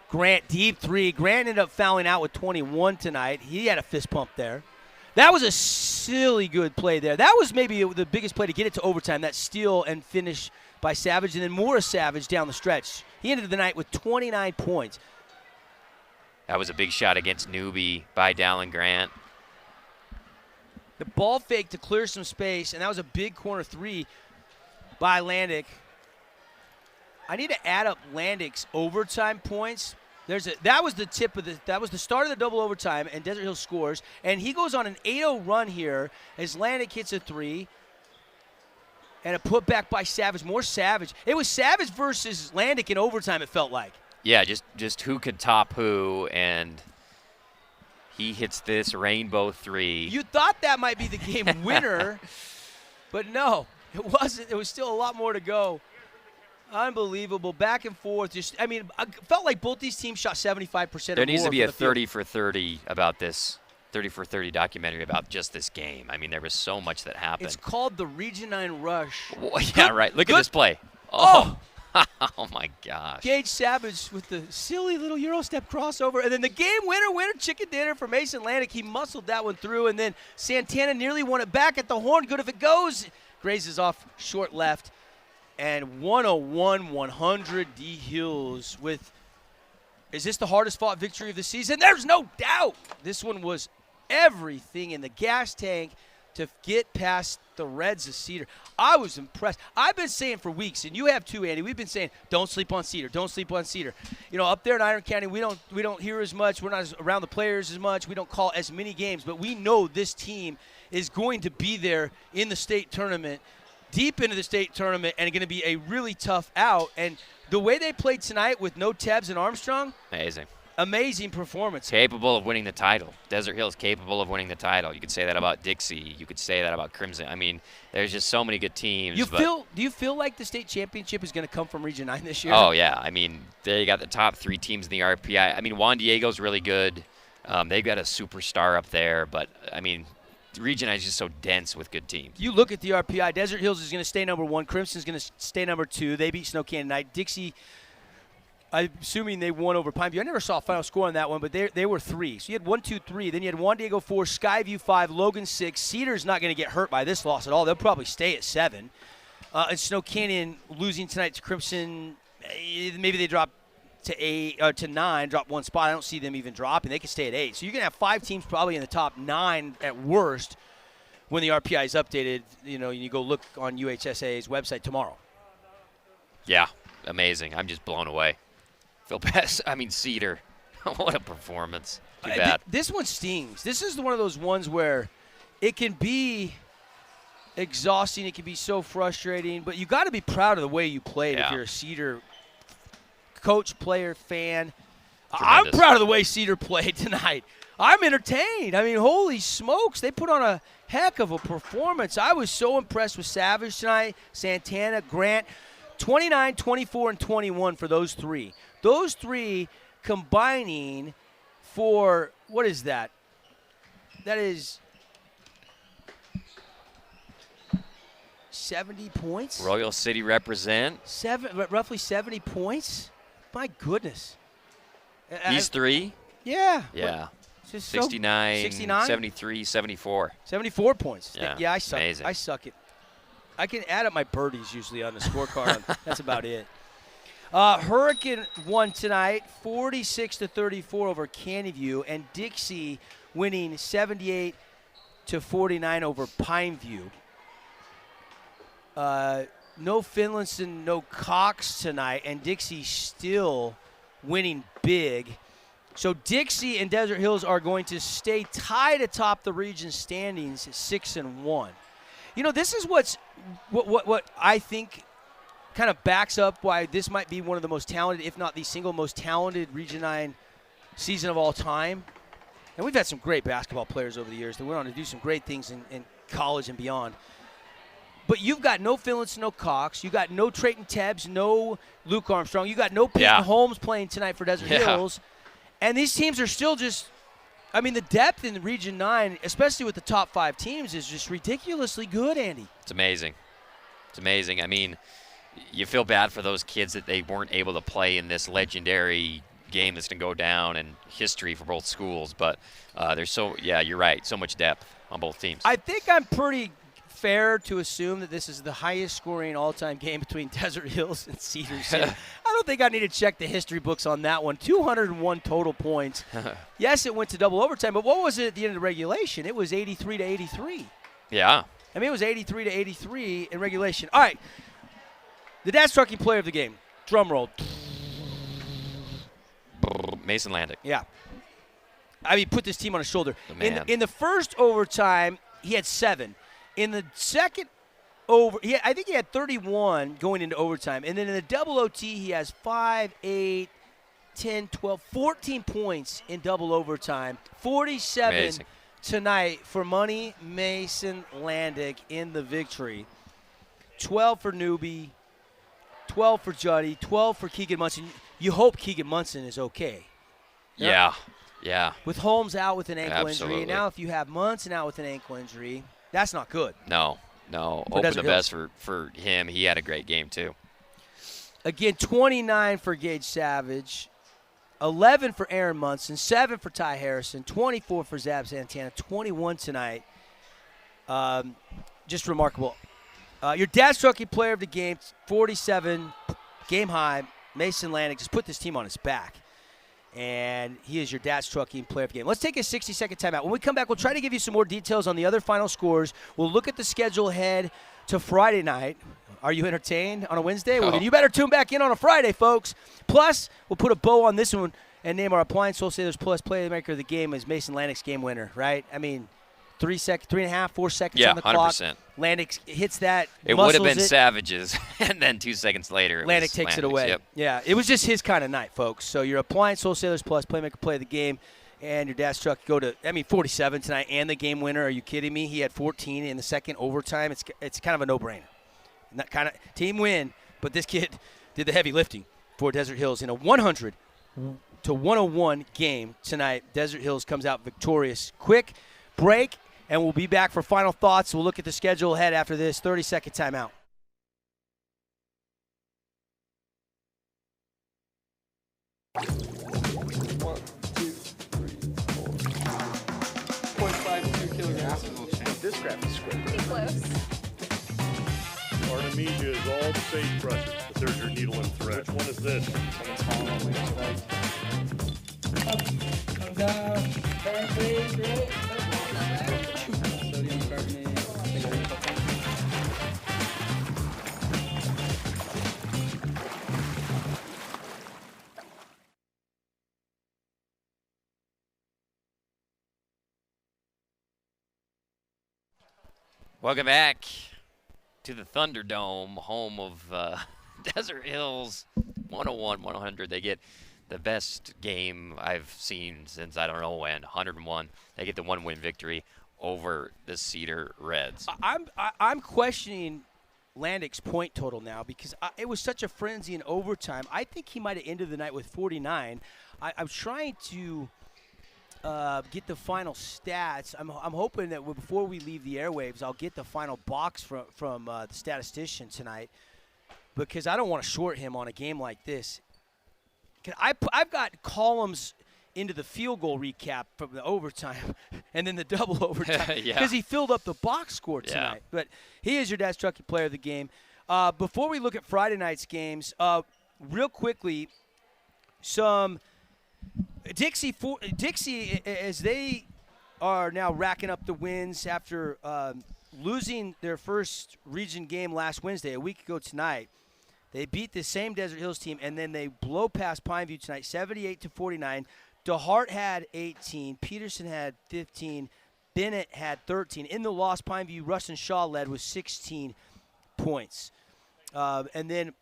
Grant, deep three. Grant ended up fouling out with 21 tonight. He had a fist pump there. That was a silly good play there. That was maybe the biggest play to get it to overtime, that steal and finish by Savage, and then more Savage down the stretch. He ended the night with 29 points. That was a big shot against Newbie by Dallin Grant. The ball fake to clear some space, and that was a big corner three by Landick. I need to add up Landick's overtime points. That was the start of the double overtime, and Desert Hill scores, and he goes on an 8-0 run here as Landick hits a three, and a putback by Savage. More Savage. It was Savage versus Landick in overtime. It felt like. Yeah, just who could top who, and he hits this rainbow three. You thought that might be the game winner, but no, it wasn't. There was still a lot more to go. Unbelievable. Back and forth. I felt like both these teams shot 75%. There needs to be a 30 field. for 30 about this, 30 for 30 documentary about just this game. I mean, there was so much that happened. It's called the Region 9 Rush. Well, yeah, right. Look at this play. Oh. Oh, my gosh. Gage Savage with the silly little Euro step crossover. And then the game winner, chicken dinner for Mason Landick. He muscled that one through. And then Santana nearly won it back at the horn. Good if it goes. Grazes off short left. And 101-100 D Hills with, is this the hardest fought victory of the season? There's no doubt. This one was everything in the gas tank to get past the Reds of Cedar. I was impressed. I've been saying for weeks, and you have too, Andy, we've been saying, don't sleep on Cedar, don't sleep on Cedar. You know, up there in Iron County, we don't hear as much. We're not around the players as much. We don't call as many games, but we know this team is going to be there in the state tournament, deep into the state tournament, and going to be a really tough out. And the way they played tonight with no Tebbs and Armstrong, amazing performance. Capable of winning the title. Desert Hills capable of winning the title. You could say that about Dixie. You could say that about Crimson. I mean, there's just so many good teams. Do you feel like the state championship is going to come from Region 9 this year? Oh, yeah. I mean, they got the top three teams in the RPI. I mean, Juan Diego's really good. They've got a superstar up there. But, I mean, Region 9 is just so dense with good teams. You look at the RPI. Desert Hills is going to stay number 1. Crimson's going to stay number 2. They beat Snow Canyon tonight. Dixie, I'm assuming they won over Pineview. I never saw a final score on that one, but they were 3. So you had 1, 2, 3. Then you had Juan Diego 4, Skyview 5, Logan 6. Cedar's not going to get hurt by this loss at all. They'll probably stay at 7. And Snow Canyon losing tonight to Crimson, maybe they drop to 8 to 9, drop one spot. I don't see them even dropping. They could stay at 8. So you're going to have 5 teams probably in the top 9 at worst when the RPI is updated. You know, you go look on UHSA's website tomorrow. Yeah, amazing. I'm just blown away. Phil Pass, I mean, Cedar. What a performance. Too bad. This one stings. This is one of those ones where it can be exhausting. It can be so frustrating. But you got to be proud of the way you played if you're a Cedar coach, player, fan. Tremendous. I'm proud of the way Cedar played tonight. I'm entertained. I mean, holy smokes. They put on a heck of a performance. I was so impressed with Savage tonight, Santana, Grant. 29, 24, and 21 for those 3. Those 3 combining for, what is that? That is 70 points? Royal City represent. Roughly 70 points? My goodness. These 3? Yeah. Yeah. 69, 73, 74. 74 points. Yeah, I suck. amazing. I suck it. I can add up my birdies usually on the scorecard. That's about it. Hurricane won tonight, 46-34 over Canyon, and Dixie winning 78-49 over Pineview. No Finlayson, no Cox tonight, and Dixie still winning big. So Dixie and Desert Hills are going to stay tied atop the region standings, 6-1. You know, this is what I think kind of backs up why this might be one of the most talented, if not the single most talented Region 9 season of all time. And we've had some great basketball players over the years that went on to do some great things in college and beyond. But you've got no Finlayson, no Cox. You got no Trayton Tebbs, no Luke Armstrong. You got no Peyton Holmes playing tonight for Desert Hills. And these teams are still just, I mean, the depth in Region 9, especially with the top 5 teams, is just ridiculously good, Andy. It's amazing. It's amazing. I mean, you feel bad for those kids that they weren't able to play in this legendary game that's going to go down in history for both schools. But there's you're right, so much depth. on both teams. I think I'm pretty fair to assume that this is the highest scoring all-time game between Desert Hills and Cedar City. I don't think I need to check the history books on that one. 201 total points. Yes, it went to double overtime, but what was it at the end of the regulation? It was 83 to 83. Yeah. I mean, it was 83 to 83 in regulation. All right. The Dad's Trucking player of the game. Drum roll. Mason Landick. Yeah. I mean, put this team on his shoulder. The man. In the first overtime, he had 7. In the second I think he had 31 going into overtime. And then in the double OT, he has 5, 8, 10, 12, 14 points in double overtime. 47 Amazing. Tonight for Money Mason Landick in the victory. 12 for Newbie, 12 for Juddy, 12 for Keegan Munson. You hope Keegan Munson is okay. Yeah. Yeah. With Holmes out with an ankle Absolutely. injury. Now if you have Munson out with an ankle injury, that's not good. No. Open Desert the Hills. best for him. He had a great game, too. Again, 29 for Gage Savage, 11 for Aaron Munson, 7 for Ty Harrison, 24 for Zab Santana, 21 tonight. Just remarkable. Your Dad's Trucking player of the game, 47, game high. Mason Landick just put this team on his back. And he is your Dad's Trucking player of the game. Let's take a 60-second timeout. When we come back, we'll try to give you some more details on the other final scores. We'll look at the schedule ahead to Friday night. Are you entertained on a Wednesday? Well, then you better tune back in on a Friday, folks. Plus, we'll put a bow on this one and name our Appliance Wholesalers Plus Playmaker of the game as Mason Landick's game winner, right? I mean, 3.5, 4 seconds on the clock. 100%. Landick hits that. It would have been Savage's, and then 2 seconds later, Landick takes it away. Yep. Yeah, it was just his kind of night, folks. So your Appliance Wholesalers Plus Playmaker play of the game, and your Dad's Truck go to 47 tonight and the game winner. Are you kidding me? He had 14 in the second overtime. It's kind of a no-brainer. Not kind of team win, but this kid did the heavy lifting for Desert Hills in a 100 to 101 game tonight. Desert Hills comes out victorious. Quick break, and we'll be back for final thoughts. We'll look at the schedule ahead after this 30-second timeout. This graph is square. Pretty close. Artemisia is all the sagebrush, but there's your needle and thread. Which one is this? Come down. Turn, please, right? Sodium carbonate. Welcome back to the Thunderdome, home of Desert Hills. 101-100. They get the best game I've seen since I don't know when, 101. They get the 1-win victory over the Cedar Reds. I'm questioning Landick's point total now because it was such a frenzy in overtime. I think he might have ended the night with 49. I'm trying to get the final stats. I'm hoping that before we leave the airwaves, I'll get the final box from the statistician tonight because I don't want to short him on a game like this. I've got columns into the field goal recap from the overtime and then the double overtime because he filled up the box score tonight. But he is your Dad's Trucking player of the game. Before we look at Friday night's games, real quickly, some Dixie, as they are now racking up the wins after losing their first region game last Wednesday, a week ago tonight. They beat the same Desert Hills team, and then they blow past Pineview tonight, 78-49. DeHart had 18. Peterson had 15. Bennett had 13. In the loss, Pineview, Rustin Shaw led with 16 points. And then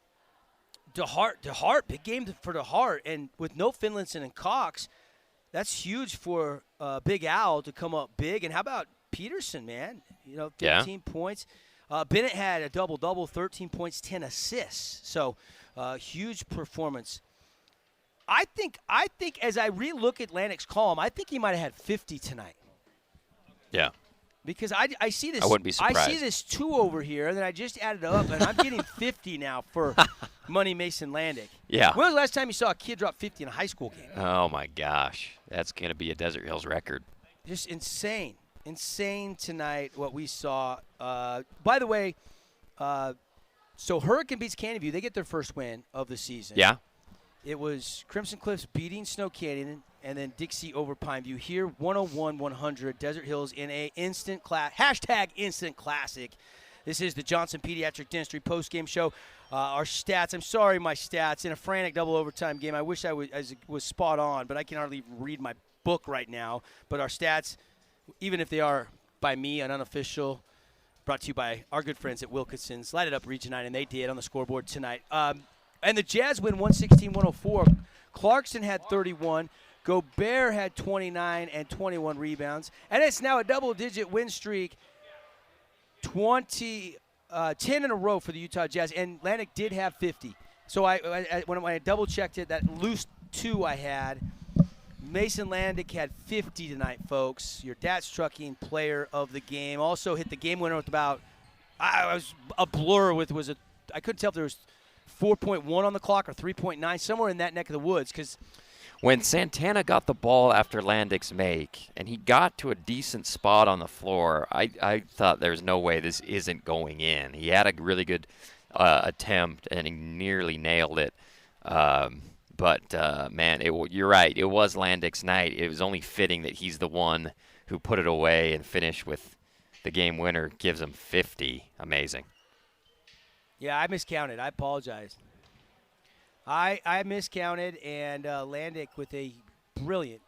DeHart, big game for DeHart. And with no Finlinson and Cox, that's huge for Big Al to come up big. And how about Peterson, man? 15 points. Bennett had a double-double, 13 points, 10 assists. So huge performance. I think as I re-look at Landick's column, I think he might have had 50 tonight. Yeah. Because I see this. I wouldn't be surprised. I see this 2 over here, and then I just added it up, and I'm getting 50 now for Money Mason Landick. Yeah. When was the last time you saw a kid drop 50 in a high school game? Oh, my gosh. That's going to be a Desert Hills record. Just insane. insane tonight what we saw. By the way, so Hurricane beats Canyon View. They get their first win of the season. Yeah. It was Crimson Cliffs beating Snow Canyon and then Dixie over Pineview. Here, 101-100, Desert Hills in a instant classic. This is the Johnson Pediatric Dentistry postgame show. Our stats, I'm sorry, my stats, in a frantic double overtime game. I wish I was spot on, but I can hardly read my book right now. But our stats, even if they are by me, an unofficial, brought to you by our good friends at Wilkinson's. Light it up, Region 9, and they did on the scoreboard tonight. And the Jazz win 116-104. Clarkson had 31. Gobert had 29 and 21 rebounds. And it's now a double-digit win streak, 10 in a row for the Utah Jazz. And Atlantic did have 50. So when I double-checked it, that loose 2 I had, Mason Landick had 50 tonight, folks. Your Dats Trucking player of the game. Also hit the game winner with about, I was a blur with, I couldn't tell if there was 4.1 on the clock or 3.9, somewhere in that neck of the woods. Because when Santana got the ball after Landick's make, and he got to a decent spot on the floor, I thought there's no way this isn't going in. He had a really good attempt, and he nearly nailed it. But, man, you're right. It was Landick's night. It was only fitting that he's the one who put it away and finished with the game winner, gives him 50. Amazing. Yeah, I miscounted. I apologize. I miscounted, and Landick with a brilliant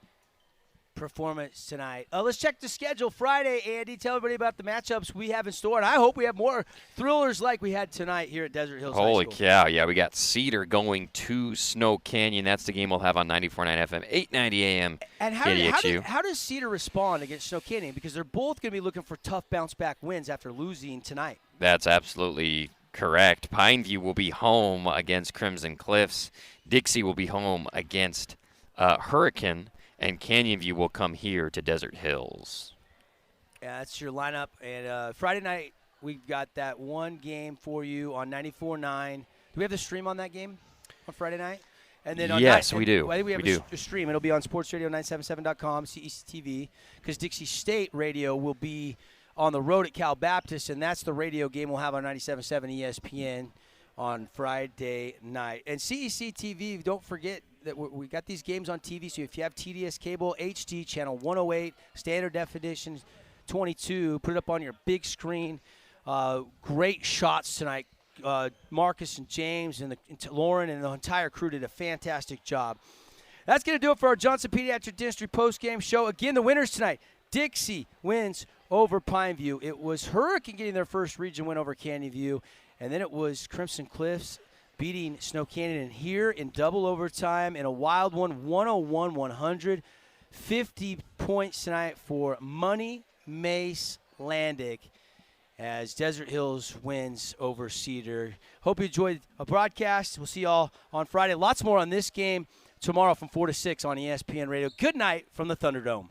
performance tonight. Let's check the schedule. Friday, Andy, tell everybody about the matchups we have in store, and I hope we have more thrillers like we had tonight here at Desert Hills High School. Holy cow, yeah, we got Cedar going to Snow Canyon. That's the game we'll have on 94.9 FM, 890 AM. And how does Cedar respond against Snow Canyon? Because they're both going to be looking for tough bounce-back wins after losing tonight. That's absolutely correct. Pineview will be home against Crimson Cliffs. Dixie will be home against Hurricane. And Canyon View will come here to Desert Hills. Yeah, that's your lineup. And Friday night, we've got that one game for you on 94.9. Do we have the stream on that game on Friday night? And then yes, we do. I think we have a stream. It'll be on sportsradio977.com, CEC-TV, because Dixie State Radio will be on the road at Cal Baptist, and that's the radio game we'll have on 97.7 ESPN on Friday night. And CEC-TV, don't forget that we got these games on TV, so if you have TDS cable, HD, channel 108, standard definition 22, put it up on your big screen. Great shots tonight. Marcus and James and Lauren and the entire crew did a fantastic job. That's going to do it for our Johnson Pediatric Dentistry postgame show. Again, the winners tonight. Dixie wins over Pineview. It was Hurricane getting their first region win over Canyon View, and then it was Crimson Cliffs beating Snow Canyon. And here in double overtime in a wild one, 101-100. 50 points tonight for Money Mace Landick as Desert Hills wins over Cedar. Hope you enjoyed a broadcast. We'll see y'all on Friday. Lots more on this game tomorrow from 4 to 6 on ESPN Radio. Good night from the Thunderdome.